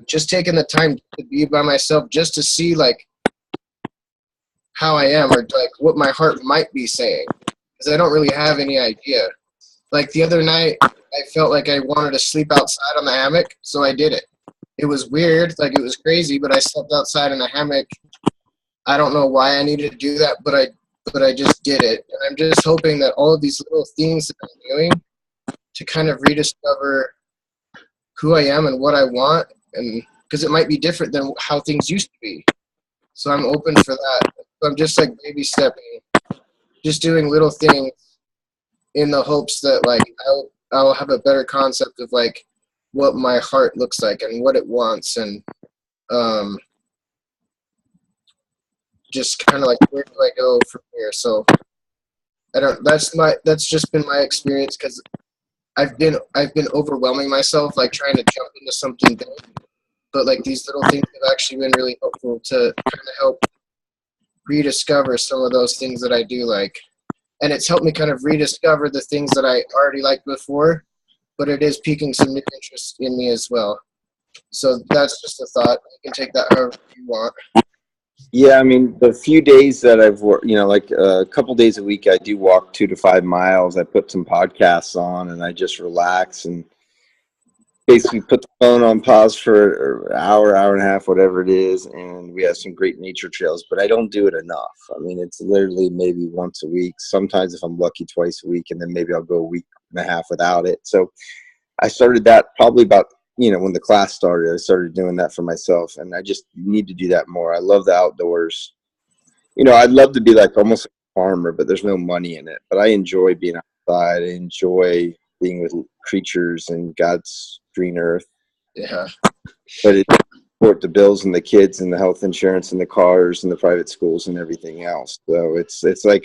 just taking the time to be by myself just to see like how I am or like what my heart might be saying, because I don't really have any idea. Like the other night, I felt like I wanted to sleep outside on the hammock, so I did it. It was weird, like it was crazy, but I slept outside in a hammock. I don't know why I needed to do that, but I just did it. And I'm just hoping that all of these little things that I'm doing to kind of rediscover who I am and what I want, and because it might be different than how things used to be. So I'm open for that. So I'm just like baby stepping, just doing little things in the hopes that like I'll have a better concept of like what my heart looks like and what it wants, and just kind of like where do I go from here. So that's just been my experience, because I've been overwhelming myself like trying to jump into something big, but like these little things have actually been really helpful to kind of help rediscover some of those things that I do like. And it's helped me kind of rediscover the things that I already liked before, but it is piquing some new interest in me as well. So that's just a thought. You can take that however you want. Yeah, I mean, the few days that I've worked, like a couple days a week, I do walk 2 to 5 miles. I put some podcasts on and I just relax and basically put the phone on pause for an hour and a half, whatever it is. And we have some great nature trails, but I don't do it enough. I mean, it's literally maybe once a week. Sometimes if I'm lucky, twice a week, and then maybe I'll go a week and a half without it. So I started that probably about, when the class started. I started doing that for myself, and I just need to do that more. I love the outdoors. I'd love to be like almost a farmer, but there's no money in it. But I enjoy being outside. I enjoy being with creatures and God's green earth. Yeah. But it support the bills and the kids and the health insurance and the cars and the private schools and everything else. So it's like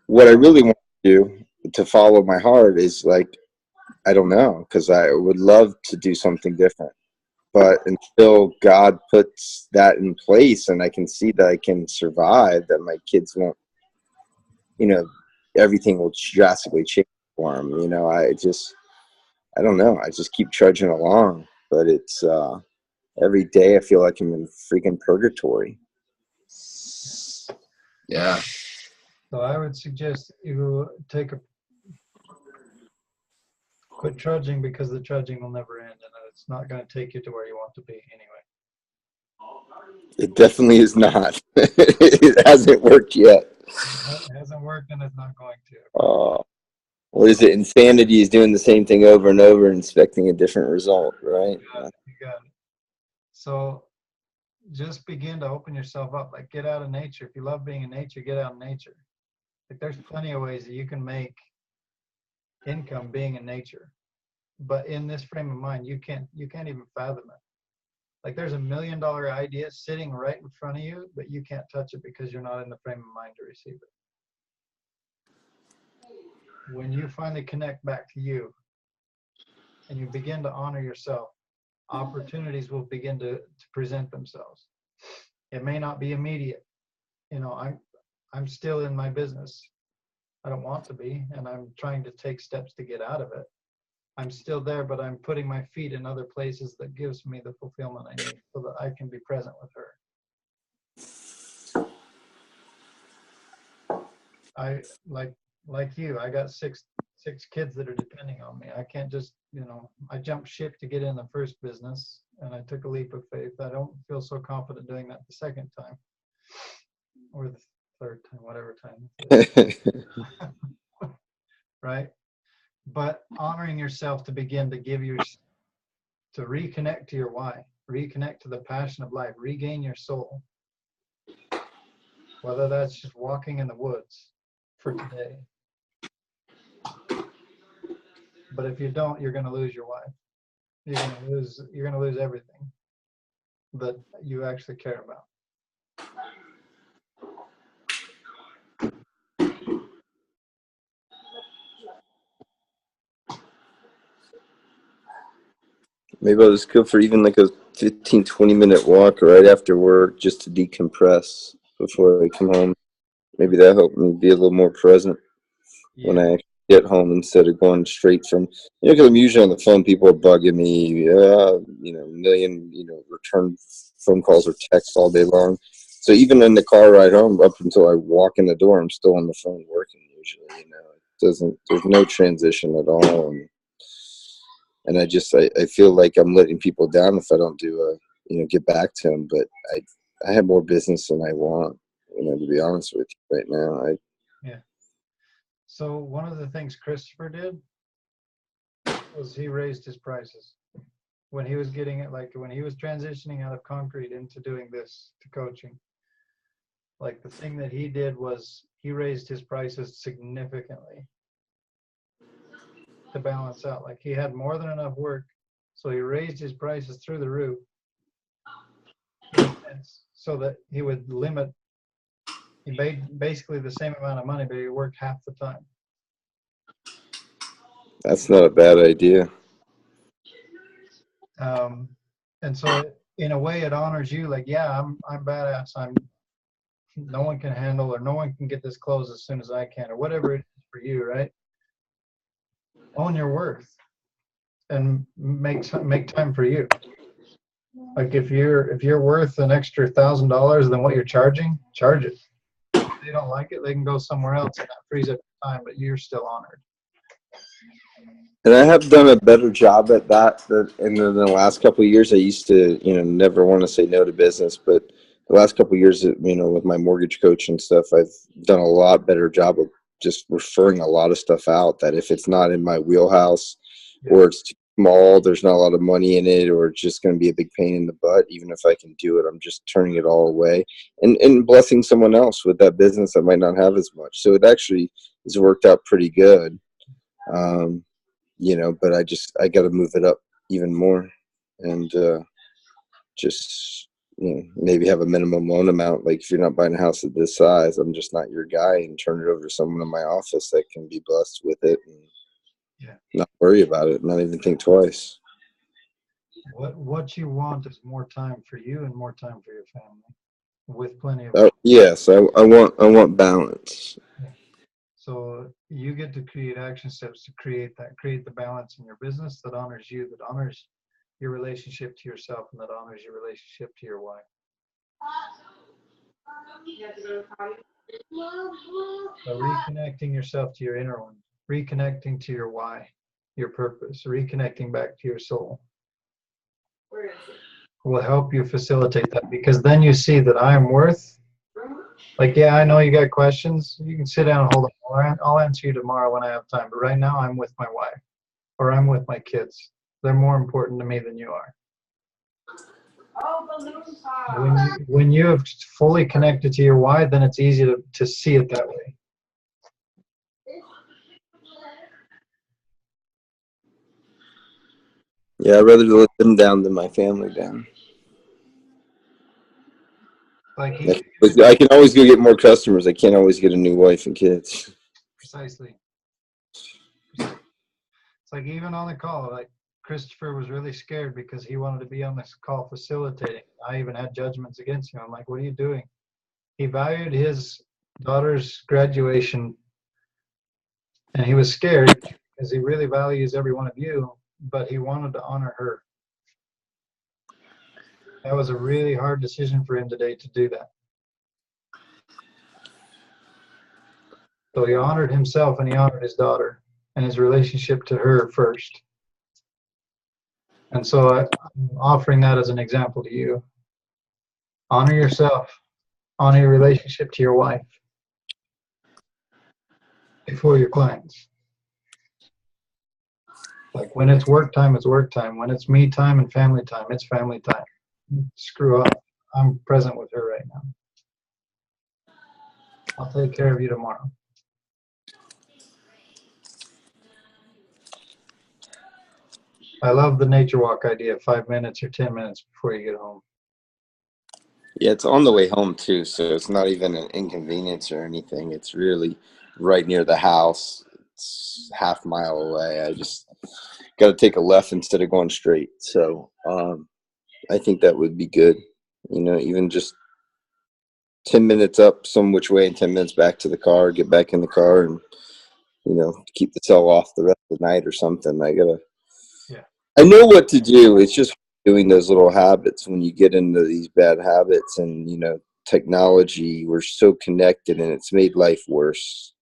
what I really want to do to follow my heart is like, I don't know, because I would love to do something different. But until God puts that in place and I can see that I can survive, that my kids won't, everything will drastically change for them. I don't know. I just keep trudging along. But it's every day I feel like I'm in freaking purgatory. Yeah. So I would suggest you quit trudging, because the trudging will never end, and it's not going to take you to where you want to be anyway. It definitely is not. It hasn't worked yet. It hasn't worked, and it's not going to. What is it? Insanity is doing the same thing over and over and expecting a different result, right? You got it. So just begin to open yourself up. Like, get out of nature. If you love being in nature, get out in nature. Like, there's plenty of ways that you can make income being in nature, but in this frame of mind, you can't even fathom it. Like, there's $1 million idea sitting right in front of you, but you can't touch it because you're not in the frame of mind to receive it. When you finally connect back to you and you begin to honor yourself, opportunities will begin to present themselves. It may not be immediate. I'm still in my business. I don't want to be, and I'm trying to take steps to get out of it. I'm still there, but I'm putting my feet in other places that gives me the fulfillment I need so that I can be present with her. I like you, I got six kids that are depending on me. I can't just, I jumped ship to get in the first business and I took a leap of faith. I don't feel so confident doing that the second time or the third time, whatever time. Right? But honoring yourself to begin to to reconnect to your why, reconnect to the passion of life, regain your soul. Whether that's just walking in the woods for today. But if you don't, you're going to lose your wife. You're going to lose everything that you actually care about. Maybe I'll just go for even like a 15, 20-minute walk right after work just to decompress before I come home. Maybe that helped me be a little more present when I get home instead of going straight from, because I'm usually on the phone, people are bugging me, a million, return phone calls or texts all day long. So even in the car ride home, up until I walk in the door, I'm still on the phone working usually, there's no transition at all. And I feel like I'm letting people down if I don't do get back to them. But I have more business than I want, to be honest with you right now. Yeah. So one of the things Christopher did was he raised his prices when he was getting it, like when he was transitioning out of concrete into doing this to coaching. Like the thing that he did was he raised his prices significantly to balance out. Like he had more than enough work, so he raised his prices through the roof so that he would limit. He made basically the same amount of money, but he worked half the time. That's not a bad idea. And so in a way it honors you, like, yeah, I'm badass. No one can handle, or no one can get this closed as soon as I can, or whatever it is for you, right? Own your worth and make time for you. Like if you're worth an extra $1,000 than what you're charging, charge it. If they don't like it, they can go somewhere else, and that frees up time, but you're still honored. And I have done a better job at that in the last couple of years. I used to, never want to say no to business, but the last couple of years, with my mortgage coach and stuff, I've done a lot better job of just referring a lot of stuff out that if it's not in my wheelhouse or it's too small, there's not a lot of money in it, or it's just going to be a big pain in the butt. Even if I can do it, I'm just turning it all away and blessing someone else with that business that might not have as much. So it actually has worked out pretty good. But I got to move it up even more and just maybe have a minimum loan amount. Like if you're not buying a house at this size, I'm just not your guy, and turn it over to someone in my office that can be blessed with it and not worry about it, not even think twice. What you want is more time for you and more time for your family, with plenty of. Yes, I want balance. So you get to create action steps to create the balance in your business that honors you, that honors your relationship to yourself, and that honors your relationship to your wife. So reconnecting yourself to your inner one, reconnecting to your why, your purpose, reconnecting back to your soul will help you facilitate that, because then you see that I am worth. Like, yeah, I know you got questions. You can sit down and hold on. I'll answer you tomorrow when I have time. But right now, I'm with my wife, or I'm with my kids. They're more important to me than you are. When you have fully connected to your why, then it's easy to see it that way. Yeah, I'd rather let them down than my family down. Like I can always go get more customers. I can't always get a new wife and kids. Precisely. It's like even on the call, like Christopher was really scared because he wanted to be on this call facilitating. I even had judgments against him. I'm like, what are you doing? He valued his daughter's graduation, and he was scared because he really values every one of you, but he wanted to honor her. That was a really hard decision for him today to do that. So he honored himself and he honored his daughter and his relationship to her first. And so I'm offering that as an example to you. Honor yourself, honor your relationship to your wife before your clients. Like when it's work time, it's work time. When it's me time and family time, it's family time. Screw up. I'm present with her right now. I'll take care of you tomorrow. I love the nature walk idea, 5 minutes or 10 minutes before you get home. Yeah, it's on the way home too, so it's not even an inconvenience or anything. It's really right near the house. It's half mile away. I just got to take a left instead of going straight. So I think that would be good. You know, even just 10 minutes up some which way and 10 minutes back to the car, get back in the car and, you know, keep the cell off the rest of the night or something. I know what to do. It's just doing those little habits when you get into these bad habits and, you know, technology, we're so connected and it's made life worse.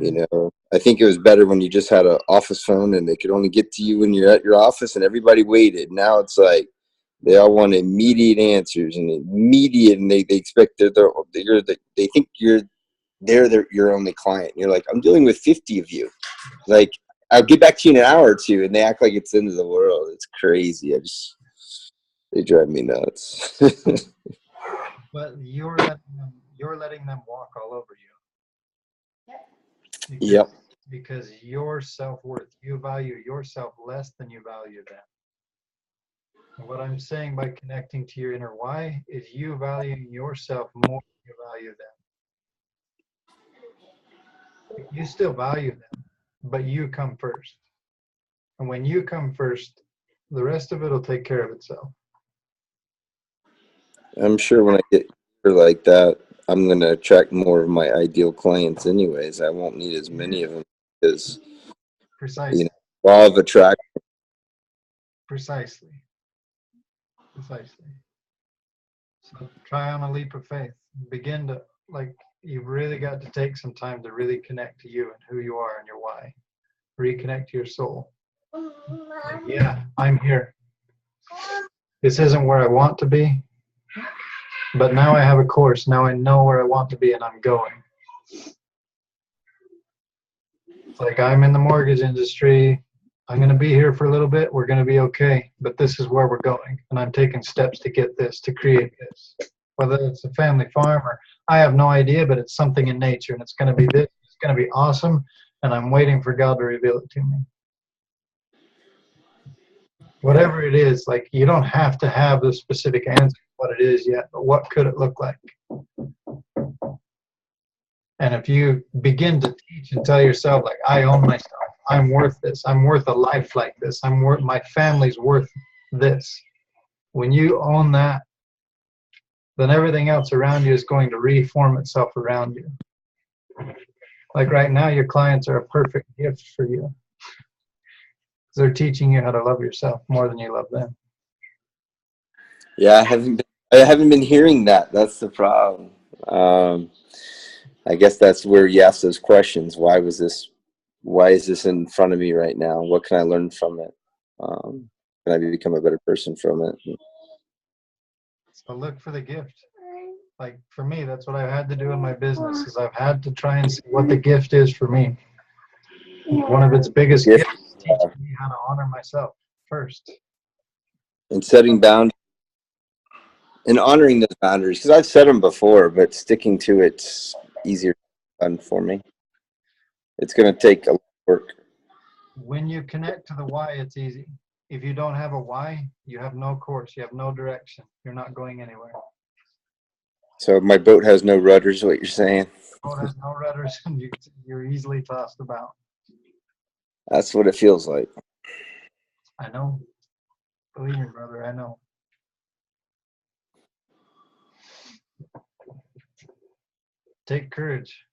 You know, I think it was better when you just had an office phone and they could only get to you when you're at your office and everybody waited. Now it's like they all want immediate answers and immediate, and they expect they think they're your only client. You're like, I'm dealing with 50 of you. Like, I'll get back to you in an hour or two, and they act like it's the end of the world. It's crazy. They drive me nuts. But you're letting them walk all over you. Yep. Because your self-worth, you value yourself less than you value them. And what I'm saying by connecting to your inner why is you valuing yourself more than you value them. You still value them, but you come first. And when you come first, the rest of it will take care of itself. I'm sure when I get like that, I'm going to attract more of my ideal clients anyways. I won't need as many of them because, Precisely. you know, law of attraction. Precisely. So try on a leap of faith. Begin to, like, you've really got to take some time to really connect to you and who you are and your why. Reconnect to your soul. Like, yeah, I'm here. This isn't where I want to be, but now I have a course. Now I know where I want to be and I'm going. It's like I'm in the mortgage industry. I'm going to be here for a little bit. We're going to be okay. But this is where we're going. And I'm taking steps to get this, to create this. Whether it's a family farm or I have no idea, but it's something in nature. And it's going to be this. It's going to be awesome. And I'm waiting for God to reveal it to me. Whatever it is, like, you don't have to have the specific answer to what it is yet, but what could it look like? And if you begin to teach and tell yourself, like, I own myself, I'm worth this, I'm worth a life like this, my family's worth this. When you own that, then everything else around you is going to reform itself around you. Like right now, your clients are a perfect gift for you. They're teaching you how to love yourself more than you love them. Yeah, I haven't been hearing that. That's the problem. I guess that's where you ask those questions. Why is this in front of me right now? What can I learn from it? Can I become a better person from it? So look for the gift. Like for me, that's what I've had to do in my business is I've had to try and see what the gift is for me. One of its biggest gifts is teaching me how to honor myself first. And setting boundaries and honoring those boundaries, because I've set them before, but sticking to it's easier done for me. It's going to take a lot of work. When you connect to the why, it's easy. If you don't have a why, you have no course, you have no direction. You're not going anywhere. So my boat has no rudders, what you're saying? Boat has no rudders, and you're easily tossed about. That's what it feels like. I know. Believe me, brother, I know. Take courage.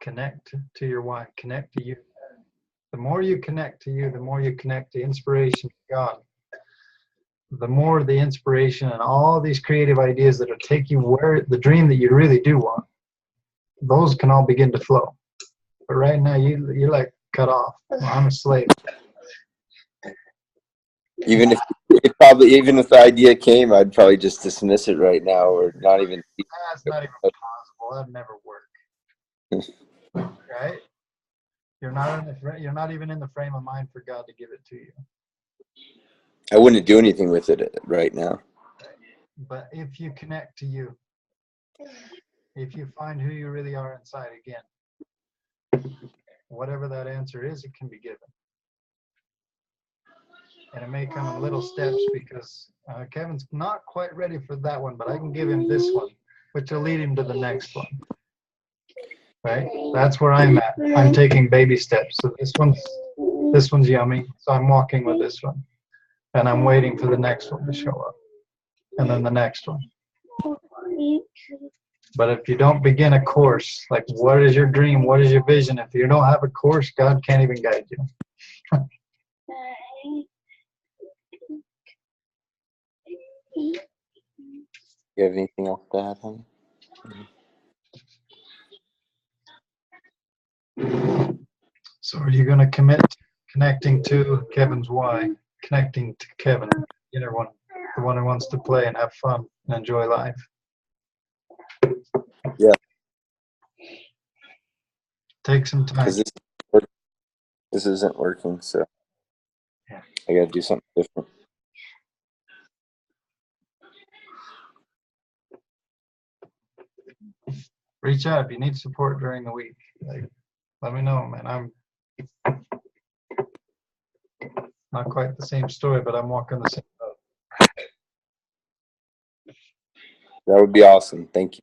Connect to your why. Connect to you. The more you connect to you, the more you connect to inspiration, God, the more the inspiration and all these creative ideas that will take you where the dream that you really do want, those can all begin to flow. But right now, you're like cut off. Well, I'm a slave. Even if the idea came, I'd probably just dismiss it right now, or not even. That's not even possible. That'd never work. Right? You're not even in the frame of mind for God to give it to you. I wouldn't do anything with it right now. But if you connect to you, if you find who you really are inside again, whatever that answer is, it can be given. And it may come in little steps, because Kevin's not quite ready for that one, but I can give him this one, which will lead him to the next one. Right? That's where I'm at. I'm taking baby steps. So this one's yummy. So I'm walking with this one. And I'm waiting for the next one to show up. And then the next one. But if you don't begin a course, like what is your dream? What is your vision? If you don't have a course, God can't even guide you. You have anything else to add, honey? So are you going to commit to connecting to Kevin's why? Connecting to Kevin, the inner one, the one who wants to play and have fun and enjoy life. Yeah. Take some time. This isn't working, so yeah. I got to do something different. Reach out if you need support during the week. Like, let me know, man. I'm not quite the same story, but I'm walking the same road. That would be awesome. Thank you.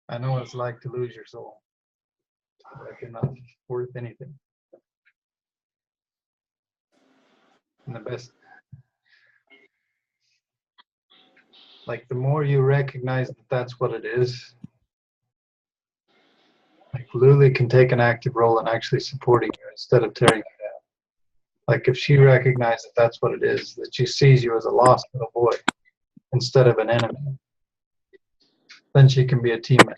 I know what it's like to lose your soul. Like you're not worth anything. And the best, like the more you recognize that that's what it is, like Luli can take an active role in actually supporting you instead of tearing you down. Like if she recognizes that that's what it is, that she sees you as a lost little boy instead of an enemy, then she can be a teammate.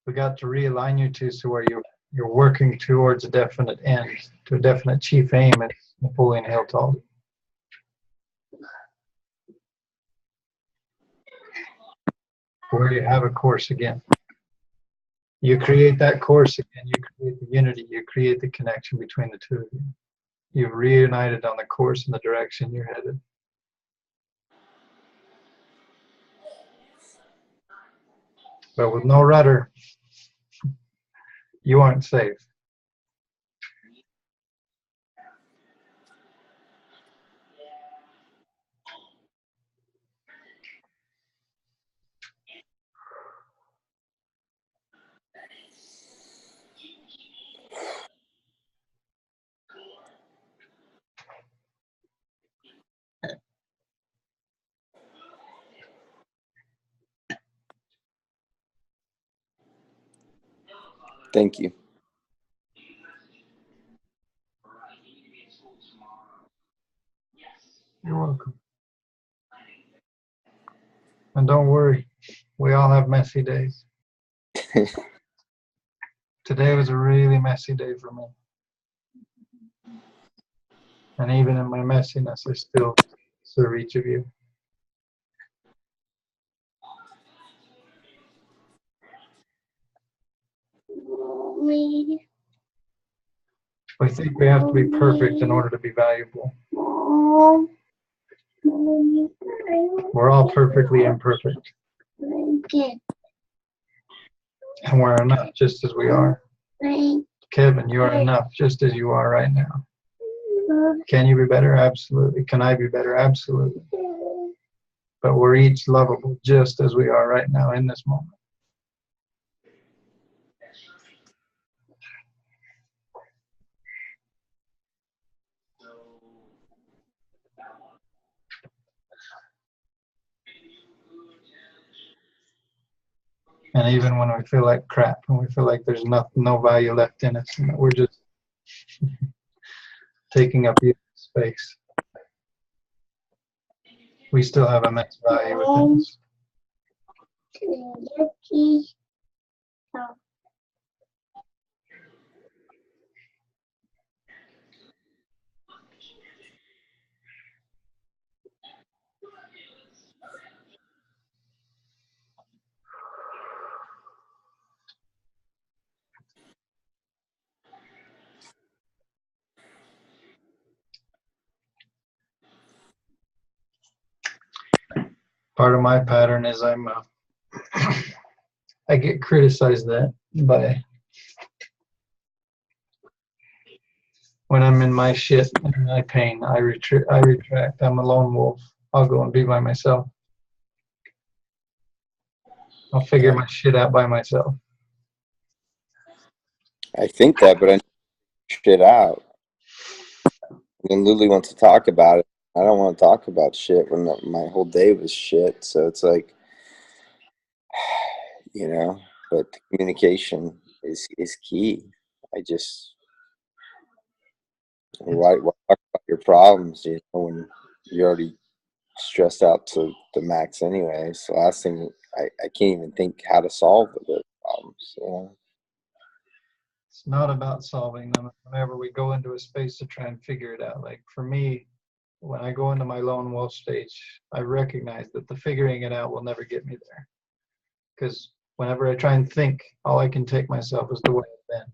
We got to realign you two so where you're working towards a definite end, to a definite chief aim, as Napoleon Hill told you. Where you have a course again. You create that course again, you create the unity, you create the connection between the two of you. You've reunited on the course and the direction you're headed. But with no rudder, you aren't safe. Thank you. You're welcome. And don't worry, we all have messy days. Today was a really messy day for me. And even in my messiness, I still serve each of you. We think we have to be perfect in order to be valuable. We're all perfectly imperfect. And we're enough just as we are. Kevin, you are enough just as you are right now. Can you be better? Absolutely. Can I be better? Absolutely. But we're each lovable just as we are right now in this moment. And even when we feel like crap and we feel like there's no value left in us, and we're just taking up space, we still have immense value within us. Part of my pattern is I get criticized that by when I'm in my shit and my pain, I retract. I'm a lone wolf. I'll go and be by myself. I'll figure my shit out by myself. I think that, but I shit out. When Lily wants to talk about it, I don't want to talk about shit when my whole day was shit. So it's like, you know, but communication is key. Why talk about your problems, you know, when you're already stressed out to the max anyway. So last thing, I can't even think how to solve those problems, you know. It's not about solving them. Whenever we go into a space to try and figure it out, like for me, when I go into my lone wolf stage, I recognize that the figuring it out will never get me there. Because whenever I try and think, all I can take myself is the way I've been.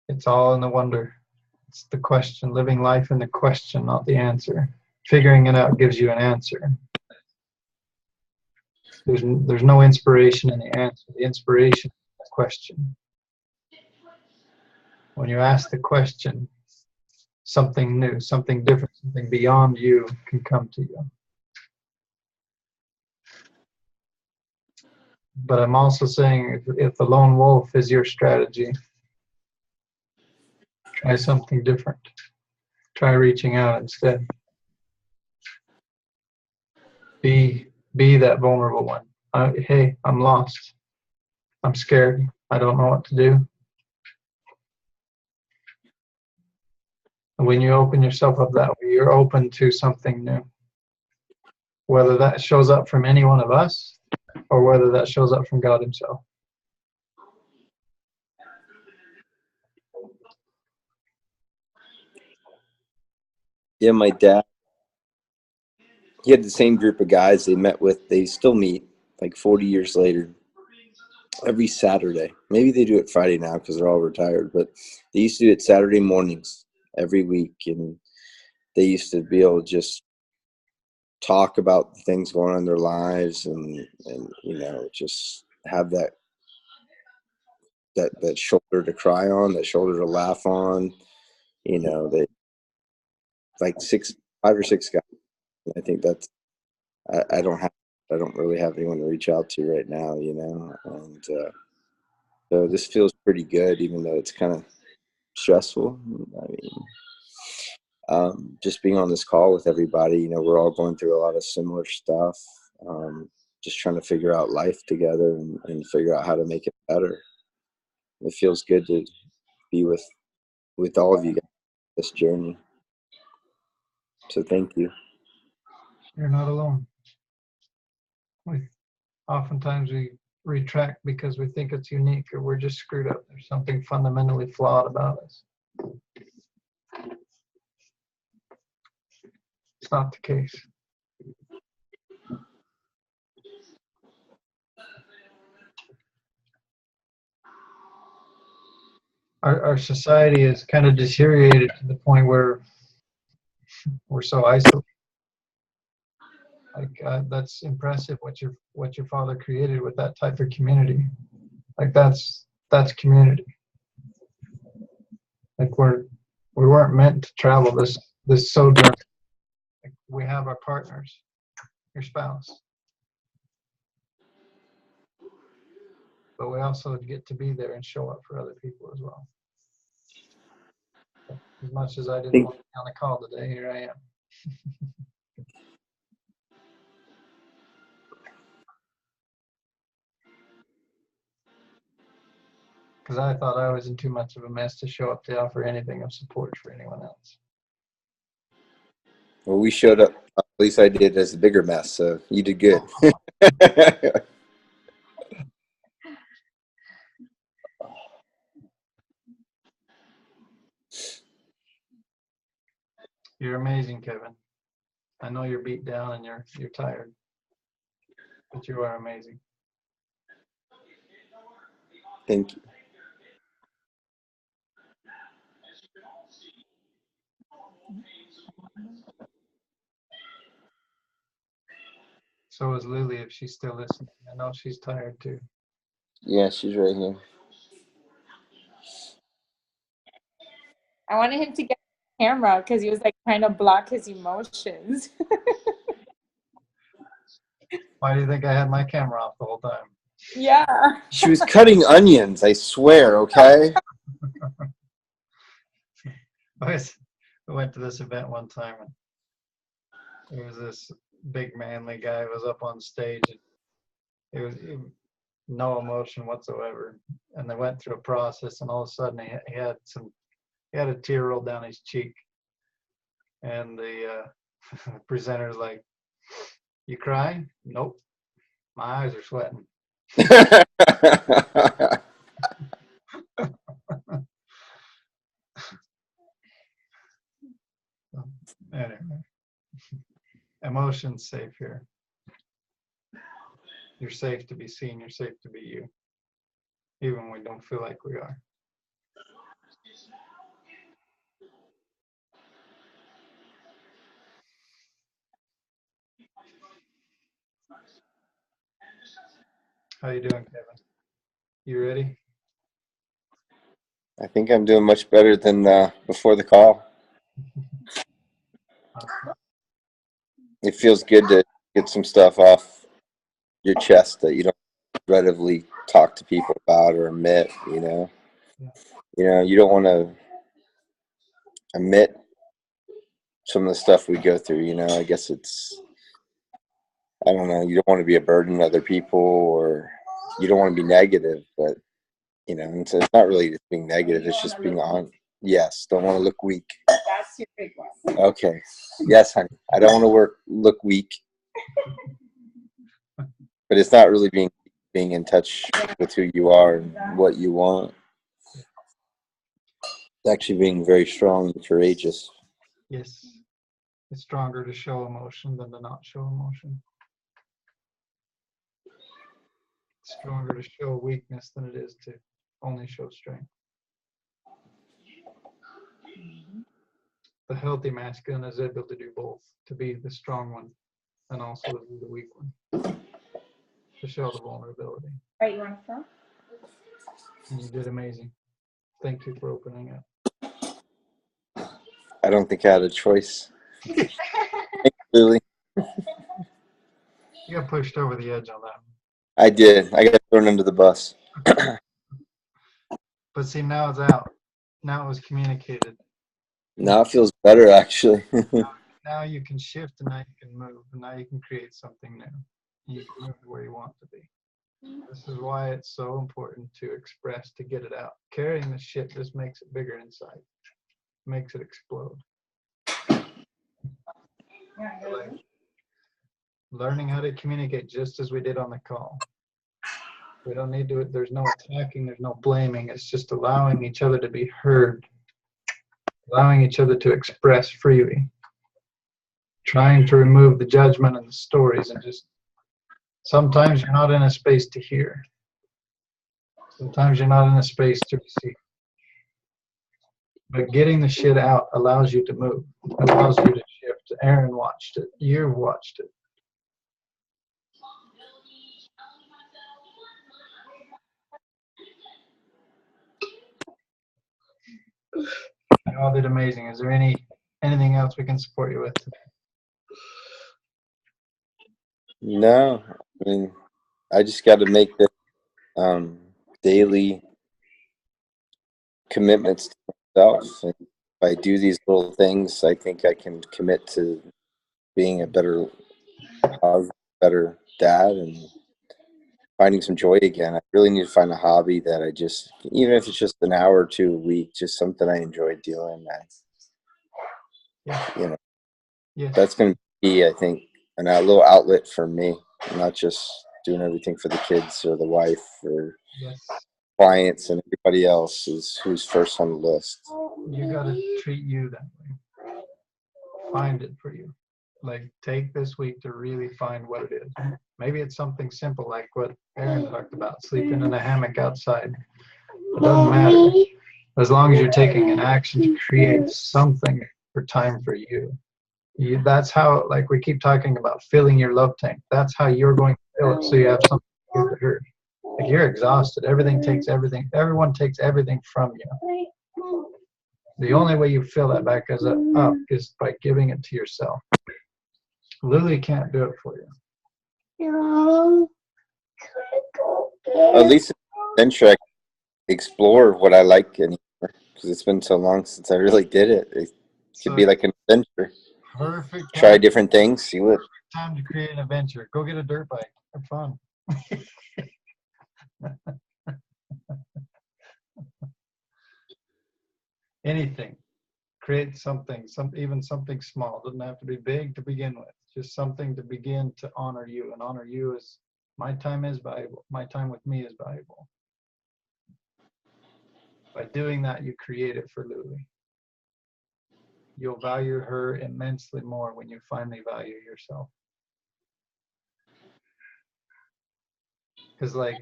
It's all in the wonder. It's the question, living life in the question, not the answer. Figuring it out gives you an answer. There's no inspiration in the answer. The inspiration is the question. When you ask the question, something new, something different, something beyond you can come to you. But I'm also saying if the lone wolf is your strategy, try something different. Try reaching out instead. Be that vulnerable one. Hey, I'm lost. I'm scared. I don't know what to do. And when you open yourself up that way, you're open to something new. Whether that shows up from any one of us or whether that shows up from God himself. Yeah, my dad, he had the same group of guys they met with. They still meet like 40 years later every Saturday. Maybe they do it Friday now because they're all retired, but they used to do it Saturday mornings every week. And they used to be able to just talk about the things going on in their lives and you know, just have that shoulder to cry on, that shoulder to laugh on, you know, that like 5 or 6 guys. I think that's, I don't really have anyone to reach out to right now, you know, and so this feels pretty good, even though it's kind of stressful. I mean, just being on this call with everybody, you know, we're all going through a lot of similar stuff, just trying to figure out life together and figure out how to make it better. It feels good to be with all of you guys this journey. So thank you. You're not alone. Oftentimes we retract because we think it's unique or we're just screwed up. There's something fundamentally flawed about us. It's not the case. Our society is kind of deteriorated to the point where we're so isolated. Like that's impressive what your father created with that type of community. Like that's community. Like we weren't meant to travel this sojourn. Like we have our partners, your spouse, but we also get to be there and show up for other people as well. As much as I didn't want to be on the call today, here I am. because I thought I was in too much of a mess to show up to offer anything of support for anyone else. Well, we showed up. At least I did as a bigger mess, so you did good. You're amazing, Kevin. I know you're beat down and you're tired, but you are amazing. Thank you. So is Lily if she's still listening. I know she's tired too. Yeah, she's right here. I wanted him to get the camera because he was like trying to block his emotions. Why do you think I had my camera off the whole time? Yeah. She was cutting onions, I swear, okay? I went to this event one time and there was this big manly guy who was up on stage and it was no emotion whatsoever. And they went through a process and all of a sudden he had a tear roll down his cheek. And the presenter's like, "You crying?" "Nope. My eyes are sweating." Anyway, emotion's safe here. You're safe to be seen. You're safe to be you, even when we don't feel like we are. How you doing, Kevin? You ready? I think I'm doing much better than before the call. It feels good to get some stuff off your chest that you don't readily talk to people about or admit, you know. You know, you don't want to admit some of the stuff we go through, you know. I guess I don't know, you don't want to be a burden to other people or you don't want to be negative, but, you know, and so it's not really just being negative, it's just being on. Yes, don't want to look weak. That's your big one. Okay. Yes, honey. I don't want to look weak. But it's not really being in touch with who you are and what you want. It's actually being very strong and courageous. Yes. It's stronger to show emotion than to not show emotion. It's stronger to show weakness than it is to only show strength. The healthy masculine is able to do both, to be the strong one and also to be the weak one, to show the vulnerability. Right, you want to film? And you did amazing. Thank you for opening up. I don't think I had a choice. Thank you, Lily. You got pushed over the edge on that one. I did. I got thrown under the bus. But see, now it's out. Now it was communicated. Now it feels better, actually. Now you can shift and now you can move and now you can create something new. You can move to where you want to be. This is why it's so important to express, to get it out. Carrying the shit just makes it bigger inside, makes it explode. Like, learning how to communicate just as we did on the call. We don't need to, there's no attacking, there's no blaming. It's just allowing each other to be heard, allowing each other to express freely, trying to remove the judgment and the stories and just, sometimes you're not in a space to hear. Sometimes you're not in a space to receive. But getting the shit out allows you to move, allows you to shift. Aaron watched it. You watched it. You all did amazing. Is there anything else we can support you with today? No, I mean, I just got to make the daily commitments to myself. And if I do these little things, I think I can commit to being a better husband, better dad, and finding some joy again. I really need to find a hobby that I just, even if it's just an hour or two a week, just something I enjoy doing. You know, that's going to be, I think, a little outlet for me, not just doing everything for the kids or the wife or clients and everybody else who's first on the list. You got to treat you that way. Find it for you. Like, take this week to really find what it is. Maybe it's something simple like what Aaron talked about, sleeping in a hammock outside. It doesn't matter. As long as you're taking an action to create something for time for you. That's how, like we keep talking about, filling your love tank. That's how you're going to fill it, so you have something to give to her. If you're exhausted, everyone takes everything from you. The only way you fill that back up is by giving it to yourself. Lily can't do it for you. At least adventure, I can explore what I like anymore, because it's been so long since I really did it. It could be like an adventure. Perfect. Try different things, see what. Time to create an adventure. Go get a dirt bike. Have fun. Anything. Create something, even something small. Doesn't have to be big to begin with. Just something to begin to honor you. And honor you is, my time is valuable. My time with me is valuable. By doing that, you create it for Lily. You'll value her immensely more when you finally value yourself. Because, like,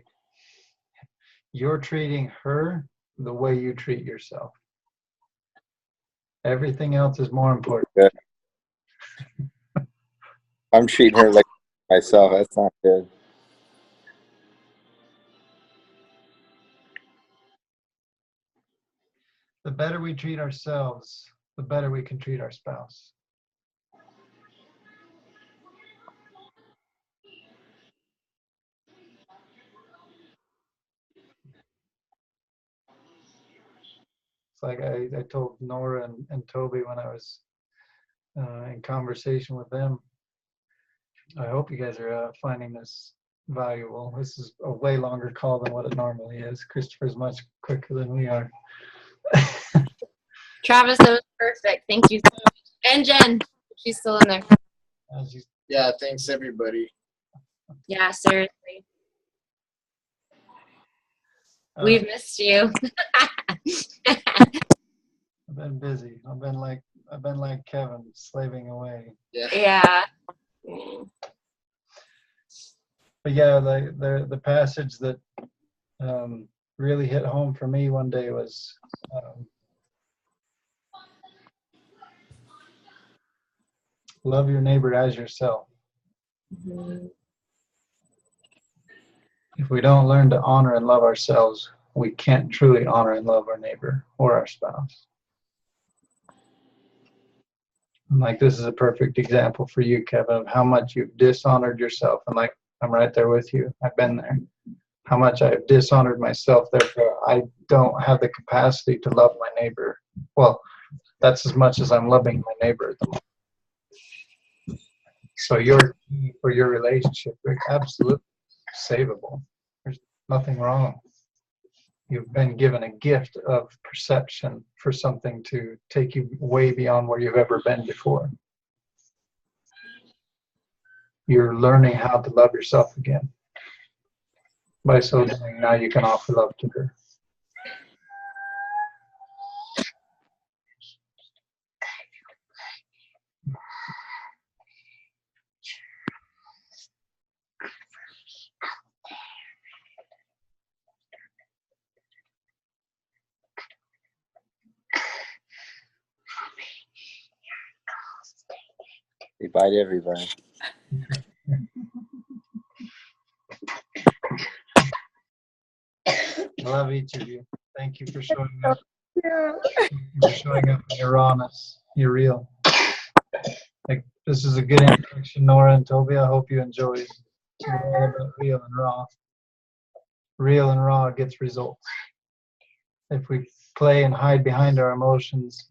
you're treating her the way you treat yourself. Everything else is more important. Yeah. I'm treating her like myself. That's not good. The better we treat ourselves, the better we can treat our spouse. It's like I told Nora and Toby when I was in conversation with them. I hope you guys are finding this valuable. This is a way longer call than what it normally is. Christopher's much quicker than we are. Travis, that was perfect. Thank you so much. And Jen, she's still in there. Yeah, thanks everybody. Yeah, seriously. We've missed you. I've been busy. I've been like Kevin, slaving away. Yeah. But yeah, the passage that really hit home for me one day was love your neighbor as yourself. Mm-hmm. If we don't learn to honor and love ourselves, we can't truly honor and love our neighbor or our spouse. And like, this is a perfect example for you, Kevin, of how much you've dishonored yourself. And like, I'm right there with you. I've been there. How much I've dishonored myself. Therefore, I don't have the capacity to love my neighbor. Well, that's as much as I'm loving my neighbor at the moment. So your key for your relationship is absolutely savable. There's nothing wrong. You've been given a gift of perception for something to take you way beyond where you've ever been before. You're learning how to love yourself again. By so doing, now you can offer love to her. Say bye to everybody. I love each of you. Thank you for showing up. Thank you for showing up in your rawness. You're real. Like, this is a good introduction, Nora and Toby. I hope you enjoyed. It's all about real and raw. Real and raw gets results. If we play and hide behind our emotions,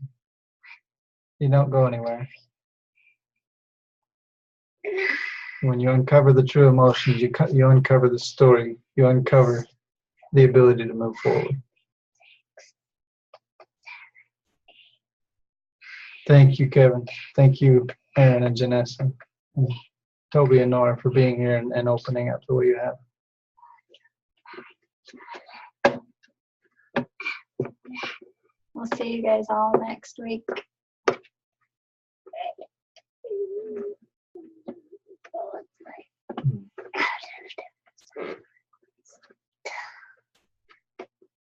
you don't go anywhere. When you uncover the true emotions, you uncover the story. You uncover the ability to move forward. Thank you, Kevin. Thank you, Aaron and Janessa, and Toby and Nora for being here and opening up the way you have. We'll see you guys all next week.